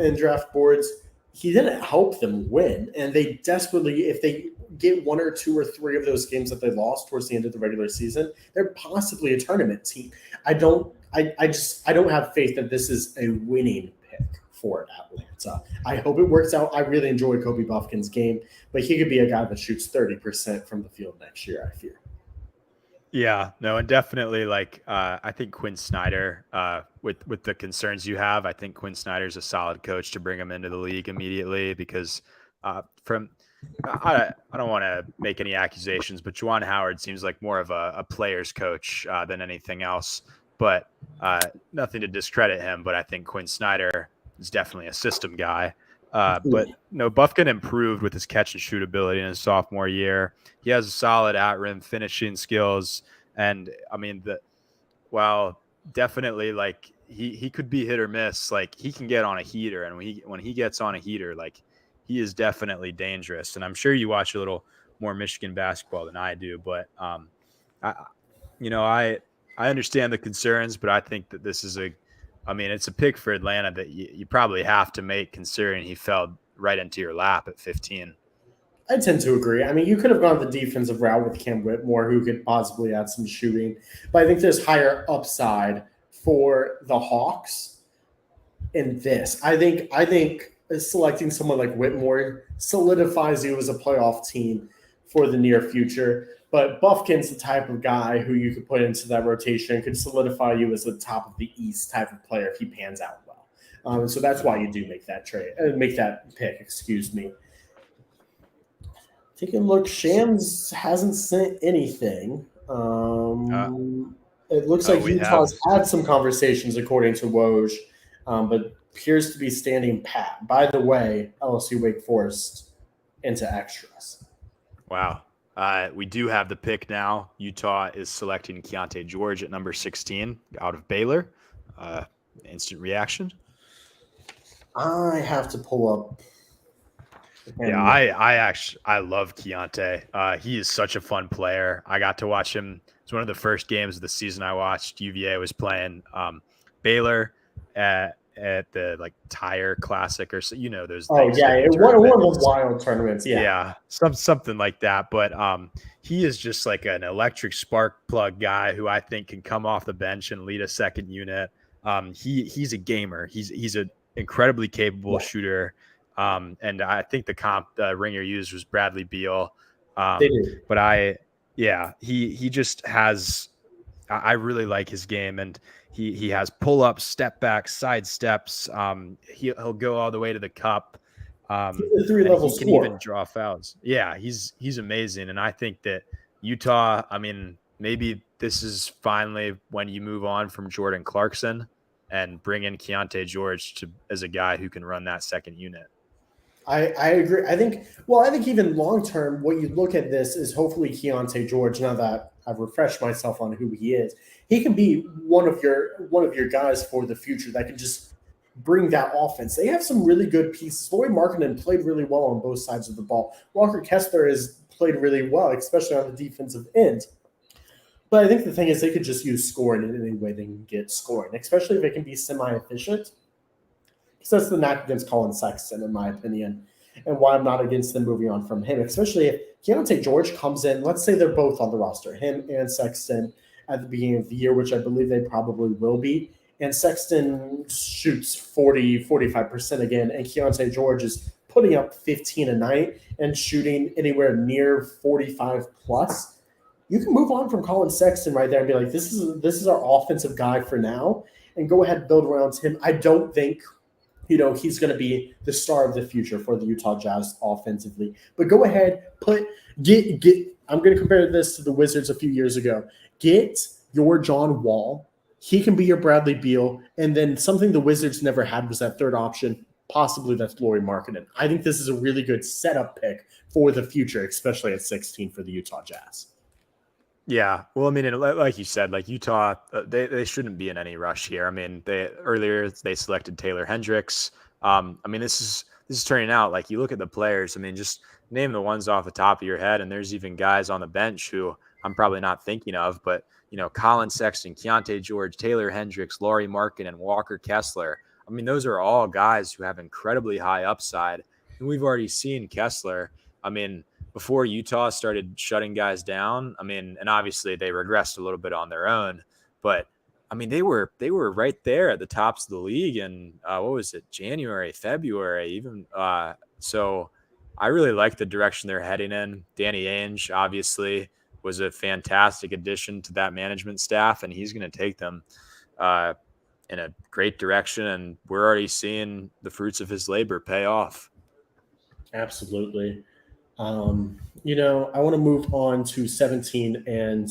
in draft boards. He didn't help them win, and they desperately, if they get 1 or 2 or 3 of those games that they lost towards the end of the regular season, they're possibly a tournament team. I don't have faith that this is a winning pick for Atlanta. I hope it works out. I really enjoy Kobe Buffkin's game, but he could be a guy that shoots 30% from the field next year, I fear. Yeah, no, and definitely I think Quinn Snyder, with the concerns you have, I think Quinn Snyder's a solid coach to bring him into the league immediately because I don't want to make any accusations, but Juwan Howard seems like more of a player's coach than anything else. But nothing to discredit him, but I think Quinn Snyder is definitely a system guy. But no, Buffkin improved with his catch and shoot ability in his sophomore year. He has a solid at rim finishing skills, and I mean definitely he could be hit or miss. He can get on a heater, and when he gets on a heater, he is definitely dangerous. And I'm sure you watch a little more Michigan basketball than I do, but I understand the concerns, but I think that this is I mean, it's a pick for Atlanta that you probably have to make, considering he fell right into your lap at 15. I tend to agree. I mean, you could have gone the defensive route with Cam Whitmore, who could possibly add some shooting, but I think there's higher upside for the Hawks in this. I think selecting someone like Whitmore solidifies you as a playoff team for the near future. But Buffkin's the type of guy who you could put into that rotation, could solidify you as the top of the East type of player if he pans out well. So that's why you do make that pick. Excuse me. Taking a look, Shams hasn't sent anything. It looks like Utah's had some conversations, according to Woj, but appears to be standing pat. By the way, LSU Wake Forest into extras. Wow. We do have the pick now. Utah is selecting Keontae George at number 16 out of Baylor. Instant reaction. I have to pull up. Yeah, I love Keontae. He is such a fun player. I got to watch him. It's one of the first games of the season I watched. UVA was playing Baylor at the Tire Classic or so, those things. Oh yeah, one of the wild tournaments. Yeah, something like that. But he is just like an electric spark plug guy who I think can come off the bench and lead a second unit. He's a gamer. He's an incredibly capable shooter. And I think the comp Ringer used was Bradley Beal. They did. But he just has. I really like his game, and he has pull ups, step backs, side steps. He'll go all the way to the cup. He's a three-level he can even draw fouls. Yeah, he's amazing, and I think that Utah. I mean, maybe this is finally when you move on from Jordan Clarkson and bring in Keontae George as a guy who can run that second unit. I agree. I think even long term, what you look at this is hopefully Keontae George. Now that I've refreshed myself on who he is, he can be one of your guys for the future that can just bring that offense. They have some really good pieces. Lauri Markkanen played really well on both sides of the ball. Walker Kessler has played really well, especially on the defensive end. But I think the thing is they could just use scoring in any way they can get scoring, especially if it can be semi-efficient. So that's the knack against Colin Sexton, in my opinion, and why I'm not against them moving on from him, especially if Keontae George comes in. Let's say they're both on the roster, him and Sexton, at the beginning of the year, which I believe they probably will be. And Sexton shoots 45% again, and Keontae George is putting up 15 a night and shooting anywhere near 45 plus. You can move on from Colin Sexton right there and be like, this is our offensive guy for now, and go ahead and build around him. I don't think he's going to be the star of the future for the Utah Jazz offensively. But go ahead, get. I'm going to compare this to the Wizards a few years ago. Get your John Wall. He can be your Bradley Beal. And then something the Wizards never had was that third option. Possibly that's Lauri Markkanen. I think this is a really good setup pick for the future, especially at 16 for the Utah Jazz. Yeah, well, I mean, like you said, like Utah, they shouldn't be in any rush here. I mean, earlier they selected Taylor Hendricks. I mean, this is turning out like you look at the players. I mean, just name the ones off the top of your head, and there's even guys on the bench who I'm probably not thinking of, but Colin Sexton, Keontae George, Taylor Hendricks, Lauri Markkanen, and Walker Kessler. I mean, those are all guys who have incredibly high upside, and we've already seen Kessler. I mean, before Utah started shutting guys down, I mean, and obviously they regressed a little bit on their own, but I mean, they were right there at the tops of the league in January, February, even. So I really like the direction they're heading in. Danny Ainge obviously was a fantastic addition to that management staff, and he's going to take them in a great direction. And we're already seeing the fruits of his labor pay off. Absolutely. I want to move on to 17 and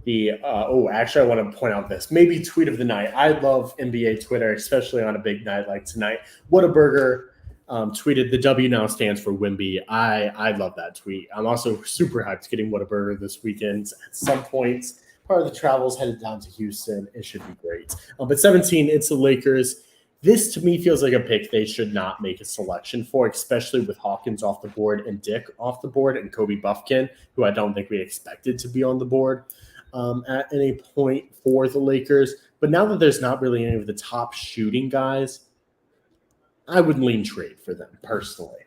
actually, I want to point out this maybe tweet of the night. I love NBA Twitter, especially on a big night like tonight. Whataburger tweeted, "The W now stands for Wimby." I love that tweet. I'm also super hyped getting Whataburger this weekend at some point. Part of the travels headed down to Houston. It should be great. But 17, it's the Lakers. This, to me, feels like a pick they should not make a selection for, especially with Hawkins off the board and Dick off the board and Kobe Buffkin, who I don't think we expected to be on the board. at any point for the Lakers. But now that there's not really any of the top shooting guys, I would lean trade for them personally.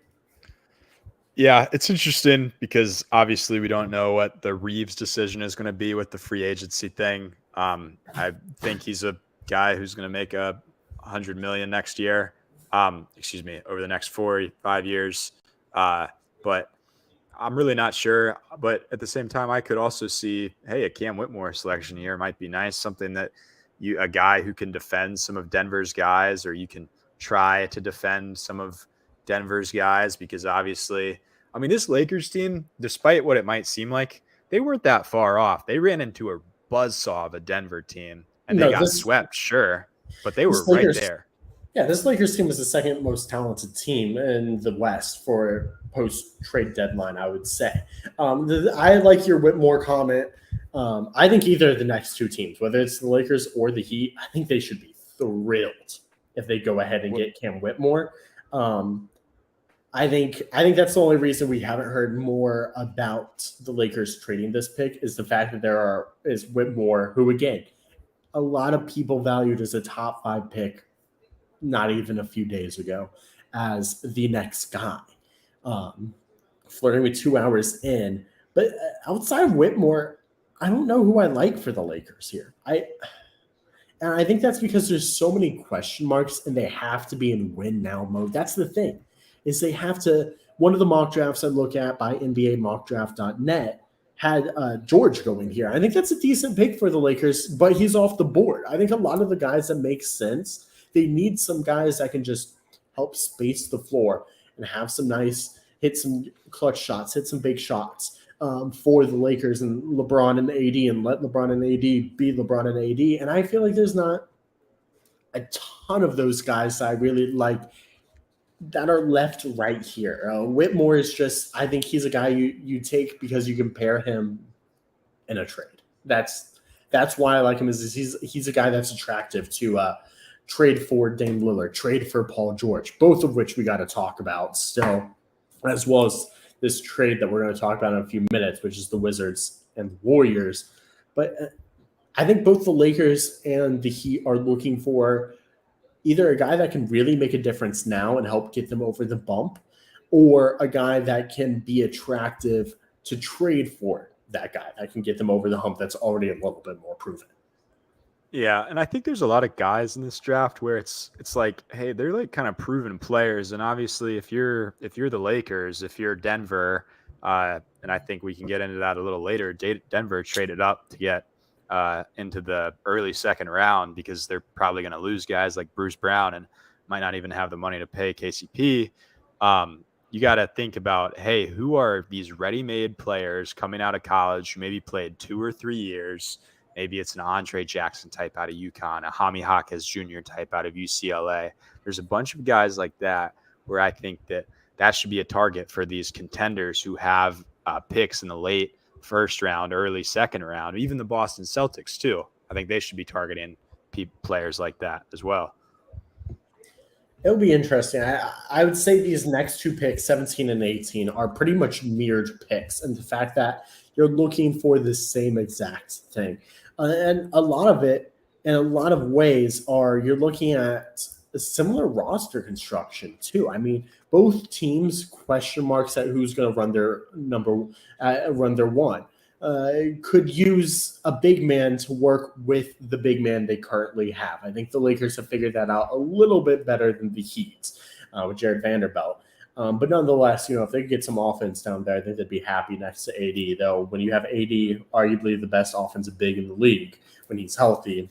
Yeah, it's interesting because obviously we don't know what the Reeves decision is going to be with the free agency thing. I think he's a guy who's going to make $100 million next year. Over the next 4-5 years. But I'm really not sure. But at the same time, I could also see, hey, a Cam Whitmore selection here might be nice. Something that a guy who can defend some of Denver's guys, or you can try to defend some of Denver's guys, because obviously, I mean, this Lakers team, despite what it might seem like, they weren't that far off. They ran into a buzzsaw of a Denver team and they got swept, sure, but they were right there. Yeah, this Lakers team is the second most talented team in the West for post-trade deadline, I would say. I like your Whitmore comment. I think either of the next two teams, whether it's the Lakers or the Heat, I think they should be thrilled if they go ahead and get Cam Whitmore. I think that's the only reason we haven't heard more about the Lakers trading this pick is the fact that is Whitmore, who again, a lot of people valued as a top 5 pick not even a few days ago as the next guy. Flirting with 2 hours in. But outside of Whitmore, I don't know who I like for the Lakers here. And I think that's because there's so many question marks and they have to be in win now mode. That's the thing, is they have to. One of the mock drafts I look at by NBAmockdraft.net had George going here. I think that's a decent pick for the Lakers, but he's off the board. I think a lot of the guys that make sense, they need some guys that can just help space the floor and have some hit some clutch shots, hit some big shots for the Lakers and LeBron and AD, and let LeBron and AD be LeBron and AD. And I feel like there's not a ton of those guys that I really like that are left right here. Whitmore is just, I think he's a guy you take because you can pair him in a trade. That's why I like him, is he's a guy that's attractive to trade for Dame Lillard, trade for Paul George, both of which we got to talk about still, as well as this trade that we're going to talk about in a few minutes, which is the Wizards and Warriors. But I think both the Lakers and the Heat are looking for either a guy that can really make a difference now and help get them over the bump, or a guy that can be attractive to trade for that guy that can get them over the hump that's already a little bit more proven. Yeah, and I think there's a lot of guys in this draft where it's like, hey, they're like kind of proven players, and obviously if you're the Lakers, if you're Denver, and I think we can get into that a little later, Denver traded up to get into the early second round because they're probably going to lose guys like Bruce Brown and might not even have the money to pay KCP. You got to think about, hey, who are these ready-made players coming out of college who maybe played 2 or 3 years? Maybe it's an Andre Jackson type out of UConn, a Jaime Jaquez Jr. type out of UCLA. There's a bunch of guys like that where I think that should be a target for these contenders who have picks in the late first round, early second round, even the Boston Celtics too. I think they should be targeting players like that as well. It'll be interesting. I would say these next 2 picks, 17 and 18, are pretty much mirrored picks, and the fact that you're looking for the same exact thing. And a lot of it, in a lot of ways, you're looking at a similar roster construction too. I mean, both teams question marks at who's going to run their one. Could use a big man to work with the big man they currently have. I think the Lakers have figured that out a little bit better than the Heat with Jared Vanderbilt. But nonetheless, if they could get some offense down there, I think they'd be happy next to AD. Though when you have AD, arguably the best offensive big in the league, when he's healthy,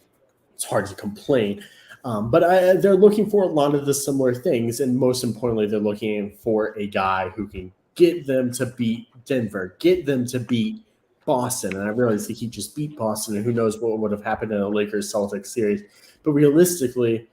it's hard to complain. But they're looking for a lot of the similar things, and most importantly, they're looking for a guy who can get them to beat Denver, get them to beat Boston. And I realize the Heat just beat Boston, and who knows what would have happened in a Lakers-Celtics series. But realistically,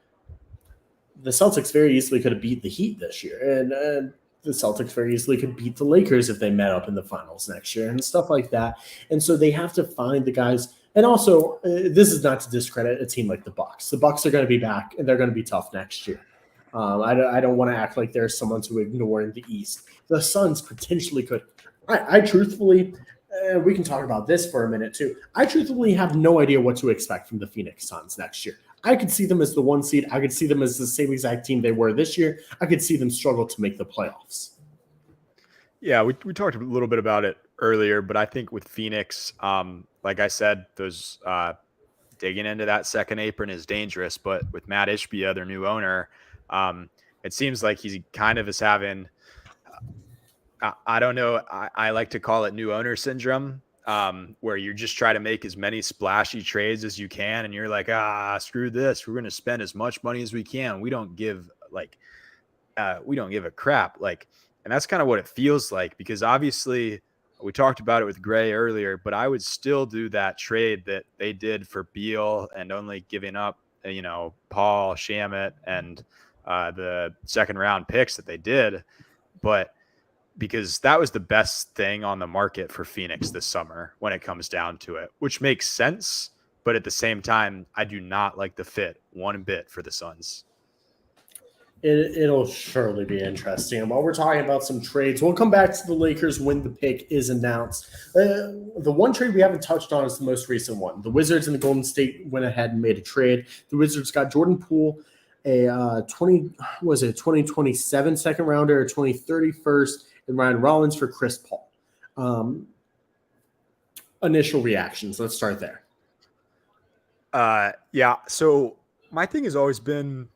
the Celtics very easily could have beat the Heat this year, and the Celtics very easily could beat the Lakers if they met up in the finals next year and stuff like that. And so they have to find the guys. And also, this is not to discredit a team like the Bucks. The Bucks are going to be back, and they're going to be tough next year. I don't want to act like there's someone to ignore in the East. The Suns potentially could. I truthfully, we can talk about this for a minute too. I truthfully have no idea what to expect from the Phoenix Suns next year. I could see them as the 1 seed. I could see them as the same exact team they were this year. I could see them struggle to make the playoffs. Yeah, we talked a little bit about it earlier, but I think with Phoenix, like I said, those digging into that second apron is dangerous. But with Matt Ishbia, their new owner, it seems like he kind of is having I don't know. I like to call it new owner syndrome, where you just try to make as many splashy trades as you can. And you're like, screw this. We're going to spend as much money as we can. We don't give a crap. And that's kind of what it feels like, because obviously we talked about it with Gray earlier, but I would still do that trade that they did for Beal and only giving up, Paul Shamet and the second round picks that they did. But because that was the best thing on the market for Phoenix this summer when it comes down to it, which makes sense. But at the same time, I do not like the fit one bit for the Suns. It'll surely be interesting. And while we're talking about some trades, we'll come back to the Lakers when the pick is announced. The one trade we haven't touched on is the most recent one. The Wizards and the Golden State went ahead and made a trade. The Wizards got Jordan Poole, a 2027 second rounder, a 2030 first, and Ryan Rollins for Chris Paul. Initial reactions. Let's start there. Yeah. So my thing has always been,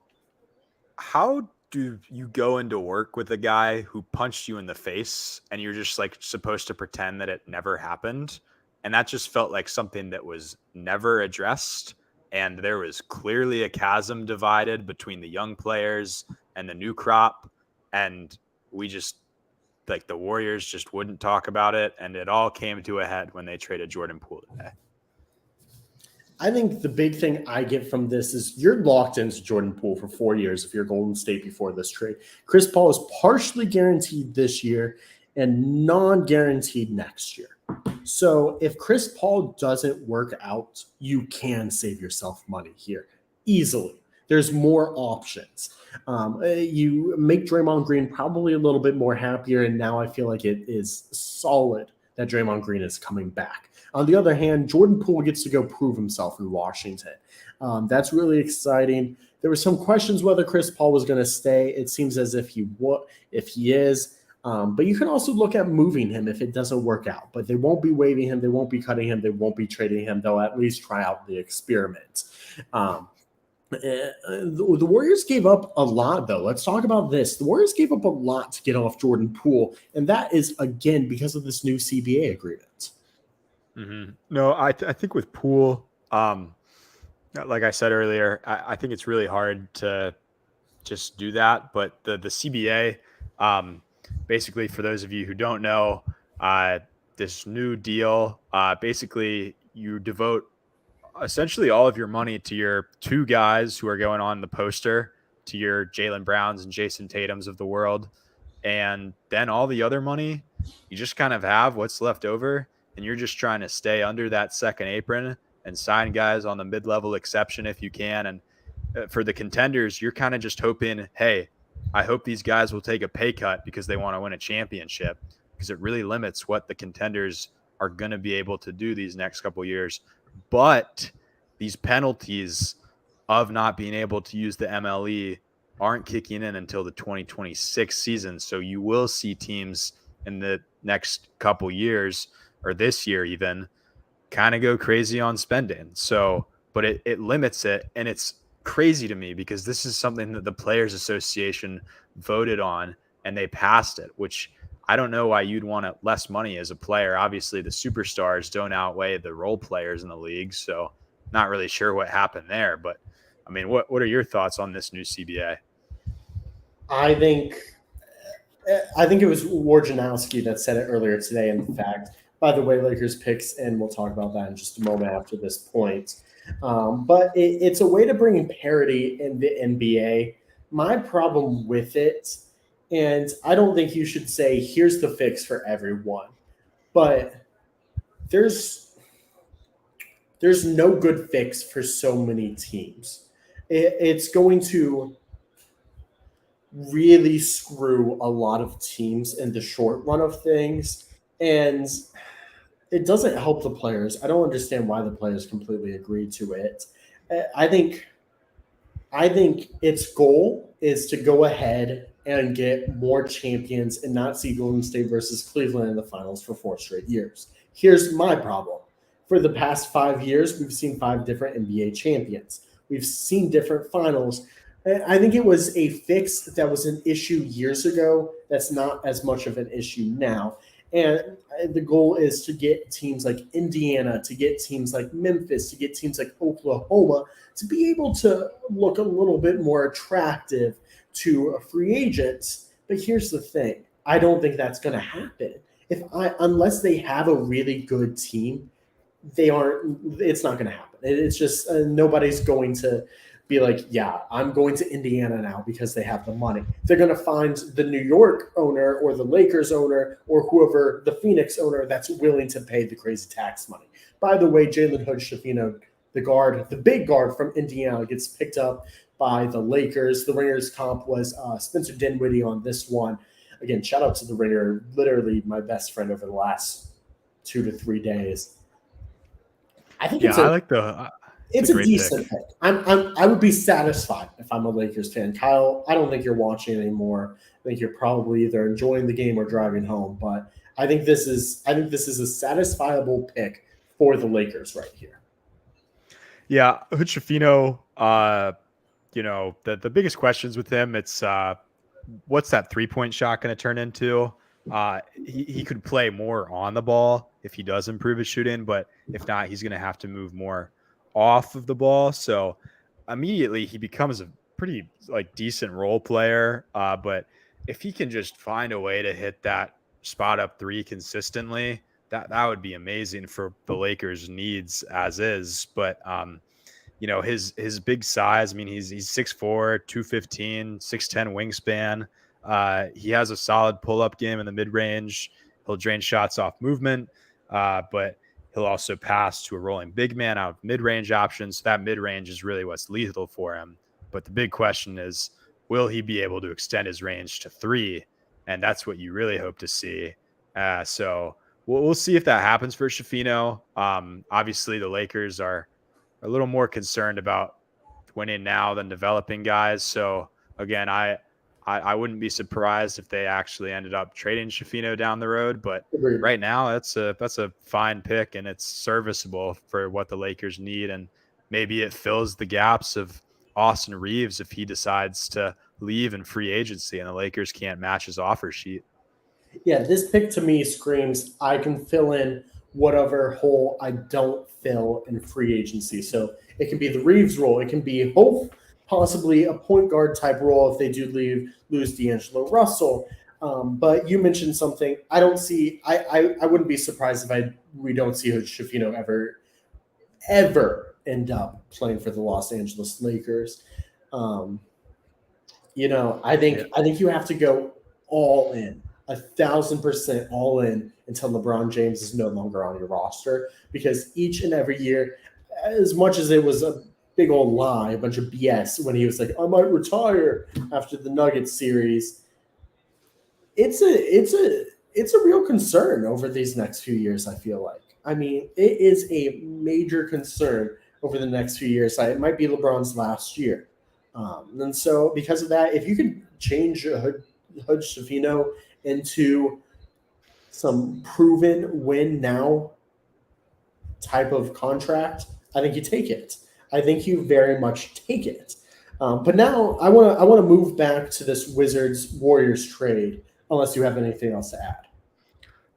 how do you go into work with a guy who punched you in the face and you're just supposed to pretend that it never happened? And that just felt like something that was never addressed. And there was clearly a chasm divided between the young players and the new crop. And we just, the Warriors just wouldn't talk about it. And it all came to a head when they traded Jordan Poole today. I think the big thing I get from this is you're locked into Jordan Poole for 4 years if you're Golden State before this trade. Chris Paul is partially guaranteed this year and non-guaranteed next year. So if Chris Paul doesn't work out, you can save yourself money here easily. There's more options. You make Draymond Green probably a little bit more happier, and now I feel like it is solid that Draymond Green is coming back. On the other hand, Jordan Poole gets to go prove himself in Washington. That's really exciting. There were some questions whether Chris Paul was going to stay. It seems as if he is. But you can also look at moving him if it doesn't work out. But they won't be waiving him. They won't be cutting him. They won't be trading him. They'll at least try out the experiment. The Warriors gave up a lot, though. Let's talk about this. The Warriors gave up a lot to get off Jordan Poole, and that is, again, because of this new CBA agreement. Mm-hmm. No, I think with Poole, like I said earlier, I think it's really hard to just do that. But the CBA, basically, for those of you who don't know, this new deal, basically you devote essentially all of your money to your two guys who are going on the poster, to your Jaylen Browns and Jason Tatums of the world. And then all the other money, you just kind of have what's left over. And you're just trying to stay under that second apron and sign guys on the mid-level exception if you can. And for the contenders, you're kind of just hoping, hey, I hope these guys will take a pay cut because they want to win a championship, because it really limits what the contenders are going to be able to do these next couple of years. But these penalties of not being able to use the MLE aren't kicking in until the 2026 season. So you will see teams in the next couple years, or this year even, kind of go crazy on spending. So, but it limits it. And it's crazy to me because this is something that the Players Association voted on and they passed it, which I don't know why you'd want less money as a player. Obviously, the superstars don't outweigh the role players in the league. So not really sure what happened there. But, I mean, what are your thoughts on this new CBA? I think it was Wojnarowski that said it earlier today. In fact, by the way, Lakers picks, and we'll talk about that in just a moment after this point. But it's a way to bring in parity in the NBA. My problem with it, and I don't think you should say, here's the fix for everyone, but there's no good fix for so many teams. It's going to really screw a lot of teams in the short run of things. And it doesn't help the players. I don't understand why the players completely agreed to it. I think its goal is to go ahead and get more champions and not see Golden State versus Cleveland in the finals for 4 straight years. Here's my problem. For the past 5 years, we've seen 5 different NBA champions. We've seen different finals. I think it was a fix that was an issue years ago. That's not as much of an issue now. And the goal is to get teams like Indiana, to get teams like Memphis, to get teams like Oklahoma to be able to look a little bit more attractive to free agents. But here's the thing. I don't think that's going to happen. Unless they have a really good team, it's not going to happen. It's just nobody's going to be like, yeah, I'm going to Indiana now because they have the money. They're going to find the New York owner or the Lakers owner or whoever, the Phoenix owner, that's willing to pay the crazy tax money. By the way, Jalen Hood-Schifino, the big guard from Indiana, gets picked up by the Lakers. The Ringers comp was Spencer Dinwiddie on this one. Again, shout out to the Ringer, literally my best friend over the last 2 to 3 days. I think it's a decent pick. I would be satisfied if I'm a Lakers fan. Kyle, I don't think you're watching anymore. I think you're probably either enjoying the game or driving home. But I think this is a satisfiable pick for the Lakers right here. Yeah, Hood-Schifino, the biggest questions with him, it's what's that 3-point shot going to turn into? He could play more on the ball if he does improve his shooting, but if not, he's going to have to move more off of the ball. So immediately he becomes a pretty decent role player. But if he can just find a way to hit that spot up 3 consistently, that would be amazing for the Lakers' needs as is. But his big size, I mean, he's 6'4", 215, 6'10" wingspan. He has a solid pull-up game in the mid-range. He'll drain shots off movement, but he'll also pass to a rolling big man out of mid-range options. That mid-range is really what's lethal for him. But the big question is, will he be able to extend his range to 3? And that's what you really hope to see. So we'll see if that happens for Schifino. Obviously, the Lakers are a little more concerned about winning now than developing guys. So again, I wouldn't be surprised if they actually ended up trading Schifino down the road. But right now, that's a fine pick, and it's serviceable for what the Lakers need. And maybe it fills the gaps of Austin Reeves if he decides to leave in free agency and the Lakers can't match his offer sheet. Yeah, this pick to me screams I can fill in whatever hole I don't fill in free agency. So it can be the Reeves role. It can be possibly a point guard type role if they do lose D'Angelo Russell. But you mentioned something. I wouldn't be surprised if we don't see Schifino ever end up playing for the Los Angeles Lakers. I think you have to go all in, 1,000% all in until LeBron James is no longer on your roster, because each and every year, as much as it was a big old lie, a bunch of BS when he was like, I might retire after the Nuggets series, it's a real concern over these next few years, I feel like. I mean, it is a major concern over the next few years. It might be LeBron's last year. And so because of that, if you could change Hood-Schifino into some proven win now type of contract, I think you take it. I think you very much take it. But now I want to move back to this Wizards-Warriors trade, unless you have anything else to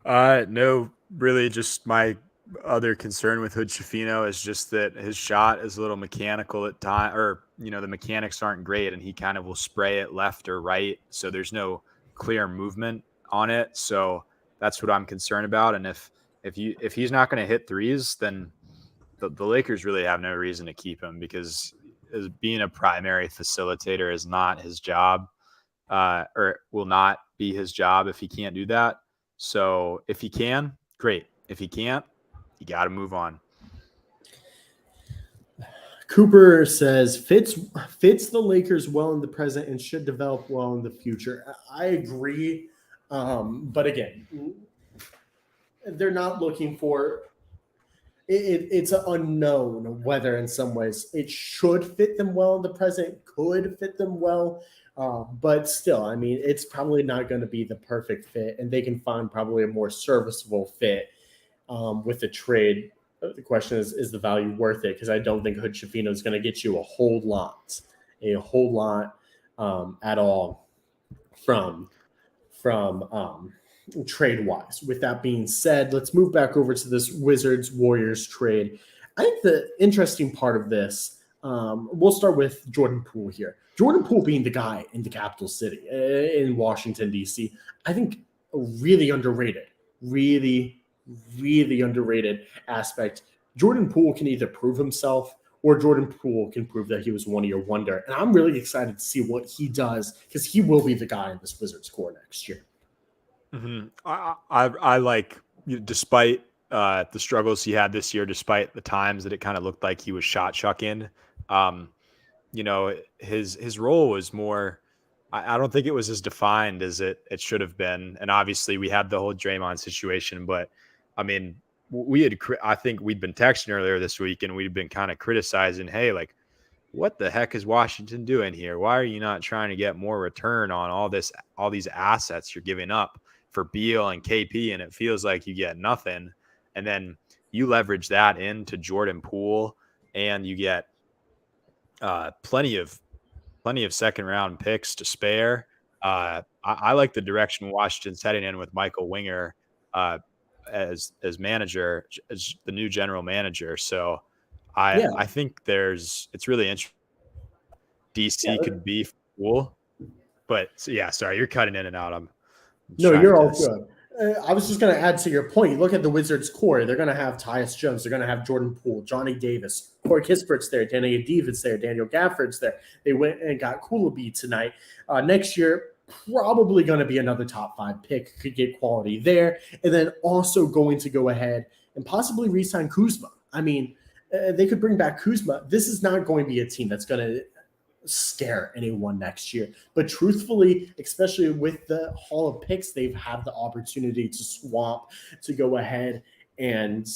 add. No, really just my other concern with Hood-Schifino is just that his shot is a little mechanical at time, or, the mechanics aren't great and he kind of will spray it left or right. So there's no clear movement on it. So that's what I'm concerned about. And if he's not going to hit threes, then the Lakers really have no reason to keep him, because as being a primary facilitator is not his job, or will not be his job if he can't do that. So if he can, great. If he can't, you got to move on. Cooper says fits the Lakers well in the present and should develop well in the future. I agree. But again, they're not looking for it's an unknown whether in some ways it should fit them well in the present, could fit them well. But still, I mean, it's probably not going to be the perfect fit, and they can find probably a more serviceable fit with the trade. The question is the value worth it? Because I don't think Hood Schifino is going to get you a whole lot at all from trade wise. With that being said, let's move back over to this Wizards Warriors trade. I think the interesting part of this, we'll start with Jordan Poole here. Jordan Poole being the guy in the capital city in Washington, D.C., I think a really underrated aspect. Jordan Poole can either prove himself or Jordan Poole can prove that he was one year wonder. And I'm really excited to see what he does because he will be the guy in this Wizards core next year. Mm-hmm. I like, despite the struggles he had this year, despite the times that it kind of looked like he was shot chucking, his role was more, I don't think it was as defined as it should have been. And obviously we had the whole Draymond situation, but I mean, I think we'd been texting earlier this week and we'd been kind of criticizing, hey, like, what the heck is Washington doing here? Why are you not trying to get more return on all these assets you're giving up for Beal and KP? And it feels like you get nothing. And then you leverage that into Jordan Poole and you get plenty of second round picks to spare. I like the direction Washington's heading in with Michael Winger as manager, as the new general manager. So I think it's really interesting. DC could be cool, but sorry, you're cutting in and out. No, you're all good. I was just going to add to your point. Look at the Wizards core. They're going to have Tyus Jones. They're going to have Jordan Poole, Johnny Davis, Corey Kispert's there, Danny Adiva's there, Daniel Gafford's there. They went and got Kulabi tonight. Next year, probably going to be another top 5 pick. Could get quality there. And then also going to go ahead and possibly re-sign Kuzma. I mean, they could bring back Kuzma. This is not going to be a team that's going to scare anyone next year. But truthfully, especially with the haul of picks, they've had the opportunity to swamp, to go ahead and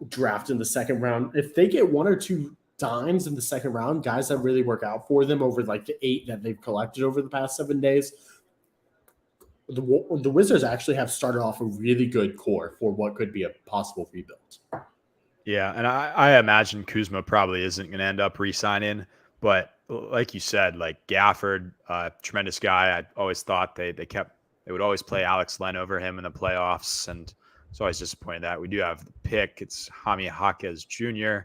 draft in the second round. If they get 1 or 2 dimes in the second round, guys that really work out for them over like the 8 that they've collected over the past 7 days, the Wizards actually have started off a really good core for what could be a possible rebuild. Yeah, and I imagine Kuzma probably isn't going to end up re-signing, but like you said, like Gafford, tremendous guy. I always thought they would always play Alex Len over him in the playoffs, and so I was disappointed that we do have the pick. It's Jaime Jaquez Jr.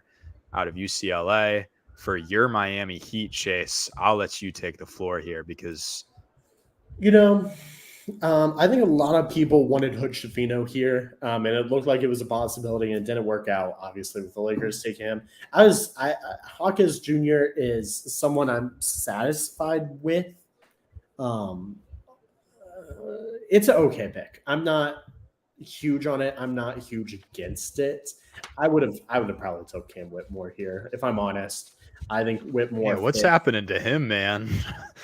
out of UCLA for your Miami Heat. Chase, I'll let you take the floor here because I think a lot of people wanted Hood Schifino here, and it looked like it was a possibility, and it didn't work out, obviously, with the Lakers taking him. Hawkins Jr. is someone I'm satisfied with. It's an okay pick. I'm not huge on it. I'm not huge against it. I would have probably took Cam Whitmore here, if I'm honest. I think Whitmore. Yeah, what's happening to him, man?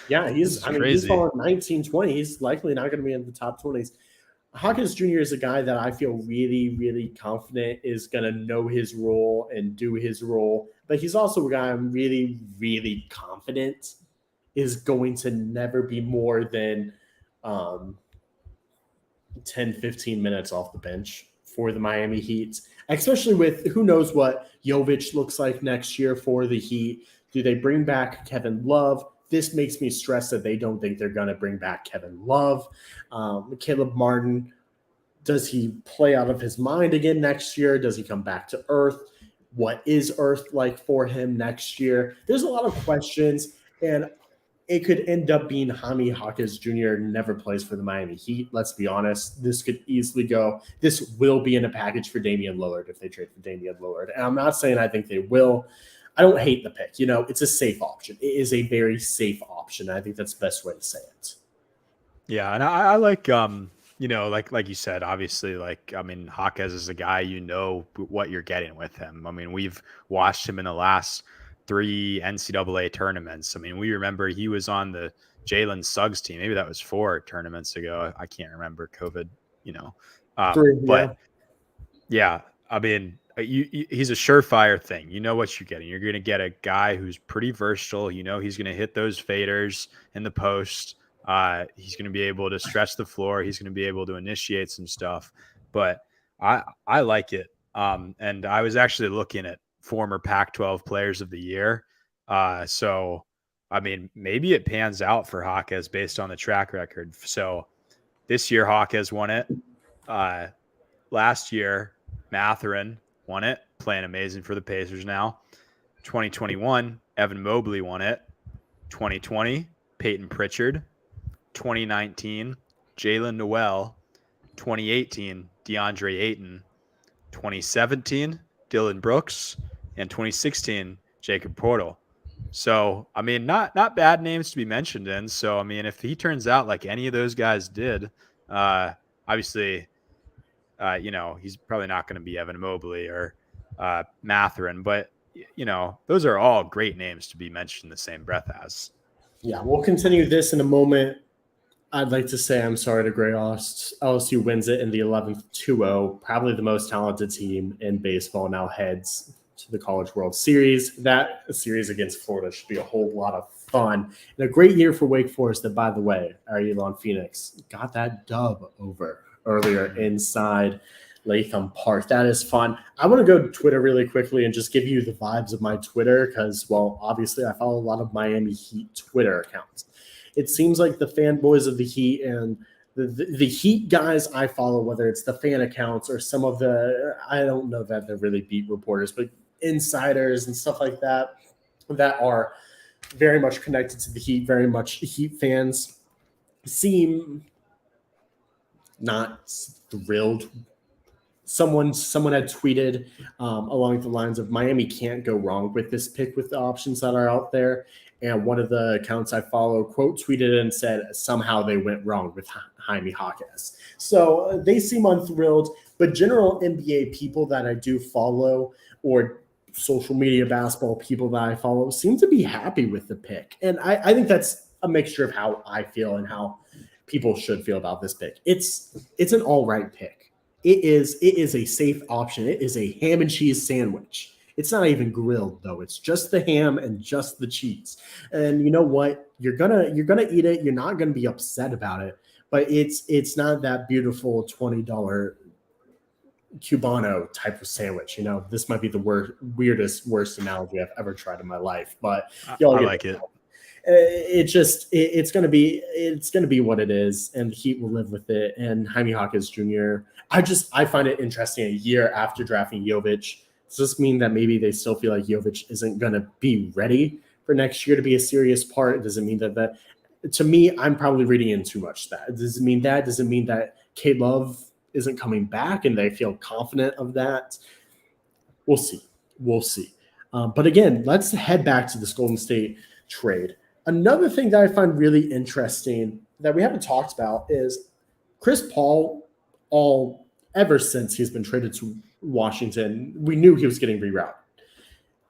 Yeah, he's falling 19, 20. He's likely not going to be in the top 20s. Hawkins Jr. is a guy that I feel really, really confident is going to know his role and do his role. But he's also a guy I'm really, really confident is going to never be more than 10, 15 minutes off the bench for the Miami Heat, especially with who knows what Jovic looks like next year for the Heat. Do they bring back Kevin Love? This makes me stress that they don't think they're going to bring back Kevin Love. Caleb Martin, does he play out of his mind again next year? Does he come back to earth? What is earth like for him next year? There's a lot of questions, and it could end up being Jaime Jaquez Jr. never plays for the Miami Heat. Let's be honest. This could easily go. This will be in a package for Damian Lillard if they trade for Damian Lillard. And I'm not saying I think they will. I don't hate the pick. It's a safe option. It is a very safe option. I think that's the best way to say it. Yeah, and I like, like you said, obviously, Jaquez is a guy, what you're getting with him. I mean, we've watched him in the last 3 NCAA tournaments. I mean, we remember he was on the Jalen Suggs team. Maybe that was 4 tournaments ago. I can't remember COVID, 3, but Yeah, I mean, he's a surefire thing. You know what you're getting. You're going to get a guy who's pretty versatile. You know he's going to hit those faders in the post. He's going to be able to stretch the floor. He's going to be able to initiate some stuff. But I like it. And I was actually looking at former Pac-12 Players of the Year. So I mean, maybe it pans out for Hawkes based on the track record. So this year, Hawkes won it. Last year, Matherin won it, playing amazing for the Pacers now. 2021, Evan Mobley won it. 2020, Peyton Pritchard. 2019, Jalen Noel. 2018, DeAndre Ayton. 2017, Dylan Brooks. And 2016, Jacob Portal. So, I mean, not bad names to be mentioned in. So, I mean, if he turns out like any of those guys did, obviously – he's probably not going to be Evan Mobley or Matherin, but those are all great names to be mentioned in the same breath as. Yeah, we'll continue this in a moment. I'd like to say I'm sorry to Gray Ost. LSU wins it in the 11th 2-0. Probably the most talented team in baseball now heads to the College World Series. That series against Florida should be a whole lot of fun. And a great year for Wake Forest that, by the way, our Elon Phoenix got that dub over earlier inside Latham Park. That is fun. I want to go to Twitter really quickly and just give you the vibes of my Twitter because, well, obviously I follow a lot of Miami Heat Twitter accounts. It seems like the fanboys of the Heat and the Heat guys I follow, whether it's the fan accounts or some of the, I don't know that they're really beat reporters, but insiders and stuff like that are very much connected to the Heat, very much Heat fans, seem not thrilled. Someone had tweeted along the lines of Miami can't go wrong with this pick with the options that are out there. And one of the accounts I follow quote tweeted and said somehow they went wrong with Jaime Jaquez. So they seem unthrilled, but general NBA people that I do follow or social media basketball people that I follow seem to be happy with the pick. And I think that's a mixture of how I feel and how people should feel about this pick. It's an all right pick. It is a safe option. It is a ham and cheese sandwich. It's not even grilled though. It's just the ham and just the cheese. And you know what? You're gonna eat it. You're not gonna be upset about it. But it's not that beautiful $20 Cubano type of sandwich. This might be the worst analogy I've ever tried in my life. But y'all I like it. It's gonna be what it is, and the Heat will live with it. And Jaime Jaquez Jr. I find it interesting. A year after drafting Jovic, does this mean that maybe they still feel like Jovic isn't gonna be ready for next year to be a serious part? Does it mean that to me, I'm probably reading in too much. Does it mean that? Does it mean that K Love isn't coming back and they feel confident of that? We'll see. But again, let's head back to this Golden State trade. Another thing that I find really interesting that we haven't talked about is Chris Paul, ever since he's been traded to Washington, we knew he was getting rerouted.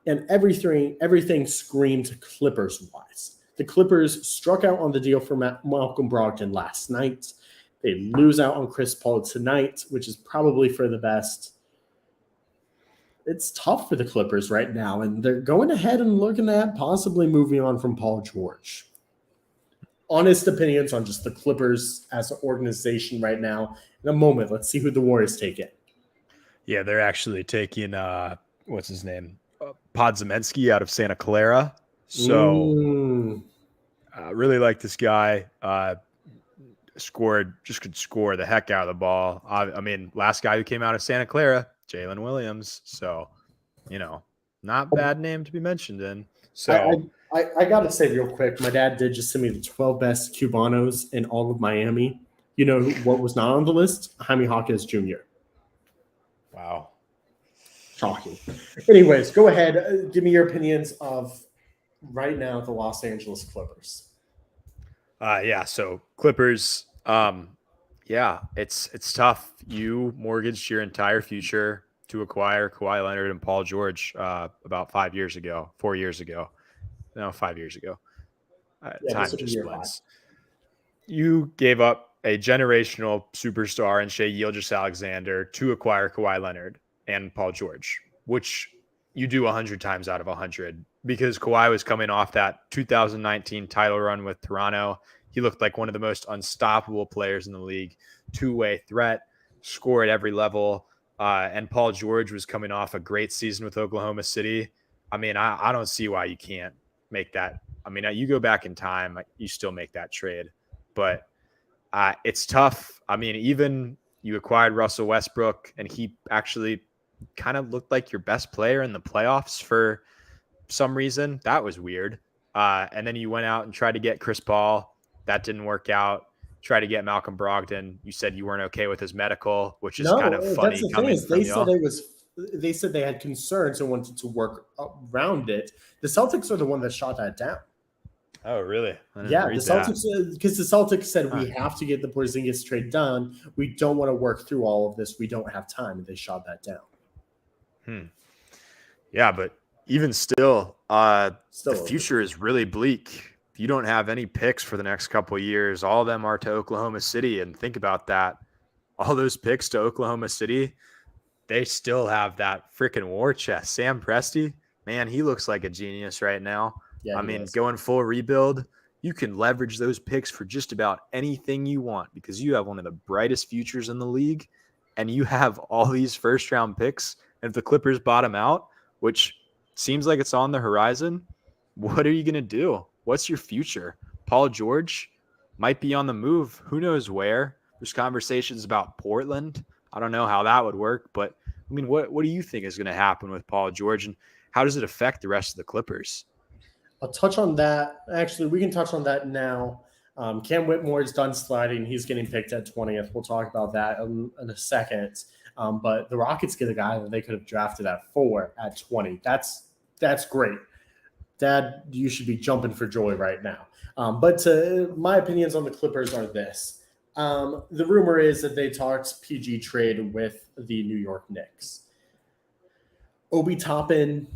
And everything screamed Clippers-wise. The Clippers struck out on the deal for Malcolm Brogdon last night. They lose out on Chris Paul tonight, which is probably for the best. It's tough for the Clippers right now, and they're going ahead and looking at possibly moving on from Paul George. Honest opinions on just the Clippers as an organization right now. In a moment, let's see who the Warriors take it. Yeah, they're actually taking what's his name, Podziemski out of Santa Clara. So really like this guy. Could score the heck out of the ball. I mean, last guy who came out of Santa Clara, Jalen Williams. So, not bad name to be mentioned in. So I got to say real quick, my dad did just send me the 12 best Cubanos in all of Miami. You know what was not on the list? Jaime Jaquez Jr. Wow. Shocking. Anyways, go ahead. Give me your opinions of right now the Los Angeles Clippers. So Clippers, it's tough. You mortgaged your entire future to acquire Kawhi Leonard and Paul George about 4 years ago. No, 5 years ago. Time just splits. You gave up a generational superstar in Shai Gilgeous-Alexander to acquire Kawhi Leonard and Paul George, which you do 100 times out of 100 because Kawhi was coming off that 2019 title run with Toronto. He looked like one of the most unstoppable players in the league, two-way threat, score at every level. And Paul George was coming off a great season with Oklahoma City. I mean, I don't see why you can't make that. I mean, you go back in time, you still make that trade. But it's tough. I mean, even you acquired Russell Westbrook, and he actually kind of looked like your best player in the playoffs for some reason. That was weird. And then you went out and tried to get Chris Paul. That didn't work out. Tried to get Malcolm Brogdon. You said you weren't okay with his medical, which is kind of funny. That's the thing is they said they had concerns and wanted to work around it. The Celtics are the one that shot that down. Oh, really? Yeah, the Celtics, because the Celtics said we have to get the Porzingis trade done. We don't want to work through all of this. We don't have time, and they shot that down. Yeah, but even still, the future is really bleak. You don't have any picks for the next couple of years. All of them are to Oklahoma City, and think about that. All those picks to Oklahoma City, they still have that freaking war chest. Sam Presti, man, he looks like a genius right now. Yeah, I mean, going full rebuild, you can leverage those picks for just about anything you want because you have one of the brightest futures in the league, and you have all these first-round picks. And if the Clippers bottom out, which seems like it's on the horizon, what are you going to do? What's your future? Paul George might be on the move. Who knows where? There's conversations about Portland. I don't know how that would work, but I mean, what do you think is going to happen with Paul George, and how does it affect the rest of the Clippers? I'll touch on that. Actually, we can touch on that now. Cam Whitmore is done sliding. He's getting picked at 20th. We'll talk about that in a second. But the Rockets get a guy that they could have drafted at 4 at 20. That's great. Dad, you should be jumping for joy right now. But my opinions on the Clippers are this. The rumor is that they talked PG trade with the New York Knicks. Obi Toppin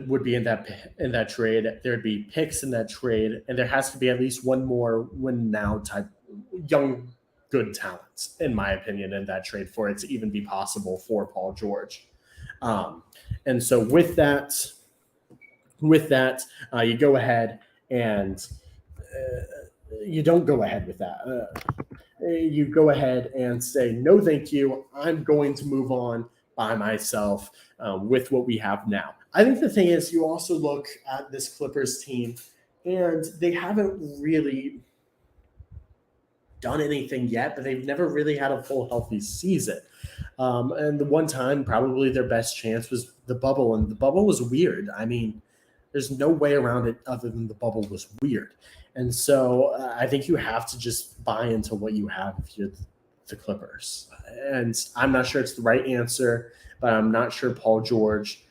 would be in that trade. There'd be picks in that trade, and there has to be at least one more win now type young good talents, in my opinion, in that trade for it to even be possible for Paul George. And so with that, you go ahead and you don't go ahead with that. You go ahead and say, no, thank you. I'm going to move on by myself with what we have now. I think the thing is you also look at this Clippers team and they haven't really done anything yet, but they've never really had a full healthy season. And the one time probably their best chance was the bubble, and the bubble was weird. I mean, there's no way around it other than the bubble was weird. And so I think you have to just buy into what you have if you're the Clippers. And I'm not sure it's the right answer, but I'm not sure Paul George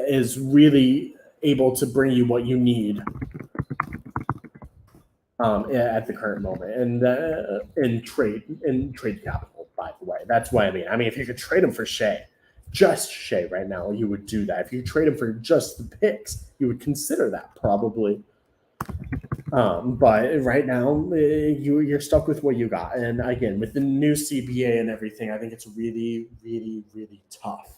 is really able to bring you what you need at the current moment. And in trade capital, by the way. That's what I mean. I mean, if you could trade him for Shai, just Shai right now, you would do that. If you trade him for just the picks, you would consider that probably. But right now, you're stuck with what you got. And again, with the new CBA and everything, I think it's really, really, really tough.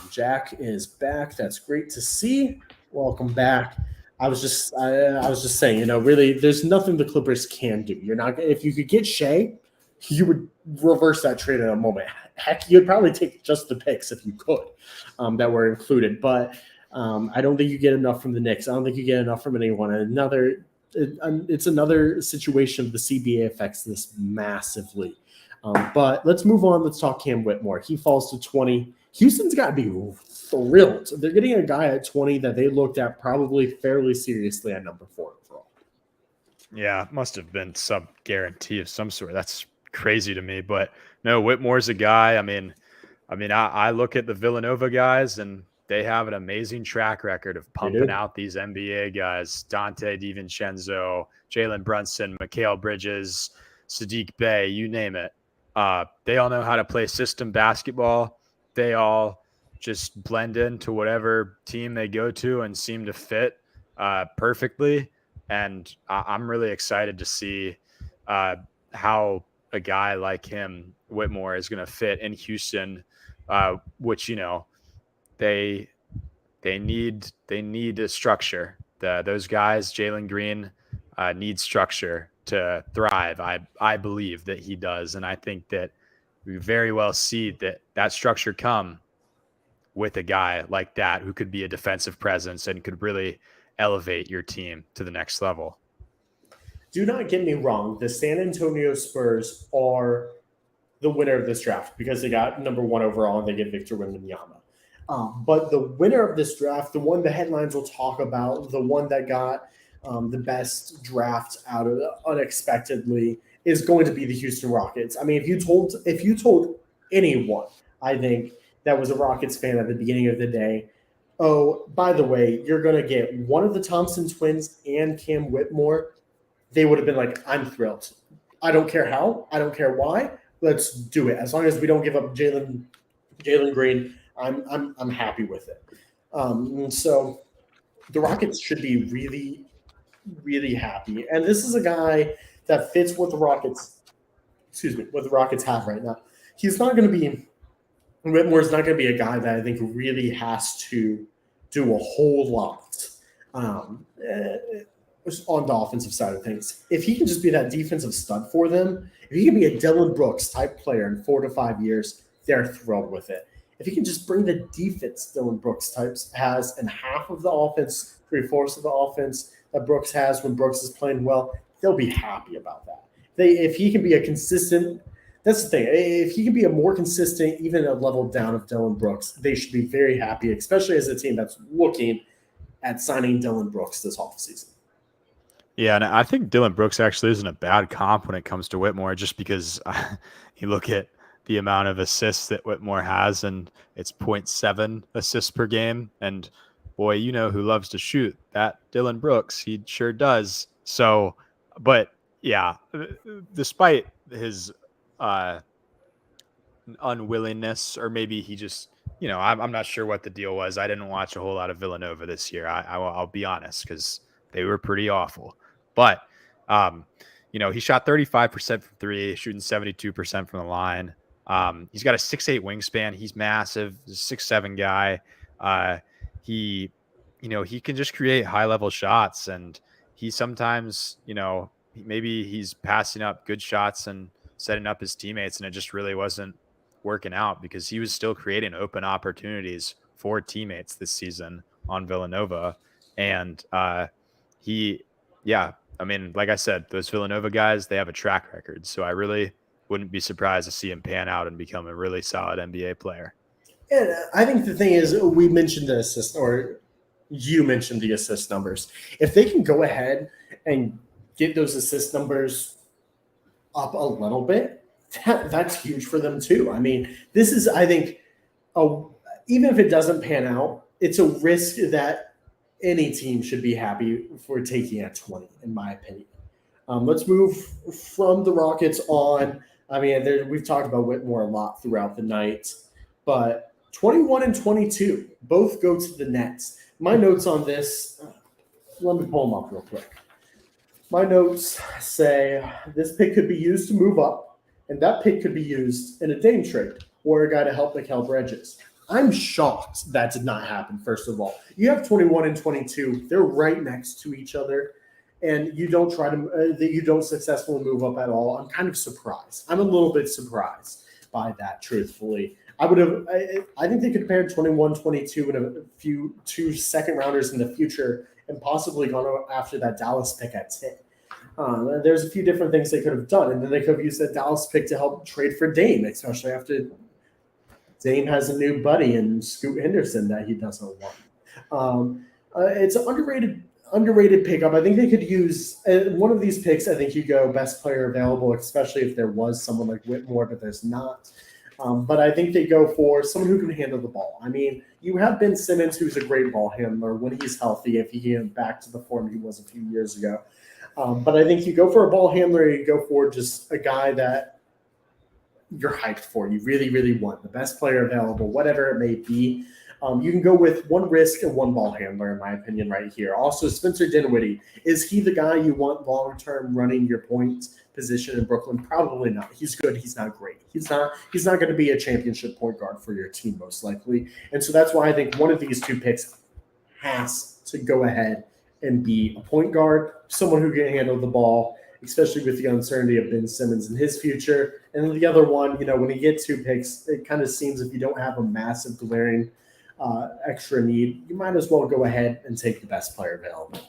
Jack is back. That's great to see. Welcome back. I was just saying, really, there's nothing the Clippers can do. You're not. If you could get Shai, you would reverse that trade in a moment. Heck, you'd probably take just the picks if you could that were included. But I don't think you get enough from the Knicks. I don't think you get enough from anyone. It's another situation. The CBA affects this massively. But let's move on. Let's talk Cam Whitmore. He falls to 20. Houston's got to be thrilled. They're getting a guy at 20 that they looked at probably fairly seriously at number 4 overall. Yeah, it must have been some guarantee of some sort. That's crazy to me. But no, Whitmore's a guy. I look at the Villanova guys, and they have an amazing track record of pumping out these NBA guys. Dante DiVincenzo, Jalen Brunson, Mikal Bridges, Sadiq Bey, you name it. They all know how to play system basketball. They all just blend into whatever team they go to and seem to fit perfectly. And I'm really excited to see how a guy like him, Whitmore, is going to fit in Houston, which, you know, they need a structure. Those guys, Jalen Green, need structure to thrive. I believe that he does, and I think that we very well see that structure come with a guy like that who could be a defensive presence and could really elevate your team to the next level. Do not get me wrong. The San Antonio Spurs are the winner of this draft because they got number 1 overall and they get Victor Wembanyama. But the winner of this draft, the one the headlines will talk about, the one that got the best draft out of unexpectedly, is going to be the Houston Rockets. I mean, if you told anyone, I think, that was a Rockets fan at the beginning of the day, oh, by the way, you're going to get one of the Thompson twins and Cam Whitmore, they would have been like, I'm thrilled. I don't care how. I don't care why. Let's do it. As long as we don't give up Jalen Green, I'm happy with it. So the Rockets should be really, really happy. And this is a guy that fits what the Rockets have right now. He's not going to be Whitmore's not going to be a guy that I think really has to do a whole lot on the offensive side of things. If he can just be that defensive stud for them, if he can be a Dylan Brooks type player in 4 to 5 years, they're thrilled with it. If he can just bring the defense Dylan Brooks types has and half of the offense, 3/4 of the offense that Brooks has when Brooks is playing well, they'll be happy about that. If he can be a consistent – that's the thing. If he can be a more consistent, even a level down of Dylan Brooks, they should be very happy, especially as a team that's looking at signing Dylan Brooks this offseason. Yeah, and I think Dylan Brooks actually isn't a bad comp when it comes to Whitmore, just because you look at the amount of assists that Whitmore has, and it's 0.7 assists per game. And boy, you know who loves to shoot, that Dylan Brooks. He sure does. So, but yeah, despite his unwillingness, or maybe he just, you know, I'm not sure what the deal was. I didn't watch a whole lot of Villanova this year. I'll be honest, because they were pretty awful. But, you know, he shot 35% from 3, shooting 72% from the line. He's got a 6'8" wingspan. He's massive. He's a 6'7" guy. He can just create high level shots, and he sometimes, you know, maybe he's passing up good shots and setting up his teammates, and it just really wasn't working out because he was still creating open opportunities for teammates this season on Villanova. And I mean, like I said, those Villanova guys, they have a track record. So I really wouldn't be surprised to see him pan out and become a really solid NBA player. And I think the thing is, we mentioned the assist, or you mentioned the assist numbers. If they can go ahead and get those assist numbers up a little bit, that's huge for them too. I mean, this is, I think, even if it doesn't pan out, it's a risk that any team should be happy for taking at 20, in my opinion. Let's move from the Rockets on. I mean, we've talked about Whitmore a lot throughout the night, but 21 and 22 both go to the Nets. My notes on this, let me pull them up real quick. My notes say this pick could be used to move up, and that pick could be used in a Dame trade or a guy to help Mikal Bridges. I'm shocked that did not happen, first of all. You have 21 and 22. They're right next to each other, and you don't successfully move up at all. I'm kind of surprised. I'm a little bit surprised by that, truthfully. I think they could have paired 21, 22 and a few 2 second rounders in the future and possibly gone after that Dallas pick at 10. There's a few different things they could have done, and then they could have used that Dallas pick to help trade for Dame, especially after Dame has a new buddy in Scoot Henderson that he doesn't want. It's an underrated pickup. I think they could use one of these picks. I think you go best player available, especially if there was someone like Whitmore, but there's not. But I think they go for someone who can handle the ball. I mean, you have Ben Simmons, who's a great ball handler when he's healthy, if he can get back to the form he was a few years ago. But I think you go for a ball handler, you go for just a guy that you're hyped for, you really, really want, the best player available, whatever it may be. You can go with one risk and one ball handler, in my opinion, right here. Also, Spencer Dinwiddie. Is he the guy you want long-term running your point position in Brooklyn? Probably not. He's good. He's not great. He's not going to be a championship point guard for your team, most likely. And so that's why I think one of these two picks has to go ahead and be a point guard, someone who can handle the ball, especially with the uncertainty of Ben Simmons and his future. And then the other one, when you get two picks, it kind of seems if you don't have a massive glaring extra need, you might as well go ahead and take the best player available.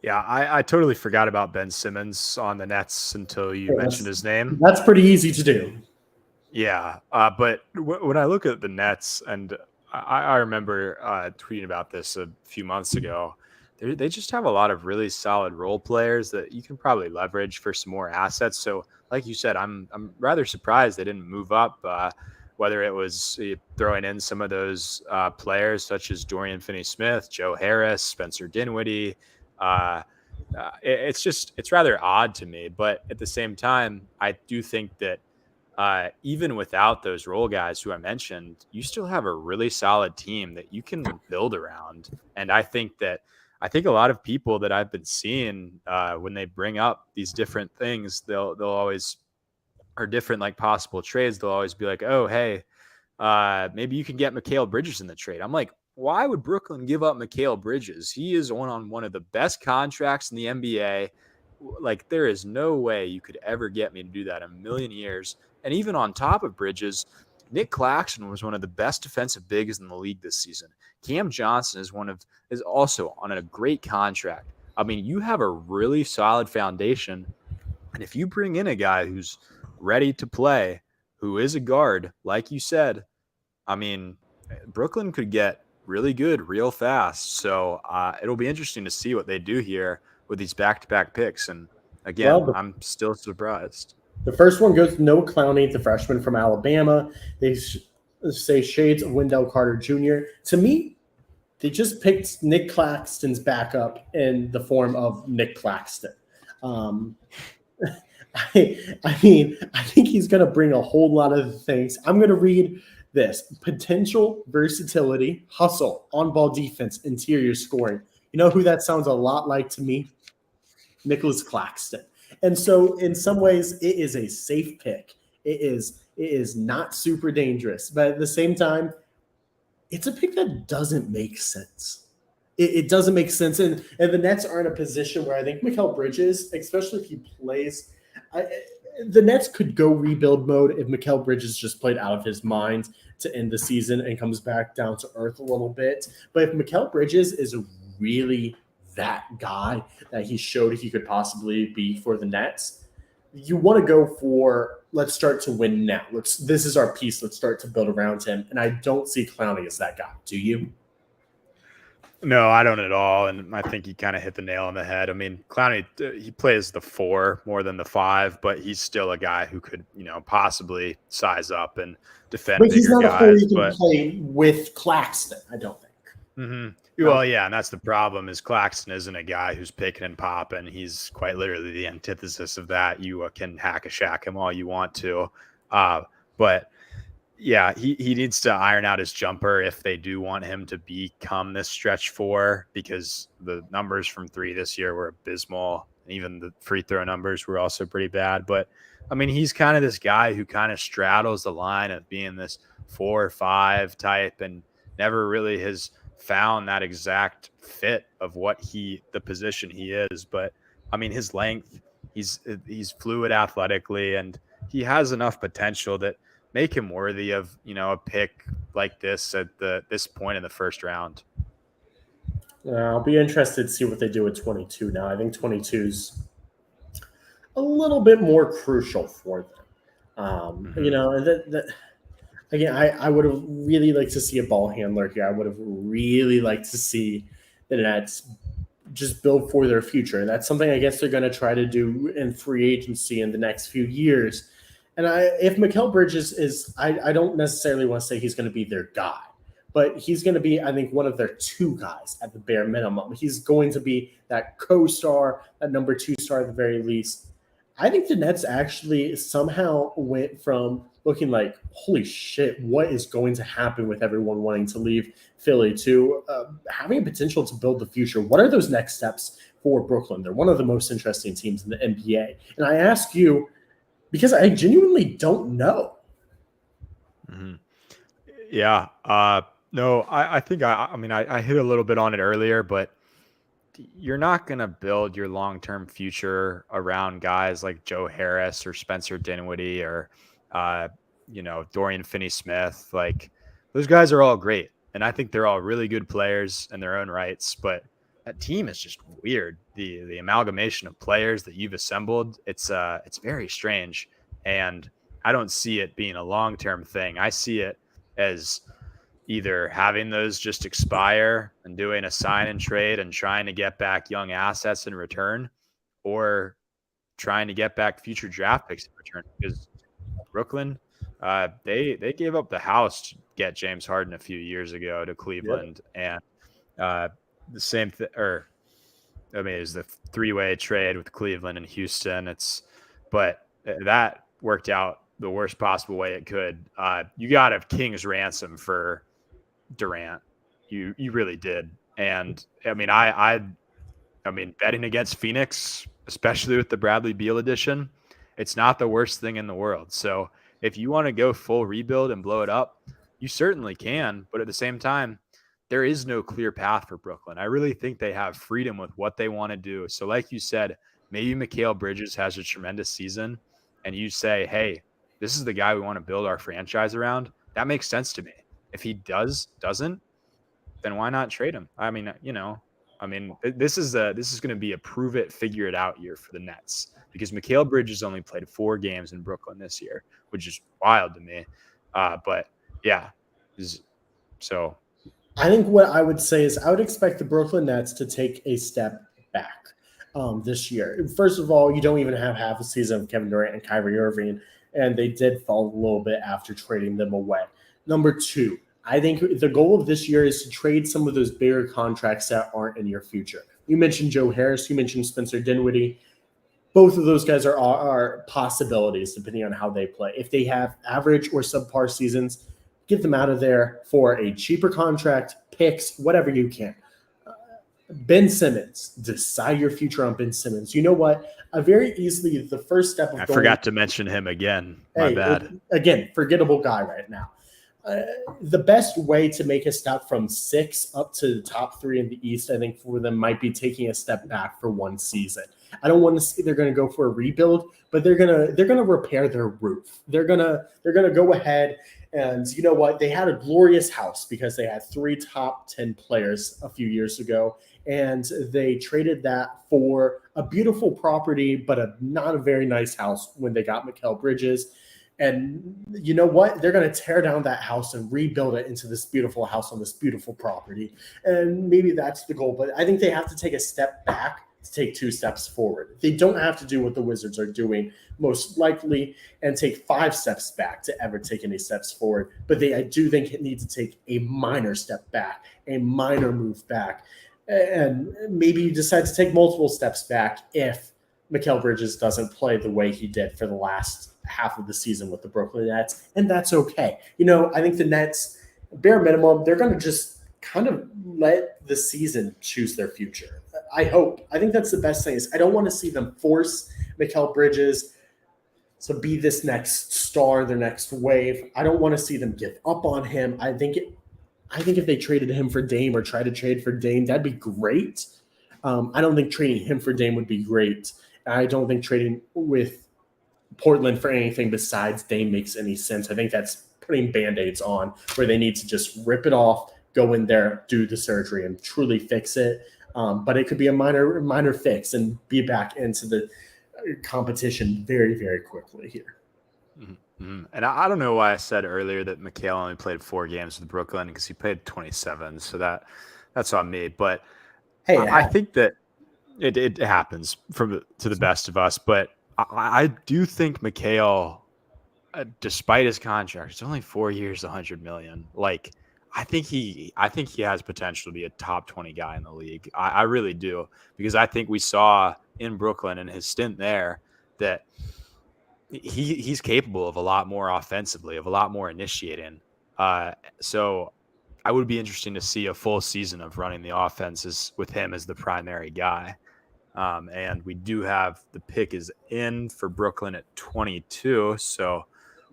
Yeah, I totally forgot about Ben Simmons on the Nets until you mentioned his name. That's pretty easy to do. Yeah, but when I look at the Nets, and I remember tweeting about this a few months ago, they just have a lot of really solid role players that you can probably leverage for some more assets. So, like you said, I'm rather surprised they didn't move up. Whether it was throwing in some of those players such as Dorian Finney-Smith, Joe Harris, Spencer Dinwiddie. It's rather odd to me. But at the same time, I do think that even without those role guys who I mentioned, you still have a really solid team that you can build around. And I think a lot of people that I've been seeing when they bring up these different things, they'll always, or different like possible trades, they'll always be like, oh, hey, maybe you can get Mikal Bridges in the trade. I'm like, why would Brooklyn give up Mikal Bridges? He is on one of the best contracts in the NBA. Like, there is no way you could ever get me to do that in a million years. And even on top of Bridges, Nick Claxton was one of the best defensive bigs in the league this season. Cam Johnson is also on a great contract. I mean, you have a really solid foundation. And if you bring in a guy who's ready to play, who is a guard, like you said, I mean, Brooklyn could get really good real fast. So it'll be interesting to see what they do here with these back-to-back picks. And again, I'm still surprised. The first one goes to Noah Clowney, the freshman from Alabama. They say shades of Wendell Carter Jr. To me, they just picked Nick Claxton's backup in the form of Nick Claxton. I think he's going to bring a whole lot of things. I'm going to read this: potential versatility, hustle, on-ball defense, interior scoring. You know who that sounds a lot like to me? Nicholas Claxton. And so in some ways, it is a safe pick. It is not super dangerous. But at the same time, it's a pick that doesn't make sense. It doesn't make sense. And the Nets are in a position where I think Mikal Bridges, especially if he plays, the Nets could go rebuild mode if Mikal Bridges just played out of his mind to end the season and comes back down to earth a little bit. But if Mikal Bridges is really that guy that he showed he could possibly be for the Nets, you want to go for, let's start to win now. This is our piece. Let's start to build around him. And I don't see Clowney as that guy. Do you? No, I don't at all. And I think he kind of hit the nail on the head. I mean, Clowney, he plays the 4 more than the 5, but he's still a guy who could, possibly size up and defend bigger guys. But he's not a 4 you can play with Claxton, I don't think. Mm-hmm. Well, yeah, and that's the problem is Claxton isn't a guy who's picking and popping. He's quite literally the antithesis of that. You can hack a shack him all you want to. But yeah, he needs to iron out his jumper if they do want him to become this stretch 4, because the numbers from 3 this year were abysmal. And even the free throw numbers were also pretty bad. But I mean, he's kind of this guy who kind of straddles the line of being this 4 or 5 type and never really has found that exact fit of the position he is. But I mean, his length, he's fluid athletically, and he has enough potential that make him worthy of, a pick like this at this point in the first round. I'll be interested to see what they do with 22 now. I think 22's a little bit more crucial for them. Again, I would have really liked to see a ball handler here. I would have really liked to see the Nets just build for their future. And that's something I guess they're going to try to do in free agency in the next few years. And if Mikal Bridges is, I don't necessarily want to say he's going to be their guy, but he's going to be, I think, one of their 2 guys at the bare minimum. He's going to be that co-star, that number 2 star at the very least. I think the Nets actually somehow went from looking like, holy shit, what is going to happen with everyone wanting to leave Philly to having a potential to build the future. What are those next steps for Brooklyn? They're one of the most interesting teams in the NBA. And I ask you because I genuinely don't know. Mm-hmm. Yeah. No, I think I mean, I hit a little bit on it earlier, but you're not going to build your long-term future around guys like Joe Harris or Spencer Dinwiddie or, Dorian Finney-Smith. Like, those guys are all great. And I think they're all really good players in their own rights, but that team is just weird. The amalgamation of players that you've assembled, it's very strange. And I don't see it being a long-term thing. I see it as either having those just expire and doing a sign and trade and trying to get back young assets in return, or trying to get back future draft picks in return. Because Brooklyn, they gave up the house to get James Harden a few years ago to Cleveland. Yep. And the same thing, it was the three-way trade with Cleveland and Houston. But that worked out the worst possible way it could. You got a king's ransom for Durant. You really did. And I mean, betting against Phoenix, especially with the Bradley Beal edition, it's not the worst thing in the world. So if you want to go full rebuild and blow it up, you certainly can. But at the same time, there is no clear path for Brooklyn. I really think they have freedom with what they want to do. So like you said, maybe Mikal Bridges has a tremendous season and you say, hey, this is the guy we want to build our franchise around. That makes sense to me. If he doesn't, then why not trade him? I mean, this is going to be a prove it, figure it out year for the Nets, because Mikal Bridges only played 4 games in Brooklyn this year, which is wild to me. But yeah, so I think what I would say is I would expect the Brooklyn Nets to take a step back this year. First of all, you don't even have half a season of Kevin Durant and Kyrie Irving, and they did fall a little bit after trading them away. Number 2, I think the goal of this year is to trade some of those bigger contracts that aren't in your future. You mentioned Joe Harris. You mentioned Spencer Dinwiddie. Both of those guys are possibilities depending on how they play. If they have average or subpar seasons, get them out of there for a cheaper contract, picks, whatever you can. Ben Simmons, decide your future on Ben Simmons. You know what? Very easily, the first step of I forgot to mention him again. My bad. Again, forgettable guy right now. The best way to make a step from 6 up to the top 3 in the East, I think, for them might be taking a step back for one season. I don't want to say they're going to go for a rebuild, but they're gonna repair their roof. They're gonna go ahead, and you know what? They had a glorious house because they had 3 top 10 players a few years ago, and they traded that for a beautiful property, but not a very nice house when they got Mikal Bridges. And you know what? They're going to tear down that house and rebuild it into this beautiful house on this beautiful property. And maybe that's the goal. But I think they have to take a step back to take 2 steps forward. They don't have to do what the Wizards are doing, most likely, and take 5 steps back to ever take any steps forward. But I do think it needs to take a minor step back, a minor move back. And maybe you decide to take multiple steps back if Mikal Bridges doesn't play the way he did for the last half of the season with the Brooklyn Nets, and that's okay. I think the Nets, bare minimum, they're going to just kind of let the season choose their future. I think that's the best thing. Is I don't want to see them force Mikal Bridges to be this next star, their next wave. I don't want to see them give up on him. I think if they traded him for Dame or tried to trade for Dame, that'd be great. I don't think trading him for Dame would be great. I don't think trading with Portland for anything besides Dame makes any sense. I think that's putting Band-Aids on where they need to just rip it off, go in there, do the surgery, and truly fix it. But it could be a minor fix and be back into the competition very, very quickly here. Mm-hmm. And I don't know why I said earlier that Mikal only played 4 games with Brooklyn, because he played 27. So that's on me. But hey, I think that it happens to the best of us. But I do think Mikal, despite his contract, it's only 4 years, $100 million. Like, I think he has potential to be a top 20 guy in the league. I really do, because I think we saw in Brooklyn in his stint there that he's capable of a lot more offensively, of a lot more initiating. So I would be interesting to see a full season of running the offenses with him as the primary guy. And we do have the pick is in for Brooklyn at 22. So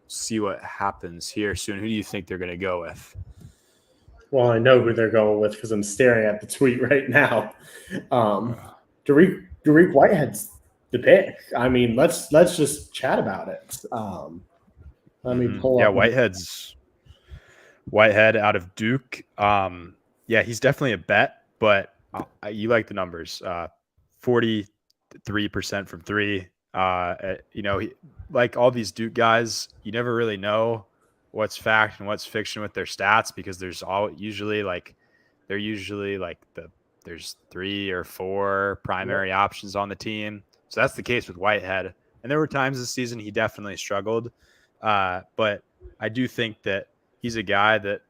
see what happens here soon. Who do you think they're going to go with? Well, I know who they're going with because I'm staring at the tweet right now. Dariq Whitehead's the pick. I mean, let's just chat about it. Let me pull up. Whitehead out of Duke. Yeah, he's definitely a bet, but you like the numbers. 43% from three. Like all these Duke guys, you never really know what's fact and what's fiction with their stats because there's there's 3 or 4 primary options on the team. So that's the case with Whitehead. And there were times this season he definitely struggled. But I do think that he's a guy that,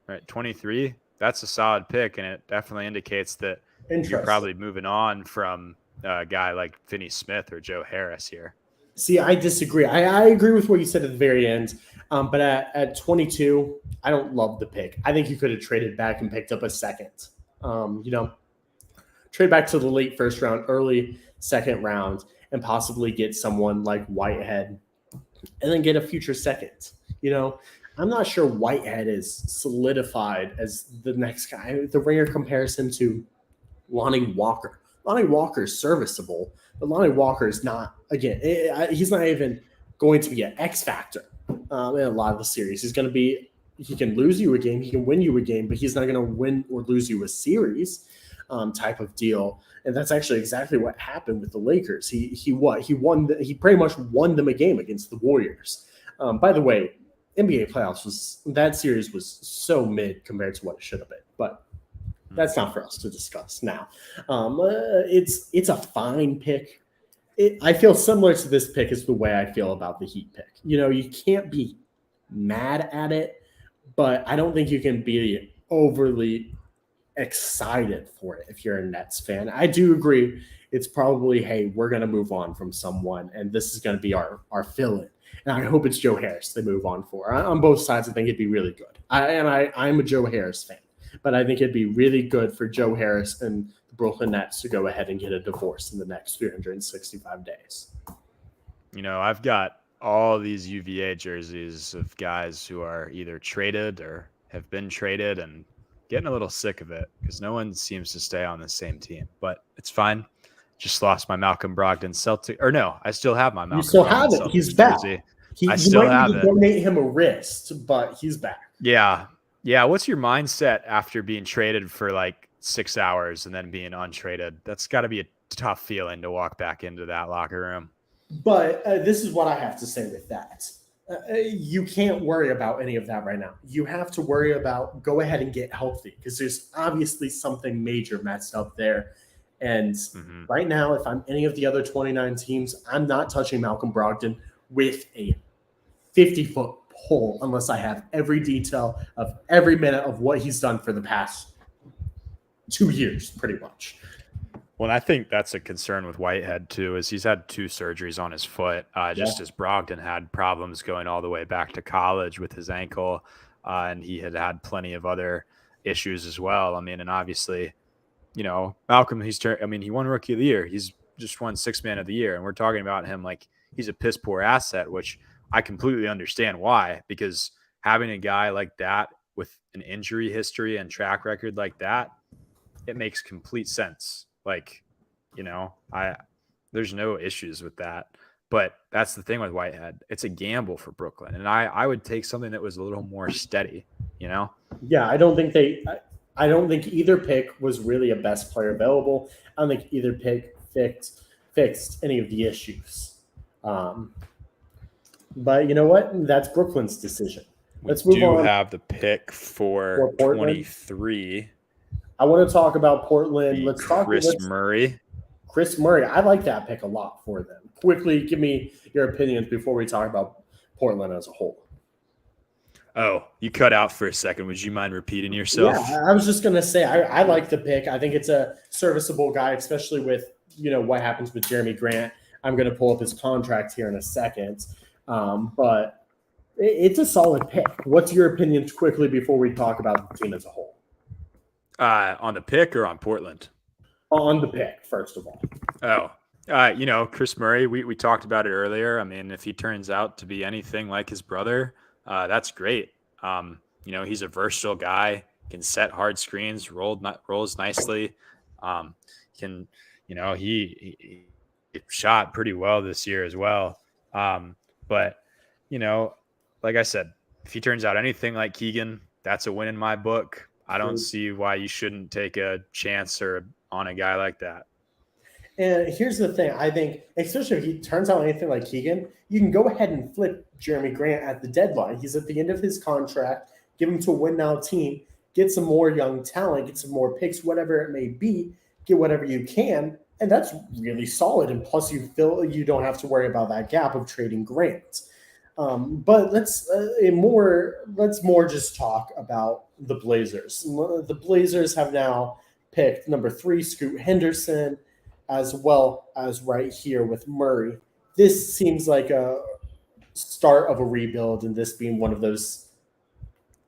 at 23, that's a solid pick. And it definitely indicates that you're probably moving on from a guy like Finney Smith or Joe Harris here. See, I disagree. I agree with what you said at the very end. But at 22, I don't love the pick. I think you could have traded back and picked up a second. Trade back to the late first round, early second round, and possibly get someone like Whitehead and then get a future second. I'm not sure Whitehead is solidified as the next guy. The Ringer compares him to Lonnie Walker. Lonnie Walker is serviceable, but Lonnie Walker is not, again, he's not even going to be an X factor in a lot of the series. He can lose you a game, he can win you a game, but he's not going to win or lose you a series type of deal. And that's actually exactly what happened with the Lakers. He pretty much won them a game against the Warriors. By the way, NBA playoffs that series was so mid compared to what it should have been, but that's not for us to discuss now. It's a fine pick. I feel similar to this pick as the way I feel about the Heat pick. You can't be mad at it, but I don't think you can be overly excited for it if you're a Nets fan. I do agree. It's probably, hey, we're going to move on from someone, and this is going to be our fill-in. And I hope it's Joe Harris they move on for. On both sides, I think it'd be really good. I'm a Joe Harris fan, but I think it'd be really good for Joe Harris and the Brooklyn Nets to go ahead and get a divorce in the next 365 days. I've got all these UVA jerseys of guys who are either traded or have been traded and getting a little sick of it because no one seems to stay on the same team. But it's fine. Just lost my Malcolm Brogdon Celtic. Or no, I still have my Malcolm Brogdon. You still have it. He's back. I still have it. Donate him a wrist, but he's back. Yeah. What's your mindset after being traded for like 6 hours and then being untraded? That's got to be a tough feeling to walk back into that locker room. But this is what I have to say with that. You can't worry about any of that right now. You have to worry about go ahead and get healthy because there's obviously something major messed up there. And right now, if I'm any of the other 29 teams, I'm not touching Malcolm Brogdon with a 50-foot pole unless I have every detail of every minute of what he's done for the past 2 years, pretty much. Well, I think that's a concern with Whitehead, too, is he's had 2 surgeries on his foot, just as Brogdon had problems going all the way back to college with his ankle, and he had plenty of other issues as well. I mean, and obviously, Malcolm, he won Rookie of the Year. He's just won Sixth Man of the Year, and we're talking about him like he's a piss-poor asset, which I completely understand why, because having a guy like that with an injury history and track record like that, it makes complete sense. Like, there's no issues with that. But that's the thing with Whitehead. It's a gamble for Brooklyn. And I would take something that was a little more steady, Yeah, I don't think either pick was really a best player available. I don't think either pick fixed any of the issues. But you know what? That's Brooklyn's decision. Let's move on. We do have the pick for 23. I want to talk about Portland. Let's talk Chris Murray. Chris Murray. I like that pick a lot for them. Quickly, give me your opinions before we talk about Portland as a whole. Oh, you cut out for a second. Would you mind repeating yourself? Yeah, I was just going to say I like the pick. I think it's a serviceable guy, especially with what happens with Jeremy Grant. I'm going to pull up his contract here in a second. But it's a solid pick. What's your opinion quickly before we talk about the team as a whole? On the pick or on Portland? On the pick, first of all. Chris Murray, we talked about it earlier. I mean, if he turns out to be anything like his brother, that's great. He's a versatile guy, can set hard screens, rolls nicely. He shot pretty well this year as well. But like I said, if he turns out anything like Keegan, that's a win in my book. I don't see why you shouldn't take a chance on a guy like that. And here's the thing. I think, especially if he turns out anything like Keegan, you can go ahead and flip Jeremy Grant at the deadline. He's at the end of his contract. Give him to a win-now team. Get some more young talent. Get some more picks, whatever it may be. Get whatever you can. And that's really solid. And plus, you don't have to worry about that gap of trading Grant. But let's more just talk about the Blazers. The Blazers have now picked number 3, Scoot Henderson, as well as right here with Murray. This seems like a start of a rebuild, and this being one of those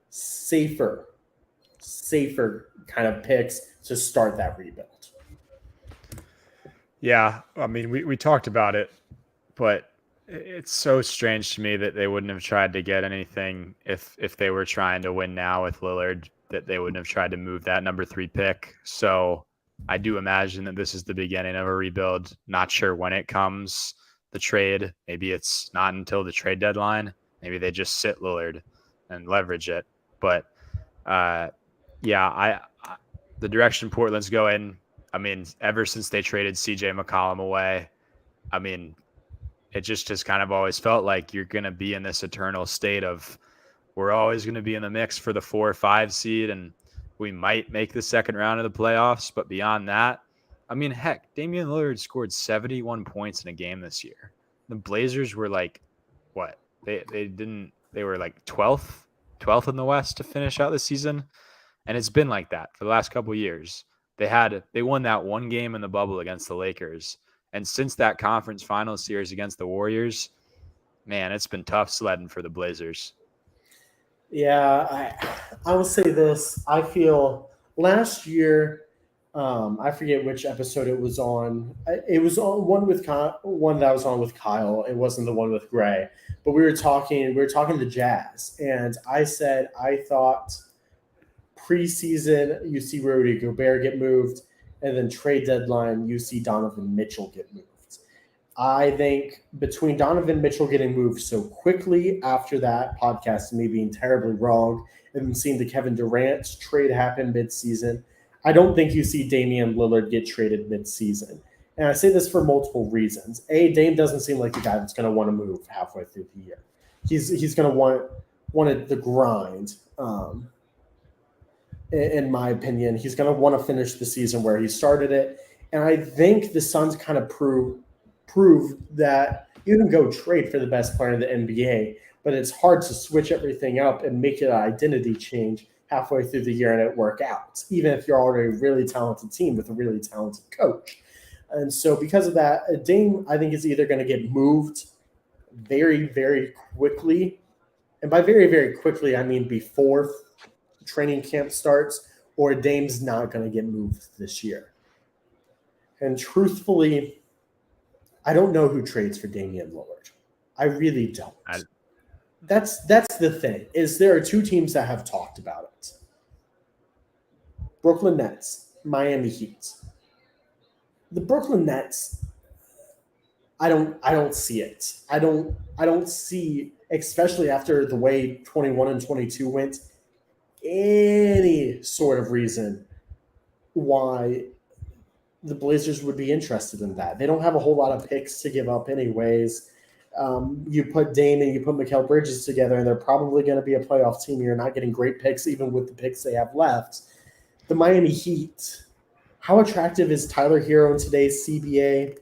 safer kind of picks to start that rebuild. Yeah, I mean, we talked about it, but it's so strange to me that they wouldn't have tried to get anything if they were trying to win now with Lillard, that they wouldn't have tried to move that number 3 pick. So I do imagine that this is the beginning of a rebuild. Not sure when it comes, the trade. Maybe it's not until the trade deadline. Maybe they just sit Lillard and leverage it. But the direction Portland's going, I mean, ever since they traded CJ McCollum away, I mean, it just has kind of always felt like you're going to be in this eternal state of we're always going to be in the mix for the 4 or 5 seed, and we might make the second round of the playoffs. But beyond that, I mean, heck, Damian Lillard scored 71 points in a game this year. The Blazers were like, what? They were like 12th in the West to finish out the season. And it's been like that for the last couple of years. They won that one game in the bubble against the Lakers. And since that conference finals series against the Warriors, man, it's been tough sledding for the Blazers. Yeah, I will say this. I feel last year, I forget which episode it was on. It was on one that I was on with Kyle. It wasn't the one with Gray, but we were talking the Jazz, and I said I thought preseason you see Rudy Gobert get moved, and then trade deadline you see Donovan Mitchell get moved. I think between Donovan Mitchell getting moved so quickly after that podcast, me being terribly wrong, and then seeing the Kevin Durant trade happen midseason, I don't think you see Damian Lillard get traded midseason. And I say this for multiple reasons. A, Dame doesn't seem like the guy that's going to want to move halfway through the year. He's going to want the grind. In my opinion, he's going to want to finish the season where he started it. And I think the Suns kind of prove that you can go trade for the best player in the NBA, but it's hard to switch everything up and make it an identity change halfway through the year and it work out, even if you're already a really talented team with a really talented coach. And so because of that, Dame, I think, is either going to get moved very, very quickly. And by very, very quickly, I mean before training camp starts, or Dame's not going to get moved this year. And truthfully, I don't know who trades for Damian Lillard. I really don't. That's the thing, is there are 2 teams that have talked about it. Brooklyn Nets, Miami Heat. The Brooklyn Nets, I don't see it. I don't see, especially after the way 21 and 22 went, any sort of reason why the Blazers would be interested in that. They don't have a whole lot of picks to give up anyways. You put Dame and you put Mikal Bridges together, and they're probably going to be a playoff team. You're not getting great picks even with the picks they have left. The Miami Heat, how attractive is Tyler Hero in today's CBA?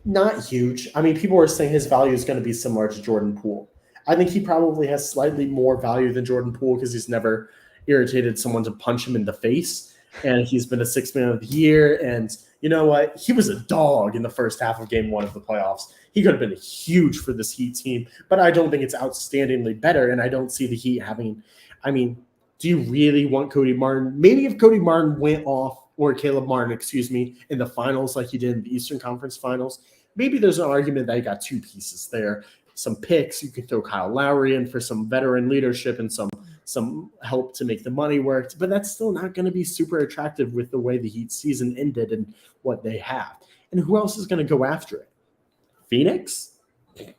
Not huge. I mean, people are saying his value is going to be similar to Jordan Poole. I think he probably has slightly more value than Jordan Poole because he's never irritated someone to punch him in the face. And he's been a 6th man of the year. And you know what? He was a dog in the first half of game 1 of the playoffs. He could have been huge for this Heat team, but I don't think it's outstandingly better, and I don't see the Heat having – I mean, do you really want Cody Martin? Maybe if Cody Martin went off, or Caleb Martin, excuse me, in the finals like he did in the Eastern Conference Finals, maybe there's an argument that he got 2 pieces there. Some picks, you could throw Kyle Lowry in for some veteran leadership and some help to make the money work, but that's still not going to be super attractive with the way the Heat season ended and what they have. And who else is going to go after it? Phoenix?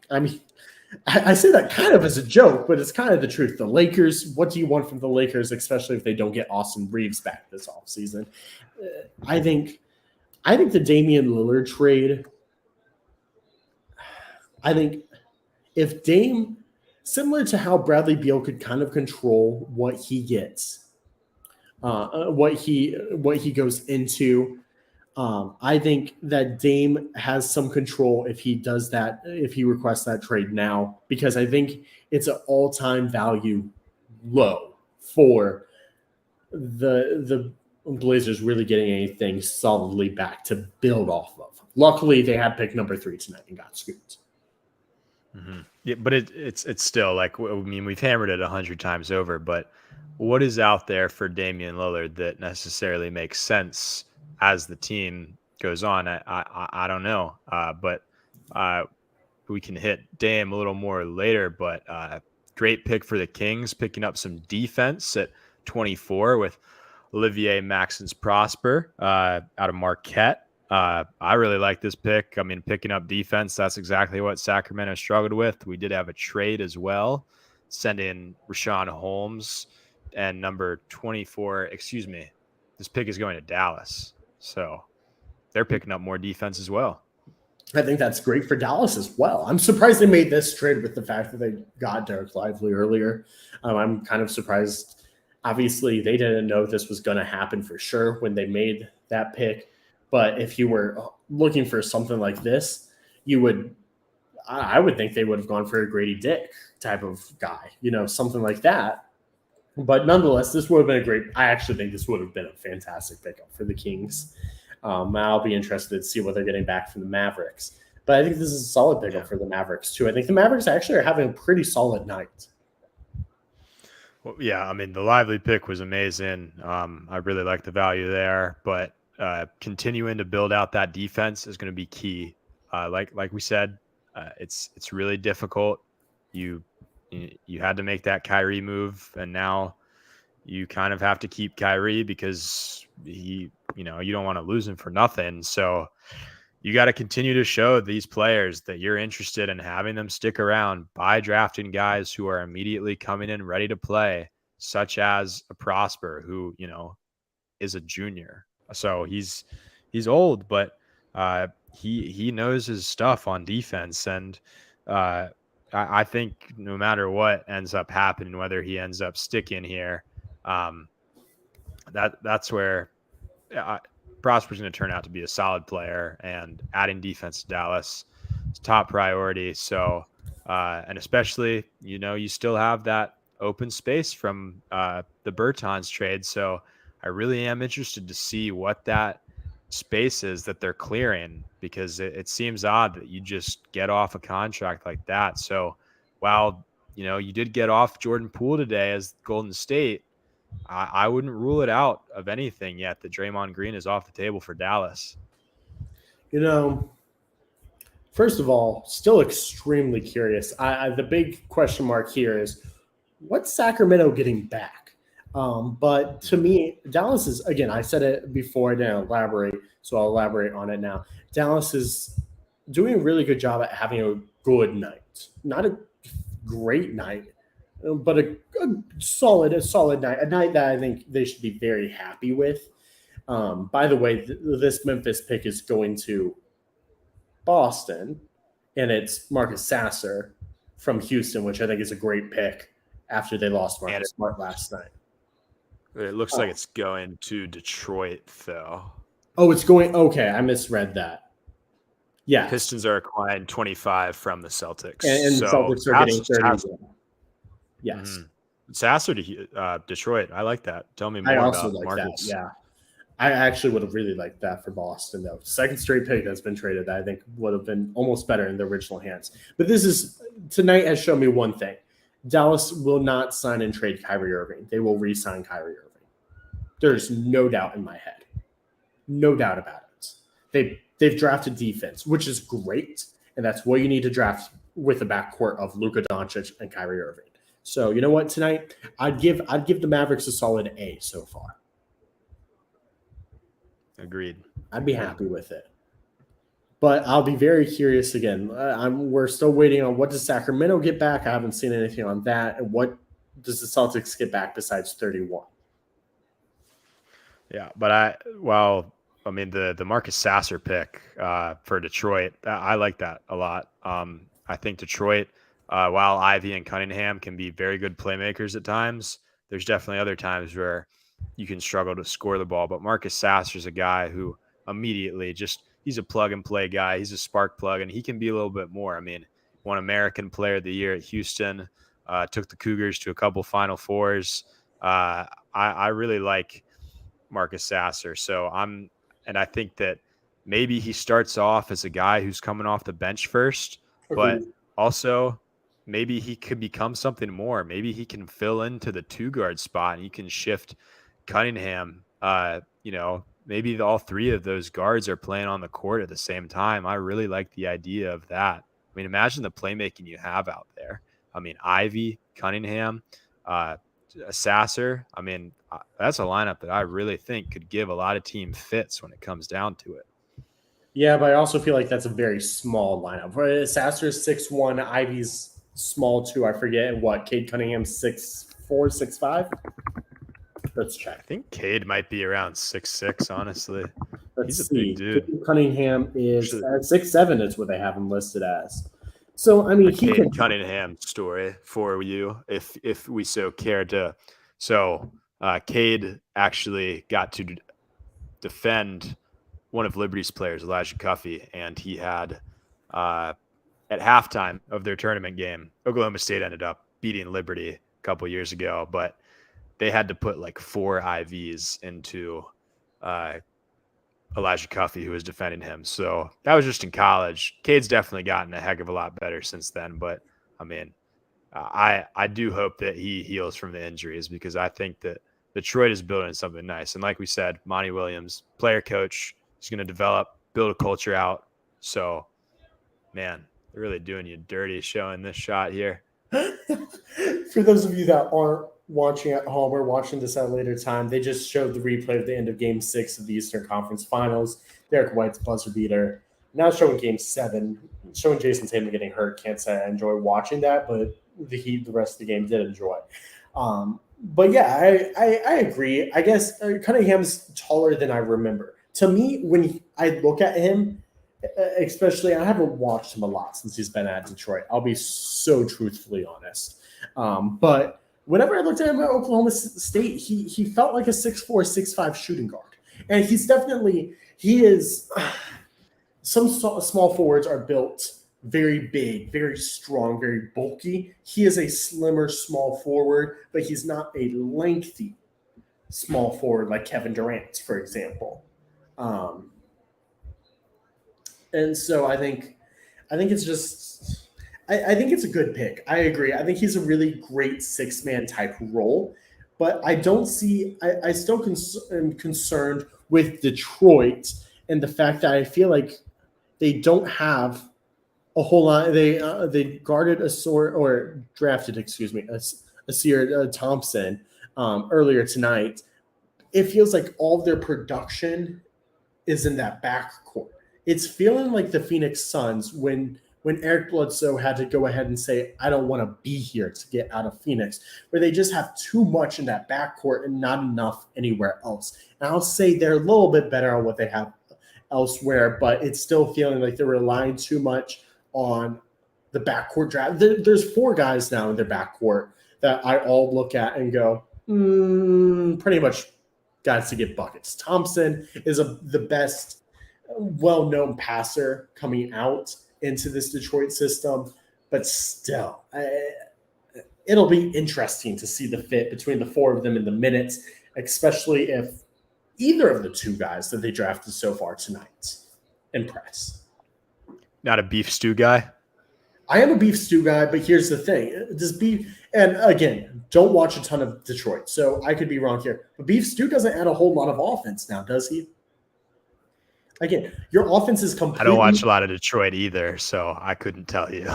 I mean, I say that kind of as a joke, but it's kind of the truth. The Lakers, what do you want from the Lakers, especially if they don't get Austin Reeves back this offseason? I think the Damian Lillard trade, I think if Dame, similar to how Bradley Beal could kind of control what he gets, what he goes into, I think that Dame has some control if he does that, if he requests that trade now, because I think it's an all-time value low for the Blazers really getting anything solidly back to build off of. Luckily, they had pick number 3 tonight and got scooped. Mm-hmm. Yeah, but it's still like, I mean, we've hammered it 100 times over, but what is out there for Damian Lillard that necessarily makes sense as the team goes on? I don't know, but we can hit Dame a little more later. But great pick for the Kings, picking up some defense at 24 with Olivier Maxence Prosper out of Marquette. I really like this pick. I mean, picking up defense, that's exactly what Sacramento struggled with. We did have a trade as well, send in Rashawn Holmes and number 24. Excuse me, this pick is going to Dallas. So they're picking up more defense as well. I think that's great for Dallas as well. I'm surprised they made this trade with the fact that they got Derek Lively earlier. I'm kind of surprised. Obviously, they didn't know this was going to happen for sure when they made that pick. But if you were looking for something like this, I would think they would have gone for a Grady Dick type of guy, something like that. But nonetheless, this would have been I actually think this would have been a fantastic pickup for the Kings. I'll be interested to see what they're getting back from the Mavericks. But I think this is a solid pickup for the Mavericks, too. I think the Mavericks actually are having a pretty solid night. Well, yeah, I mean, the Lively pick was amazing. I really like the value there, but continuing to build out that defense is going to be key. Like we said, it's really difficult. You had to make that Kyrie move, and now you kind of have to keep Kyrie because you don't want to lose him for nothing. So you got to continue to show these players that you're interested in having them stick around by drafting guys who are immediately coming in ready to play, such as a Prosper who, is a junior. So he's old, but he knows his stuff on defense. And I think no matter what ends up happening, whether he ends up sticking here, that's where Prosper's going to turn out to be a solid player, and adding defense to Dallas is top priority. So, and especially, you still have that open space from the Bertans trade. So I really am interested to see what that space is that they're clearing, because it seems odd that you just get off a contract like that. So while, you did get off Jordan Poole today as Golden State, I wouldn't rule it out of anything yet that Draymond Green is off the table for Dallas. First of all, still extremely curious. The big question mark here is, what's Sacramento getting back? But to me, Dallas is, again, I said it before, I didn't elaborate, so I'll elaborate on it now. Dallas is doing a really good job at having a good night. Not a great night, but a solid night, a night that I think they should be very happy with. By the way, this Memphis pick is going to Boston, and it's Marcus Sasser from Houston, which I think is a great pick after they lost Marcus Smart last night. It looks like it's going to Detroit, though. Oh, it's going – okay, I misread that. Yeah. Pistons are acquiring 25 from the Celtics. And the Celtics are getting 30. Yes. Mm-hmm. Sasser to Detroit. I like that. Tell me more about Marcus. That, yeah. I actually would have really liked that for Boston, though. Second straight pick that's been traded, I think would have been almost better in the original hands. But tonight has shown me one thing. Dallas will not sign and trade Kyrie Irving. They will re-sign Kyrie Irving. There's no doubt in my head. No doubt about it. They've drafted defense, which is great, and that's what you need to draft with a backcourt of Luka Doncic and Kyrie Irving. So you know what? Tonight, I'd give the Mavericks a solid A so far. Agreed. I'd be happy with it. But I'll be very curious again. We're still waiting on what does Sacramento get back. I haven't seen anything on that. And what does the Celtics get back besides 31? Yeah, but the Marcus Sasser pick for Detroit, I like that a lot. I think Detroit, while Ivy and Cunningham can be very good playmakers at times, there's definitely other times where you can struggle to score the ball. But Marcus Sasser is a guy who immediately he's a plug and play guy. He's a spark plug, and he can be a little bit more. I mean, won American Player of the Year at Houston, took the Cougars to a couple Final Fours. I really like Marcus Sasser. And I think that maybe he starts off as a guy who's coming off the bench first, but also maybe he could become something more. Maybe he can fill into the 2-guard spot and he can shift Cunningham. Maybe all three of those guards are playing on the court at the same time. I really like the idea of that. I mean, imagine the playmaking you have out there. I mean, Ivy, Cunningham, Sasser. I mean, that's a lineup that I really think could give a lot of team fits when it comes down to it. Yeah, but I also feel like that's a very small lineup. Sasser's 6'1", Ivy's small too. I forget what. Cade Cunningham's 6'4", 6'5". Let's check. I think Cade might be around 6'6", honestly. He's a big dude. Cade Cunningham is 6'7". Is what they have him listed as. So I mean, Cade Cunningham story for you, if we so care to. So Cade actually got to defend one of Liberty's players, Elijah Cuffey, and he had at halftime of their tournament game, Oklahoma State ended up beating Liberty a couple years ago, but they had to put like 4 IVs into Elijah Cuffey, who was defending him. So that was just in college. Cade's definitely gotten a heck of a lot better since then. But I mean, I do hope that he heals from the injuries, because I think that Detroit is building something nice. And like we said, Monty Williams, player coach, is going to develop, build a culture out. So, man, they're really doing you dirty showing this shot here. For those of you that aren't watching at home or watching this at a later time, they just showed the replay of the end of Game 6 of the Eastern Conference Finals. Derek White's buzzer beater. Now showing Game 7, showing Jason Tatum getting hurt. Can't say I enjoy watching that, but the Heat, the rest of the game, did enjoy. But yeah, I agree. I guess Cunningham's taller than I remember. To me, when I look at him, especially, I haven't watched him a lot since he's been at Detroit. I'll be so truthfully honest. But whenever I looked at him at Oklahoma State, he felt like a 6'4", 6'5" shooting guard. And he is some small forwards are built very big, very strong, very bulky. He is a slimmer small forward, but he's not a lengthy small forward like Kevin Durant, for example. And so I think it's just I think it's a good pick. I agree. I think he's a really great 6-man type role, but I don't see. I still am concerned with Detroit and the fact that I feel like they don't have a whole lot. They guarded drafted Asir Thompson earlier tonight. It feels like all of their production is in that backcourt. It's feeling like the Phoenix Suns when Eric Bledsoe had to go ahead and say, I don't want to be here to get out of Phoenix, where they just have too much in that backcourt and not enough anywhere else. And I'll say they're a little bit better on what they have elsewhere, but it's still feeling like they're relying too much on the backcourt draft. There's 4 guys now in their backcourt that I all look at and go, pretty much guys to get buckets. Thompson is the best well-known passer coming out into this Detroit system, but still, it'll be interesting to see the fit between the 4 of them in the minutes, especially if either of the two guys that they drafted so far tonight impress. Not a beef stew guy. I am a beef stew guy, but here's the thing. And again, don't watch a ton of Detroit, so I could be wrong here. But beef stew doesn't add a whole lot of offense now, does he? Again, your offense is completely... I don't watch a lot of Detroit either, so I couldn't tell you.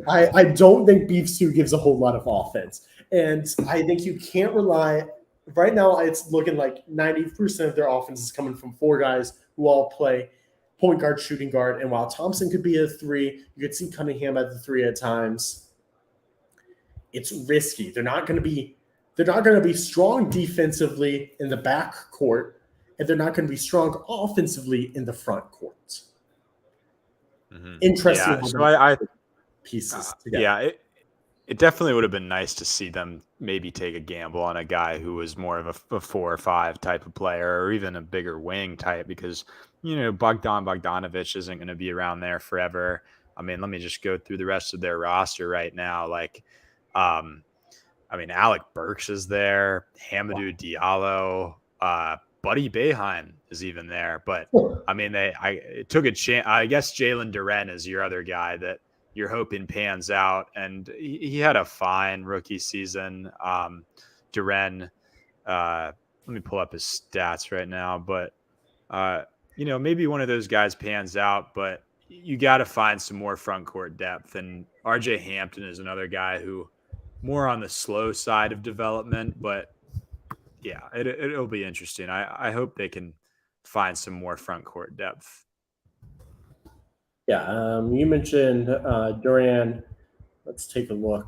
I don't think beef stew gives a whole lot of offense. And I think you can't rely... Right now, it's looking like 90% of their offense is coming from four guys who all play point guard, shooting guard. And while Thompson could be a three, you could see Cunningham at the three at times. It's risky. They're not going to be strong defensively in the back court, and they're not going to be strong offensively in the front court. Mm-hmm. Interesting. Yeah, so I pieces together. Yeah, it definitely would have been nice to see them maybe take a gamble on a guy who was more of a 4 or 5 type of player, or even a bigger wing type, because, Bogdanovich isn't going to be around there forever. I mean, let me just go through the rest of their roster right now. Alec Burks is there, Hamidou Diallo, Buddy Boeheim is even there. But it took a chance. I guess Jalen Duren is your other guy that you're hoping pans out, and he had a fine rookie season. Duren, let me pull up his stats right now, but maybe one of those guys pans out, but you got to find some more front court depth. And RJ Hampton is another guy who more on the slow side of development, but yeah, it'll be interesting. I hope they can find some more front court depth. Yeah, you mentioned Duran. Let's take a look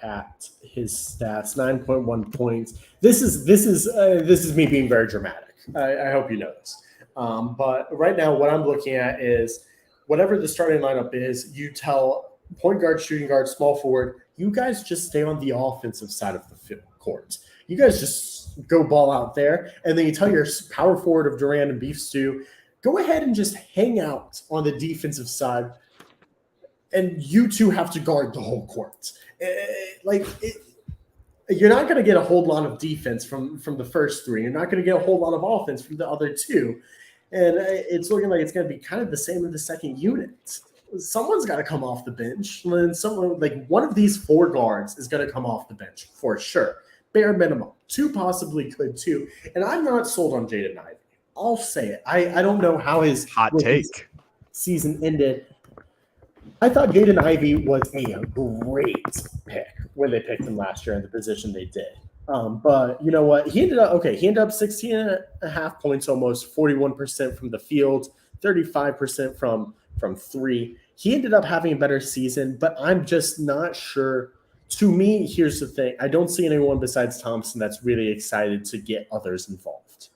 at his stats. 9.1 points. This is me being very dramatic. I hope you know this. But right now, what I'm looking at is whatever the starting lineup is. You tell point guard, shooting guard, small forward. You guys just stay on the offensive side of the court. You guys just go ball out there, and then you tell your power forward of Duran and Beef Stew, go ahead and just hang out on the defensive side, and you two have to guard the whole court. You're not going to get a whole lot of defense from the first three. You're not going to get a whole lot of offense from the other two. And it's looking like it's going to be kind of the same in the second unit. Someone's got to come off the bench. And someone, like one of these four guards is going to come off the bench for sure. Bare minimum. Two possibly could too. And I'm not sold on Jaden Ivey. I'll say it. I don't know how his hot take season ended. I thought Jaden Ivey was a great pick when they picked him last year in the position they did. But you know what? He ended up 16 and a half points, almost 41% from the field, 35% from three. He ended up having a better season, but I'm just not sure. To me, here's the thing. I don't see anyone besides Thompson that's really excited to get others involved.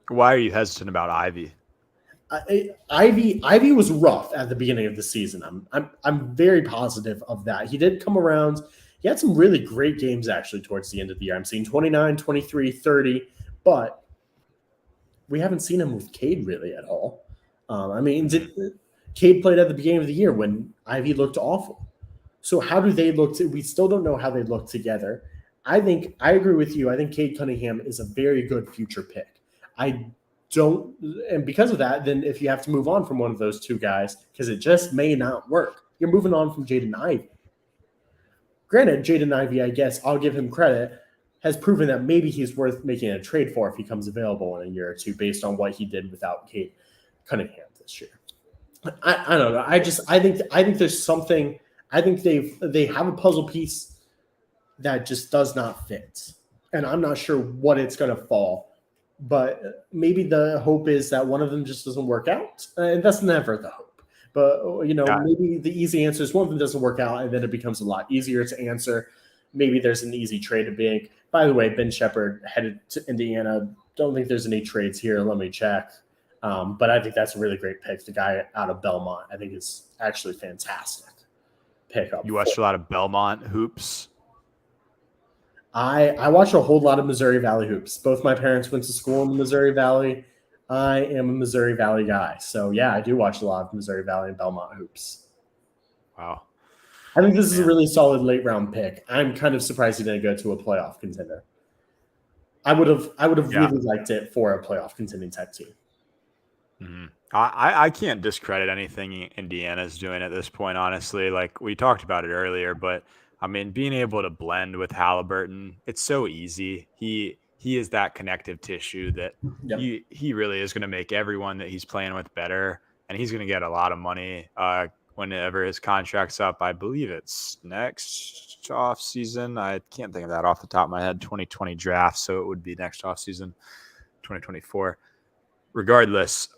Why are you hesitant about Ivy? Ivy was rough at the beginning of the season. I'm very positive of that. He did come around. He had some really great games actually towards the end of the year. I'm seeing 29, 23, 30, but we haven't seen him with Cade really at all. Cade played at the beginning of the year when Ivy looked awful. So how do they look? We still don't know how they look together. I agree with you. I think Cade Cunningham is a very good future pick. And because of that, then if you have to move on from one of those two guys, because it just may not work, you're moving on from Jaden Ivey. Granted, Jaden Ivey, I guess I'll give him credit, has proven that maybe he's worth making a trade for if he comes available in a year or two based on what he did without Cade Cunningham this year. I don't know. I think there's something. I think they have a puzzle piece that just does not fit, and I'm not sure what it's going to fall. But maybe the hope is that one of them just doesn't work out, and that's never the hope. But maybe the easy answer is one of them doesn't work out, and then it becomes a lot easier to answer. Maybe there's an easy trade to make. By the way, Ben Shepherd headed to Indiana. Don't think there's any trades here. Let me check. But I think that's a really great pick. The guy out of Belmont, I think is actually fantastic pickup. You watched a lot of Belmont hoops. I watch a whole lot of Missouri Valley hoops. Both my parents went to school in the Missouri Valley. I am a Missouri Valley guy. So, yeah, I do watch a lot of Missouri Valley and Belmont hoops. Wow. I think this is a really solid late-round pick. I'm kind of surprised he didn't go to a playoff contender. I would have Yeah. really liked it for a playoff contending type team. Mm-hmm. I can't discredit anything Indiana's doing at this point, honestly. Like we talked about it earlier, but I mean, being able to blend with Halliburton, it's so easy. He is that connective tissue that Yep. he really is going to make everyone that he's playing with better, and he's going to get a lot of money whenever his contract's up. I believe it's next off season. I can't think of that off the top of my head. 2020 draft, so it would be next off season, 2024. Regardless,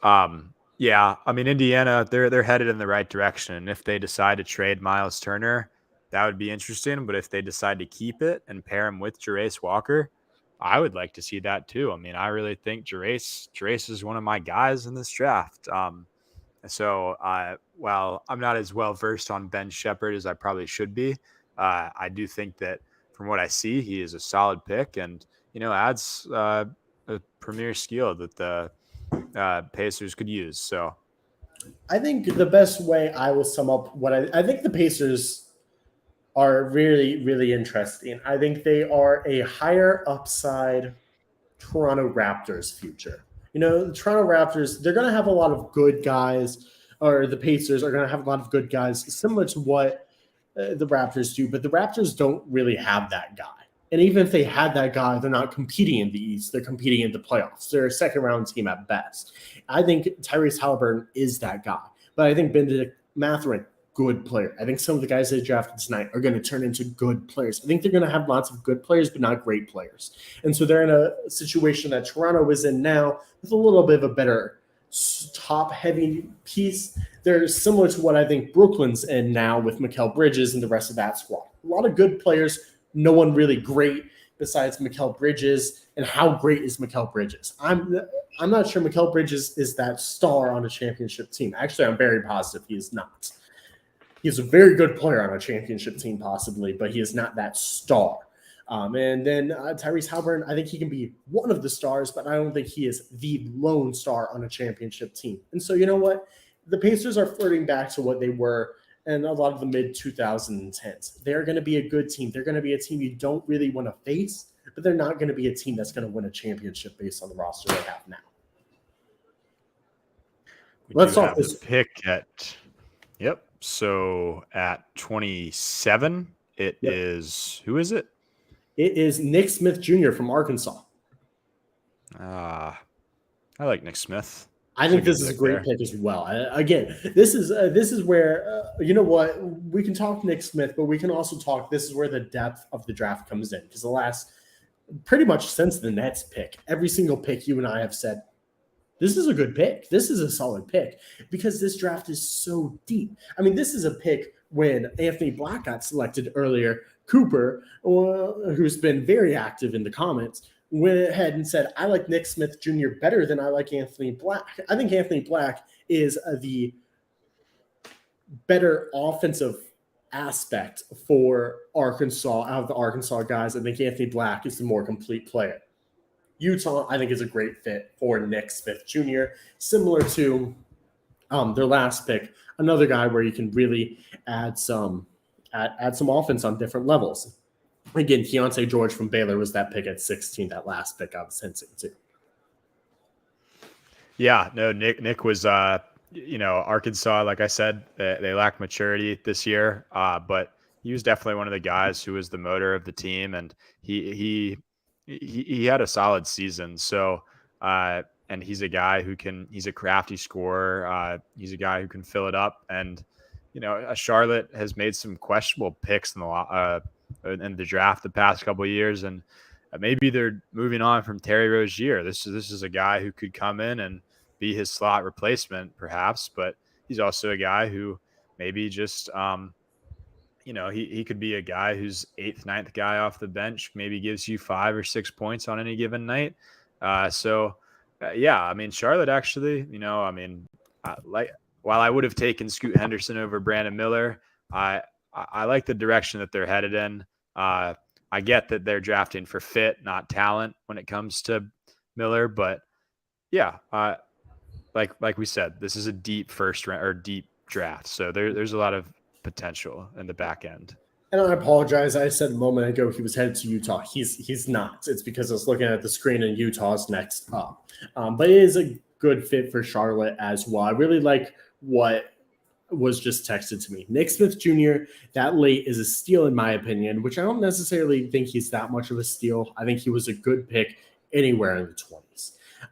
yeah, I mean Indiana, they're headed in the right direction. And if they decide to trade Miles Turner, that would be interesting. But if they decide to keep it and pair him with Jarace Walker, I would like to see that too. I mean, I really think Jarace is one of my guys in this draft. So while I'm not as well versed on Ben Shepherd as I probably should be, I do think that from what I see, he is a solid pick and adds a premier skill that the Pacers could use. So I think the best way I will sum up what I think the Pacers are really, really interesting. I think they are a higher upside Toronto Raptors future. The Toronto Raptors, they're going to have a lot of good guys, or the Pacers are going to have a lot of good guys, similar to what the Raptors do, but the Raptors don't really have that guy. And even if they had that guy, they're not competing in the East. They're competing in the playoffs. They're a second-round team at best. I think Tyrese Halliburton is that guy. But I think Benedict Mathurin, good player. I think some of the guys they drafted tonight are going to turn into good players. I think they're going to have lots of good players, but not great players. And so they're in a situation that Toronto is in now with a little bit of a better top-heavy piece. They're similar to what I think Brooklyn's in now with Mikal Bridges and the rest of that squad. A lot of good players, no one really great besides Mikal Bridges. And how great is Mikal Bridges? I'm not sure Mikal Bridges is that star on a championship team. Actually, I'm very positive he is not. He's a very good player on a championship team, possibly, but he is not that star. And then Tyrese Halliburton, I think he can be one of the stars, but I don't think he is the lone star on a championship team. And so, you know what? The Pacers are flirting back to what they were in a lot of the mid-2010s. They're going to be a good team. They're going to be a team you don't really want to face, but they're not going to be a team that's going to win a championship based on the roster they have now. Let's talk this pick at – yep. So at 27, it is – who is it? It is Nick Smith Jr. from Arkansas. I like Nick Smith. I think this is a great pick as well. Again, this is where you know what, we can talk Nick Smith, but we can also talk. This is where the depth of the draft comes in, because the last pretty much since the Nets pick, every single pick you and I have said, this is a good pick. This is a solid pick because this draft is so deep. I mean, this is a pick when Anthony Black got selected earlier. Cooper, who's been very active in the comments, went ahead and said, I like Nick Smith Jr. better than I like Anthony Black. I think Anthony Black is the better offensive aspect for Arkansas out of the Arkansas guys. I think Anthony Black is the more complete player. Utah, I think, is a great fit for Nick Smith Jr., similar to their last pick, another guy where you can really add some offense on different levels. Again, Keontae George from Baylor was that pick at 16, that last pick I was hinting to. Yeah, no, Nick was, Arkansas, like I said, they lack maturity this year, but he was definitely one of the guys who was the motor of the team, and he had a solid season. So, and he's a guy he's a crafty scorer. He's a guy who can fill it up. And, Charlotte has made some questionable picks in the draft the past couple of years. And maybe they're moving on from Terry Rozier. This is a guy who could come in and be his slot replacement perhaps, but he's also a guy who maybe just, he could be a guy who's 8th, 9th guy off the bench, maybe gives you 5 or 6 points on any given night. I mean, Charlotte actually, while I would have taken Scoot Henderson over Brandon Miller, I like the direction that they're headed in. I get that they're drafting for fit, not talent when it comes to Miller, but yeah, like we said, this is a deep first round or deep draft. So there's a lot of potential in the back end. And I apologize. I said a moment ago he was headed to Utah. He's not. It's because I was looking at the screen and Utah's next up. But it is a good fit for Charlotte as well. I really like what was just texted to me. Nick Smith Jr., that late is a steal in my opinion, which I don't necessarily think he's that much of a steal. I think he was a good pick anywhere in the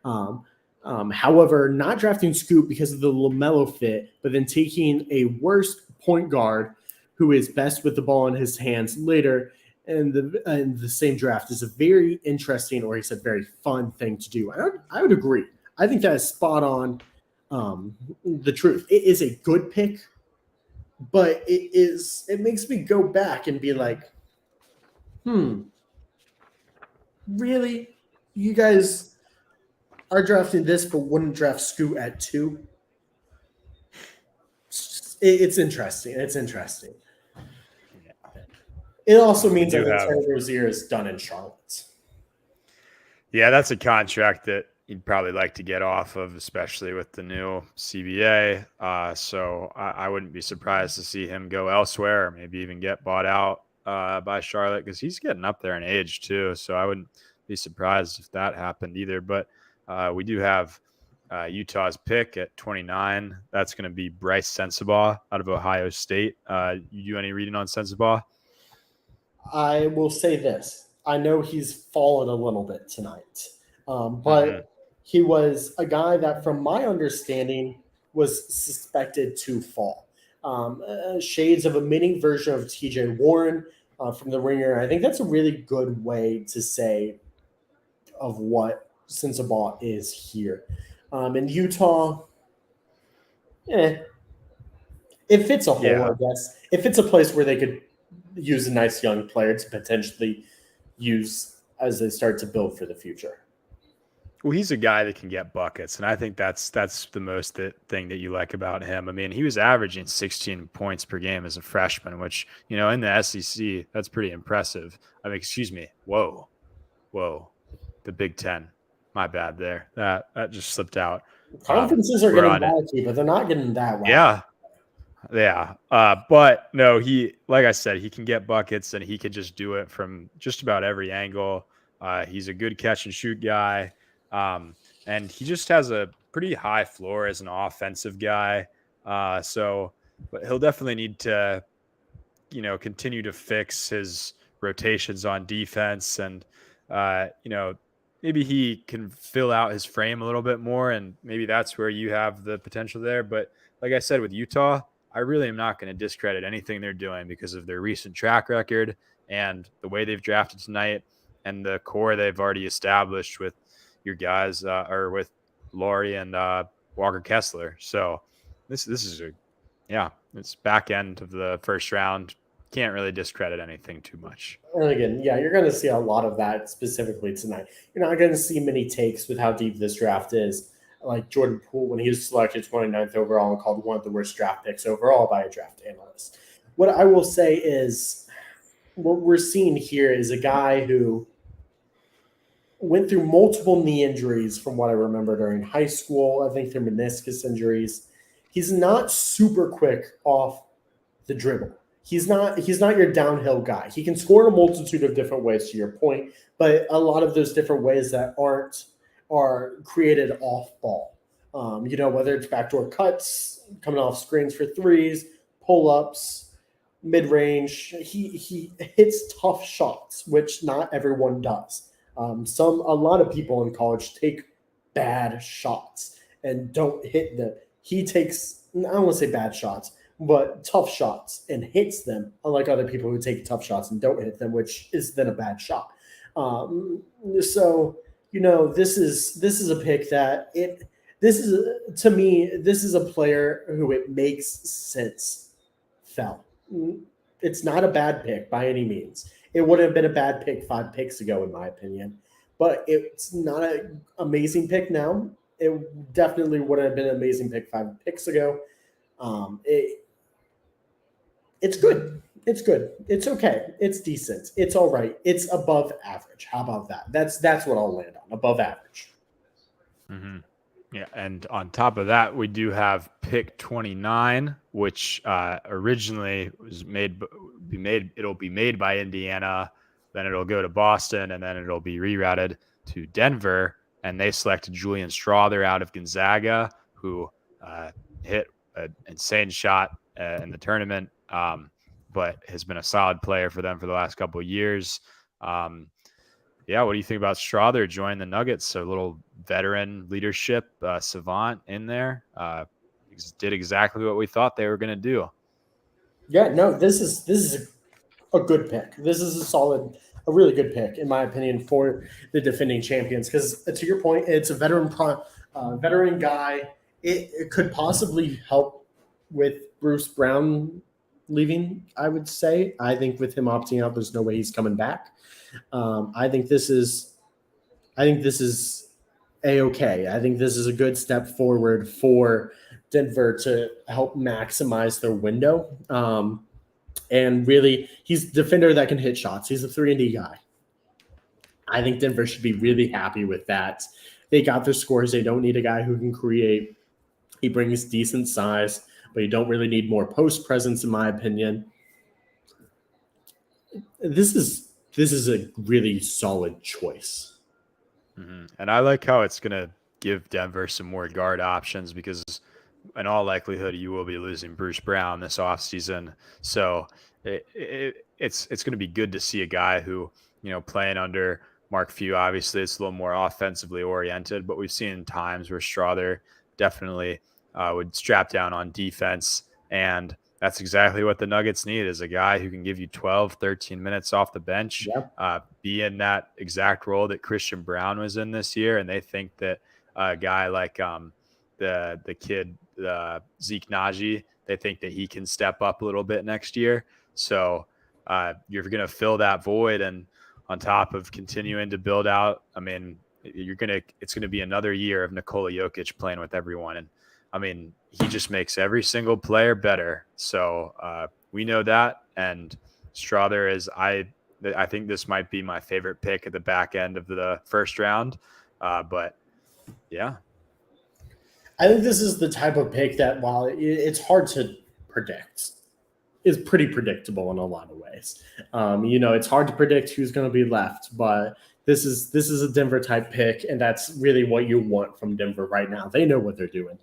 20s. However, not drafting Scoot because of the LaMelo fit, but then taking a worse point guard who is best with the ball in his hands later in the same draft is a very interesting, or he said very fun thing to do. I would agree. I think that is spot on the truth. It is a good pick, but it makes me go back and be like, really? You guys are drafting this but wouldn't draft Scoot at 2? It's interesting. It's interesting. It also means that Terry Rozier is done in Charlotte. Yeah, that's a contract that you'd probably like to get off of, especially with the new CBA. So I wouldn't be surprised to see him go elsewhere or maybe even get bought out by Charlotte because he's getting up there in age too. So I wouldn't be surprised if that happened either. But we do have Utah's pick at 29. That's going to be Bryce Sensabaugh out of Ohio State. You do any reading on Sensabaugh? I will say this. I know he's fallen a little bit tonight, but he was a guy that, from my understanding, was suspected to fall. Shades of a mini version of TJ Warren from The Ringer. I think that's a really good way to say of what Sensabaugh is here. In Utah, it fits a hole, I guess. It fits a place where they could use a nice young player to potentially use as they start to build for the future. Well, he's a guy that can get buckets, and I think that's the most thing that you like about him. I mean, he was averaging 16 points per game as a freshman, which, you know, in the SEC, that's pretty impressive. I mean, excuse me. Whoa. The Big Ten. My bad there. That just slipped out. Conferences are getting wacky, but they're not getting that wacky. Yeah. But no, like I said, he can get buckets and he can just do it from just about every angle. He's a good catch and shoot guy. And he just has a pretty high floor as an offensive guy. But he'll definitely need to, you know, continue to fix his rotations on defense and, you know, maybe he can fill out his frame a little bit more. And maybe that's where you have the potential there. But like I said, with Utah, I really am not going to discredit anything they're doing because of their recent track record and the way they've drafted tonight and the core they've already established with your guys or with Laurie and Walker Kessler. So this is it's back end of the first round. Can't really discredit anything too much. And again, you're going to see a lot of that specifically tonight. You're not going to see many takes with how deep this draft is. Like Jordan Poole, when he was selected 29th overall and called one of the worst draft picks overall by a draft analyst. What I will say is what we're seeing here is a guy who went through multiple knee injuries from what I remember during high school. I think through meniscus injuries. He's not super quick off the dribble. He's not your downhill guy. He can score in a multitude of different ways, to your point, but a lot of those different ways that are created off ball. You know, whether it's backdoor cuts, coming off screens for threes, pull-ups, mid-range. He hits tough shots, which not everyone does. A lot of people in college take bad shots and don't hit them. He takes, I don't want to say bad shots, but tough shots and hits them, unlike other people who take tough shots and don't hit them, which is then a bad shot. So, you know, this is a pick that to me, this is a player who it makes sense fell. It's not a bad pick by any means. It would have been a bad pick 5 picks ago, in my opinion, but it's not an amazing pick now. It definitely would have been an amazing pick 5 picks ago. It's good. It's good. It's okay. It's decent. It's all right. It's above average. How about that? That's what I'll land on. Above average. Mm-hmm. Yeah, and on top of that, we do have pick 29, which originally was made it'll be made by Indiana, then it'll go to Boston, and then it'll be rerouted to Denver. And they selected Julian Strother out of Gonzaga, who hit an insane shot in the tournament, but has been a solid player for them for the last couple of years. Yeah, what do you think about Strother joining the Nuggets? A little veteran leadership savant in there. Did exactly what we thought they were going to do. Yeah, no, this is a good pick. This is a really good pick, in my opinion, for the defending champions. Because to your point, it's a veteran guy. It could possibly help with Bruce Brown leaving, I would say. I think with him opting out, there's no way he's coming back. I think this is a-okay. I think this is a good step forward for Denver to help maximize their window. And really, he's a defender that can hit shots. He's a 3-and-D guy. I think Denver should be really happy with that. They got their scores. They don't need a guy who can create. He brings decent size, but you don't really need more post presence, in my opinion. This is a really solid choice. Mm-hmm. And I like how it's going to give Denver some more guard options because in all likelihood, you will be losing Bruce Brown this offseason. So it's going to be good to see a guy who, playing under Mark Few, obviously it's a little more offensively oriented, but we've seen times where Strother definitely would strap down on defense. And that's exactly what the Nuggets need, is a guy who can give you 12, 13 minutes off the bench, be in that exact role that Christian Brown was in this year. And they think that a guy like the kid, Zeke Naji, they think that he can step up a little bit next year. So you're going to fill that void. And on top of continuing to build out, I mean, it's going to be another year of Nikola Jokic playing with everyone. And I mean, he just makes every single player better. So we know that. And Strother is, I think this might be my favorite pick at the back end of the first round. But yeah. I think this is the type of pick that, while it's hard to predict, is pretty predictable in a lot of ways. It's hard to predict who's going to be left, but this is a Denver type pick, and that's really what you want from Denver right now. They know what they're doing.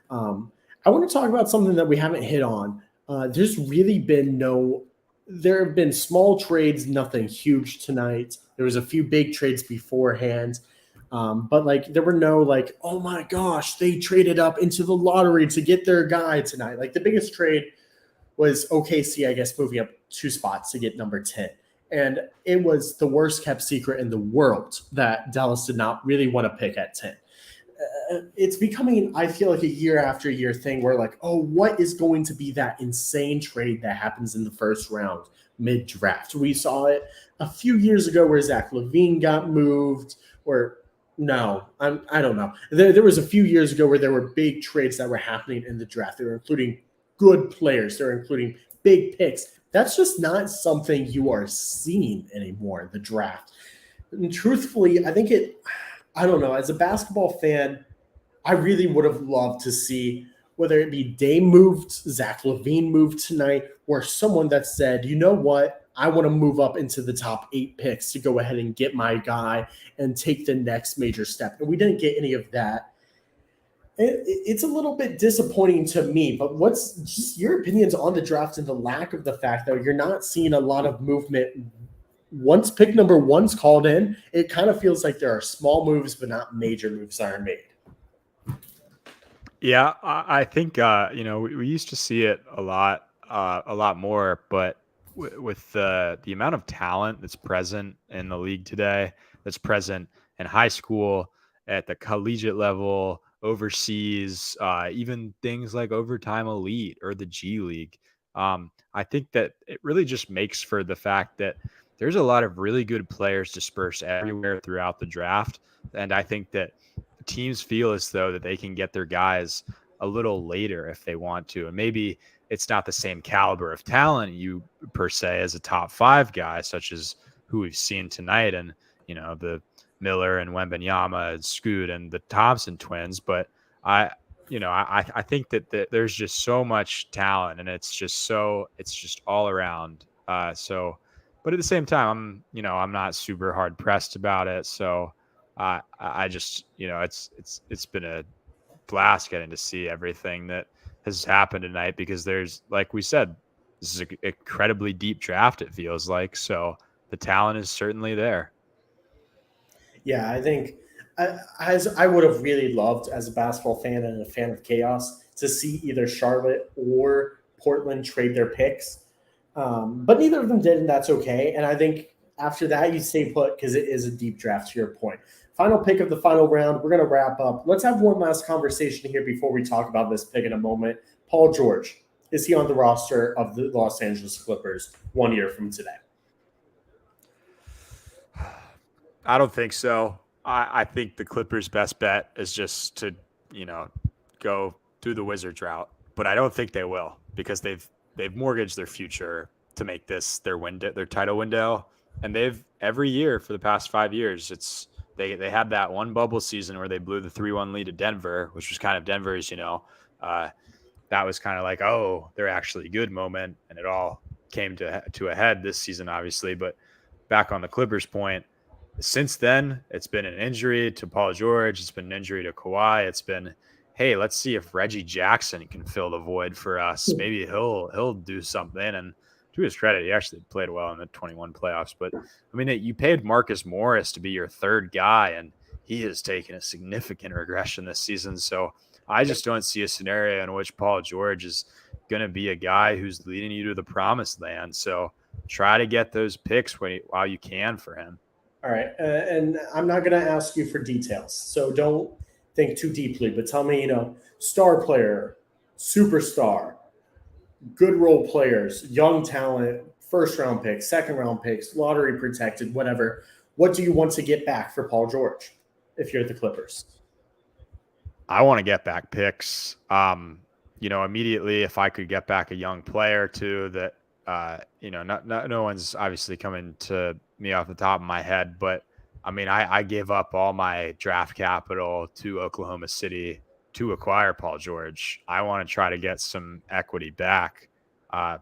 I want to talk about something that we haven't hit on. There have been small trades, nothing huge tonight. There was a few big trades beforehand. But there were no oh my gosh, they traded up into the lottery to get their guy tonight. The biggest trade was OKC, I guess, moving up 2 spots to get number 10. And it was the worst kept secret in the world that Dallas did not really want to pick at 10. It's becoming, I feel like, a year after year thing where what is going to be that insane trade that happens in the first round mid-draft? We saw it a few years ago where Zach LaVine got moved, or no, I don't know. There was a few years ago where there were big trades that were happening in the draft. They were including good players. They're including big picks. That's just not something you are seeing anymore in the draft. And truthfully, I don't know. As a basketball fan, I really would have loved to see whether it be Dame moved, Zach LaVine moved tonight, or someone that said, you know what, I want to move up into the top 8 picks to go ahead and get my guy and take the next major step. And we didn't get any of that. It's a little bit disappointing to me, but what's just your opinions on the draft and the lack of the fact that you're not seeing a lot of movement? Once pick number 1's called in, it kind of feels like there are small moves, but not major moves that are made. Yeah, I think, we used to see it a lot more, but with the amount of talent that's present in the league today, that's present in high school, at the collegiate level, overseas, even things like Overtime Elite or the G League. I think that it really just makes for the fact that there's a lot of really good players dispersed everywhere throughout the draft. And I think that teams feel as though that they can get their guys a little later if they want to. And maybe it's not the same caliber of talent you per se as a top 5 guy, such as who we've seen tonight. And, the Miller and Wembanyama and Scoot and the Thompson twins. But I think that there's just so much talent, and it's just all around But at the same time, I'm not super hard pressed about it. So I just, it's been a blast getting to see everything that has happened tonight, because there's, like we said, this is an incredibly deep draft, it feels like. So the talent is certainly there. Yeah, I think as I would have really loved as a basketball fan and a fan of chaos to see either Charlotte or Portland trade their picks. But neither of them did, and that's okay. And I think after that, you stay put because it is a deep draft, to your point. Final pick of the final round. We're going to wrap up. Let's have one last conversation here before we talk about this pick in a moment. Paul George, is he on the roster of the Los Angeles Clippers 1 year from today? I don't think so. I think the Clippers' best bet is just to, go through the Wizards route. But I don't think they will, because they've mortgaged their future to make this their title window. And they've every year for the past 5 years, they had that one bubble season where they blew the 3-1 lead to Denver, which was kind of Denver's, that was kind of like, oh, they're actually good moment. And it all came to a head this season, obviously. But back on the Clippers point, since then, it's been an injury to Paul George. It's been an injury to Kawhi. It's been, hey, let's see if Reggie Jackson can fill the void for us. Maybe he'll do something. And to his credit, he actually played well in the 21 playoffs. But, I mean, you paid Marcus Morris to be your third guy, and he has taken a significant regression this season. So I just don't see a scenario in which Paul George is going to be a guy who's leading you to the promised land. So try to get those picks while you can for him. All right. And I'm not going to ask you for details, so don't think too deeply, but tell me, star player, superstar, good role players, young talent, first round picks, second round picks, lottery protected, whatever. What do you want to get back for Paul George if you're the Clippers? I want to get back picks. Immediately, if I could get back a young player too, that, no one's obviously coming to me off the top of my head, but I mean, I gave up all my draft capital to Oklahoma City to acquire Paul George. I want to try to get some equity back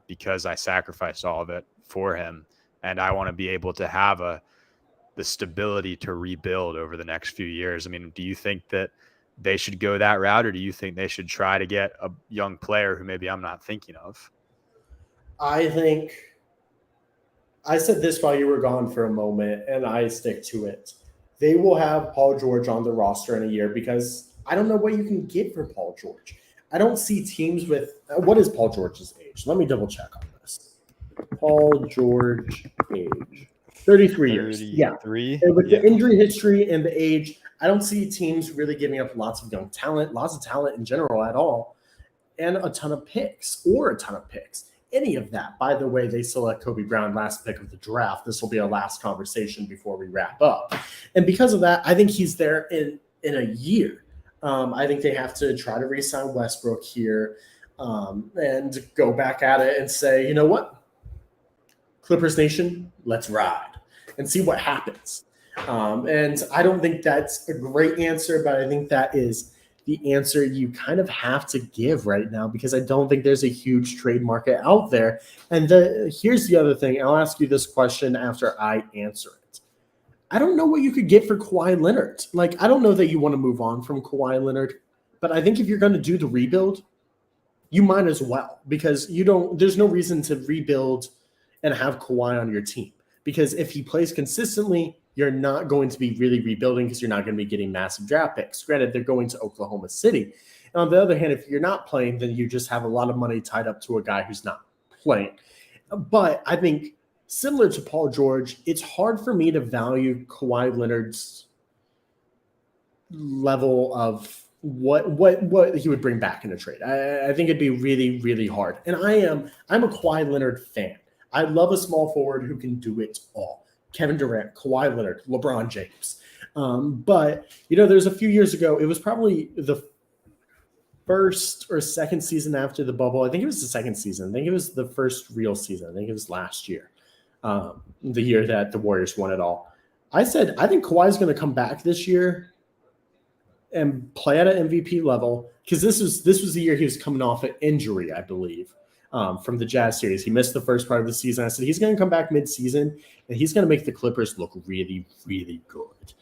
because I sacrificed all of it for him. And I want to be able to have the stability to rebuild over the next few years. I mean, do you think that they should go that route, or do you think they should try to get a young player who maybe I'm not thinking of? I think I said this while you were gone for a moment, and I stick to it. They will have Paul George on the roster in a year because I don't know what you can get for Paul George. I don't see teams with what is Paul George's age? Let me double check on this. Paul George age 33 years. Yeah. And with the injury history and the age, I don't see teams really giving up lots of young talent, lots of talent in general at all, and a ton of picks. Any of that. By the way, they select Kobe Brown, last pick of the draft. This will be our last conversation before we wrap up. And because of that, I think he's there in a year. I think they have to try to re-sign Westbrook here and go back at it and say, you know what? Clippers Nation, let's ride and see what happens. And I don't think that's a great answer, but I think that is the answer you kind of have to give right now because I don't think there's a huge trade market out there. And here's the other thing. I'll ask you this question after I answer it. I don't know what you could get for Kawhi Leonard. Like, I don't know that you want to move on from Kawhi Leonard, but I think if you're going to do the rebuild, you might as well because there's no reason to rebuild and have Kawhi on your team because if he plays consistently, you're not going to be really rebuilding because you're not going to be getting massive draft picks. Granted, they're going to Oklahoma City. And on the other hand, if you're not playing, then you just have a lot of money tied up to a guy who's not playing. But I think similar to Paul George, it's hard for me to value Kawhi Leonard's level of what he would bring back in a trade. I think it'd be really, really hard. And I'm a Kawhi Leonard fan. I love a small forward who can do it all. Kevin Durant, Kawhi Leonard, LeBron James. But, there's a few years ago, it was probably the first or second season after the bubble. I think it was the second season. I think it was the first real season. I think it was last year, the year that the Warriors won it all. I said, I think Kawhi's going to come back this year and play at an MVP level because this was the year he was coming off an injury, I believe. from the Jazz series. He missed the first part of the season. I said he's going to come back mid-season, and he's going to make the Clippers look really, really good.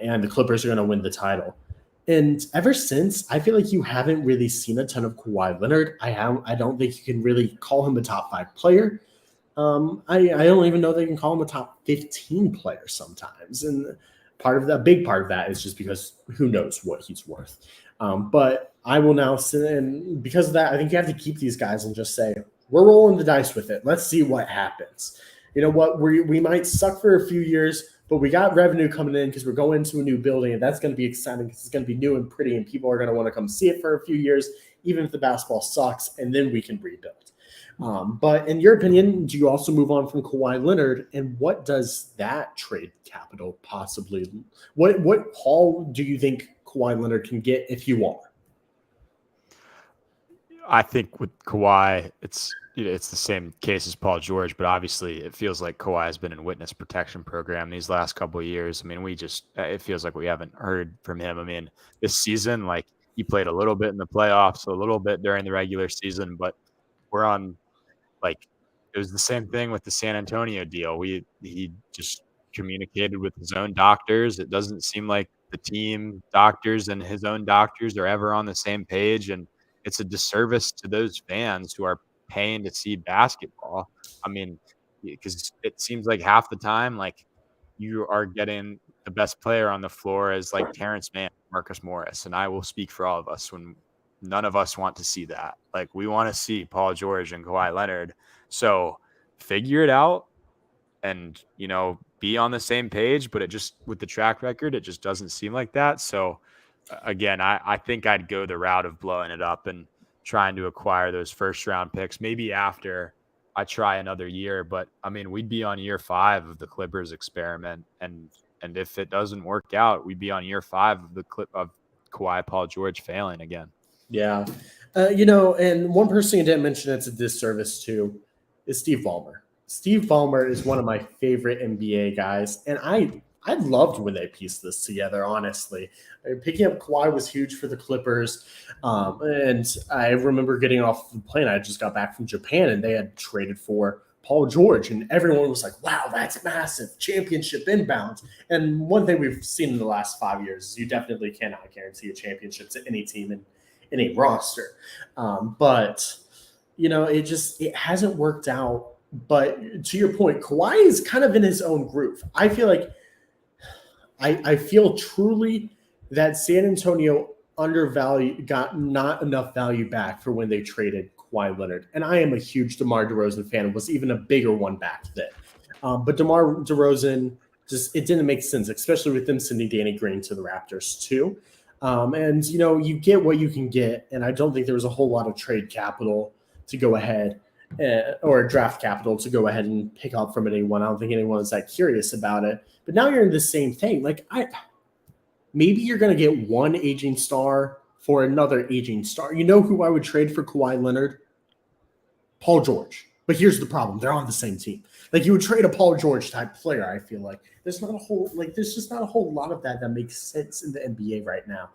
And the Clippers are going to win the title. And ever since, I feel like you haven't really seen a ton of Kawhi Leonard. I don't think you can really call him a top 5 player. I don't even know they can call him a top 15 player sometimes. And a big part of that is just because who knows what he's worth. But I will now sit and because of that, I think you have to keep these guys and just say, we're rolling the dice with it. Let's see what happens. You know what? We might suck for a few years, but we got revenue coming in because we're going into a new building, and that's going to be exciting because it's going to be new and pretty, and people are going to want to come see it for a few years, even if the basketball sucks, and then we can rebuild. But in your opinion, do you also move on from Kawhi Leonard, and what does that trade capital possibly – what haul do you think Kawhi Leonard can get if you want? I think with Kawhi, it's the same case as Paul George, but obviously it feels like Kawhi has been in witness protection program these last couple of years. I mean, it feels like we haven't heard from him. I mean, this season, like he played a little bit in the playoffs, a little bit during the regular season, but we're on like it was the same thing with the San Antonio deal. He just communicated with his own doctors. It doesn't seem like the team doctors and his own doctors are ever on the same page, and it's a disservice to those fans who are paying to see basketball. I mean, because it seems like half the time, like you are getting the best player on the floor as like Terrence Mann, Marcus Morris, and I will speak for all of us when none of us want to see that. Like we want to see Paul George and Kawhi Leonard. So figure it out and, be on the same page, but it just with the track record, it just doesn't seem like that. So again, I think I'd go the route of blowing it up and trying to acquire those first round picks, maybe after I try another year. But I mean, we'd be on year 5 of the Clippers experiment. And if it doesn't work out, we'd be on year 5 of the of Kawhi, Paul George failing again. Yeah. And one person you didn't mention it's a disservice to is Steve Ballmer. Steve Ballmer is one of my favorite NBA guys. And I loved when they pieced this together, honestly. Picking up Kawhi was huge for the Clippers. And I remember getting off the plane. I just got back from Japan, and they had traded for Paul George. And everyone was like, wow, that's massive. Championship inbound. And one thing we've seen in the last 5 years is you definitely cannot guarantee a championship to any team in any roster. But, it hasn't worked out. But to your point, Kawhi is kind of in his own groove. I feel like I feel truly that San Antonio got not enough value back for when they traded Kawhi Leonard. And I am a huge DeMar DeRozan fan, was even a bigger one back then. But DeMar DeRozan, it didn't make sense, especially with them sending Danny Green to the Raptors too. And, you get what you can get. And I don't think there was a whole lot of trade capital to go ahead or draft capital to go ahead and pick up from anyone. I don't think anyone is that curious about it. But now you're in the same thing. Like maybe you're going to get one aging star for another aging star. You know who I would trade for Kawhi Leonard? Paul George. But here's the problem. They're on the same team. Like you would trade a Paul George type player, I feel like. There's just not a whole lot of that makes sense in the NBA right now.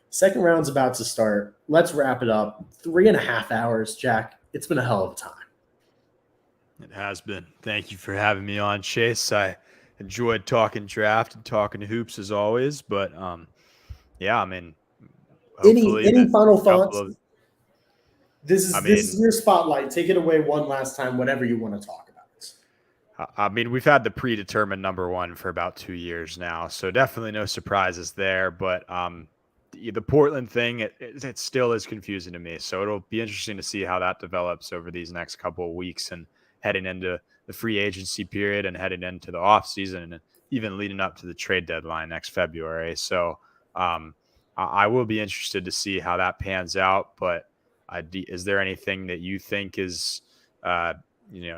Second round's about to start. Let's wrap it up. 3.5 hours, Jack. It's been a hell of a time. It has been. Thank you for having me on, Chase. I enjoyed talking draft and talking hoops as always. But yeah, I mean, any final thoughts? This is your spotlight. Take it away one last time, whatever you want to talk about. I mean, we've had the predetermined number 1 for about 2 years now, so definitely no surprises there. But the Portland thing, it still is confusing to me. So it'll be interesting to see how that develops over these next couple of weeks and heading into the free agency period and heading into the off season and even leading up to the trade deadline next February. So I will be interested to see how that pans out. But is there anything that you think is,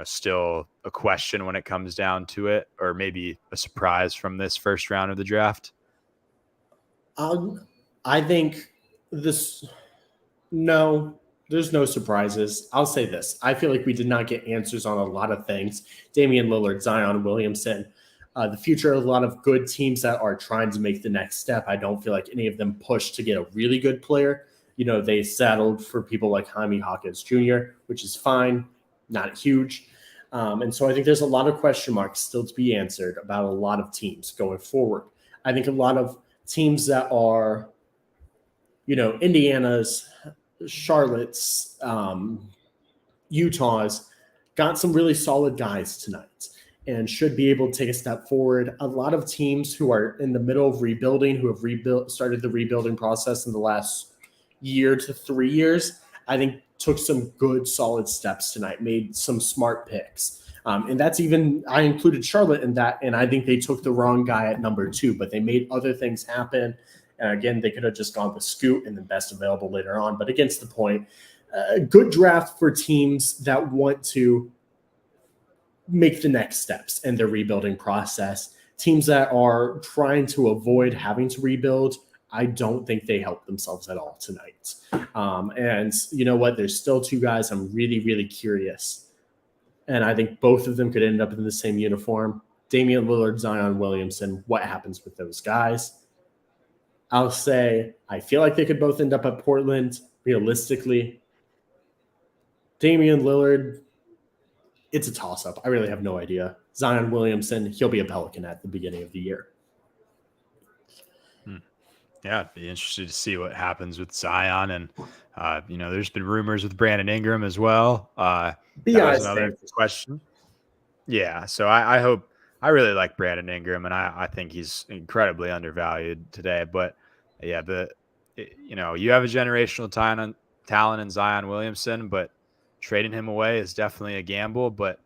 still a question when it comes down to it, or maybe a surprise from this first round of the draft? I think there's no surprises. I'll say this. I feel like we did not get answers on a lot of things. Damian Lillard, Zion Williamson, the future of a lot of good teams that are trying to make the next step. I don't feel like any of them pushed to get a really good player. they settled for people like Jaime Hawkins Jr., which is fine, not huge. And so I think there's a lot of question marks still to be answered about a lot of teams going forward. I think a lot of teams that are, Indiana's, Charlotte's, Utah's, got some really solid guys tonight and should be able to take a step forward. A lot of teams who are in the middle of rebuilding, who have started the rebuilding process in the last year to 3 years, I think took some good, solid steps tonight, made some smart picks. And that's even, I included Charlotte in that, and I think they took the wrong guy at number 2, but they made other things happen. And again, they could have just gone with Scoot and then best available later on. But against the point, a good draft for teams that want to make the next steps in their rebuilding process. Teams that are trying to avoid having to rebuild, I don't think they helped themselves at all tonight. And you know what? There's still 2 guys I'm really, really curious. And I think both of them could end up in the same uniform. Damian Lillard, Zion Williamson. What happens with those guys? I'll say I feel like they could both end up at Portland. Realistically, Damian Lillard, it's a toss-up. I really have no idea. Zion Williamson, he'll be a Pelican at the beginning of the year. Yeah, I'd be interested to see what happens with Zion. And, there's been rumors with Brandon Ingram as well. That was another question. Yeah, so I really like Brandon Ingram, and I think he's incredibly undervalued today. But, yeah, you have a generational talent in Zion Williamson, but trading him away is definitely a gamble. But,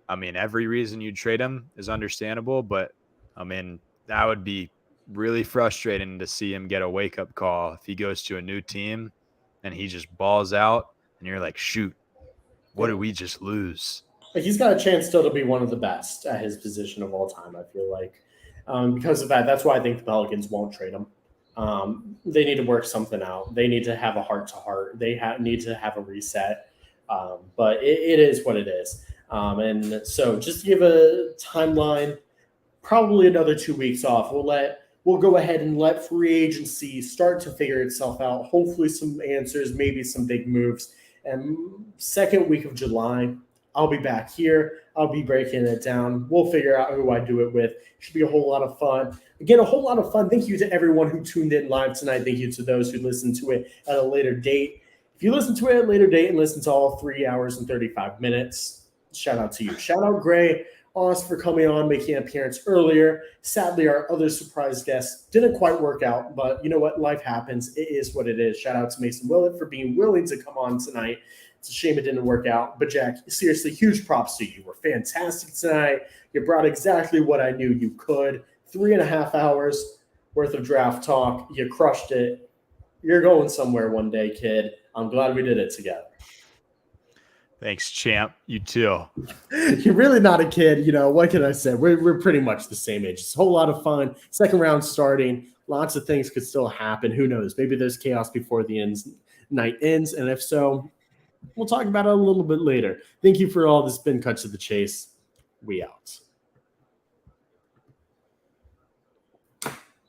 every reason you'd trade him is understandable. But, that would be really frustrating to see him get a wake-up call if he goes to a new team and he just balls out and you're like, shoot, what did we just lose? He's got a chance still to be one of the best at his position of all time, I feel like. Because of that, that's why I think the Pelicans won't trade him. They need to work something out. They need to have a heart-to-heart. They need to have a reset. But it is what it is. And so just to give a timeline, probably another 2 weeks off. We'll go ahead and let free agency start to figure itself out. Hopefully some answers, maybe some big moves. And second week of July, I'll be back here. I'll be breaking it down. We'll figure out who I do it with. Should be a whole lot of fun. Again, a whole lot of fun. Thank you to everyone who tuned in live tonight. Thank you to those who listened to it at a later date. If you listen to it at a later date and listen to all 3 hours and 35 minutes, shout out to you. Shout out Gray, Oz for coming on, making an appearance earlier. Sadly, our other surprise guest didn't quite work out, but you know what? Life happens. It is what it is. Shout out to Mason Willett for being willing to come on tonight. It's a shame it didn't work out. But, Jack, seriously, huge props to you. You were fantastic tonight. You brought exactly what I knew you could. 3.5 hours worth of draft talk. You crushed it. You're going somewhere one day, kid. I'm glad we did it together. Thanks, champ. You too. You're really not a kid. What can I say? We're pretty much the same age. It's a whole lot of fun. Second round starting. Lots of things could still happen. Who knows? Maybe there's chaos before the night ends. And if so, we'll talk about it a little bit later. Thank you for all this. Been Cut to the Chase. We out.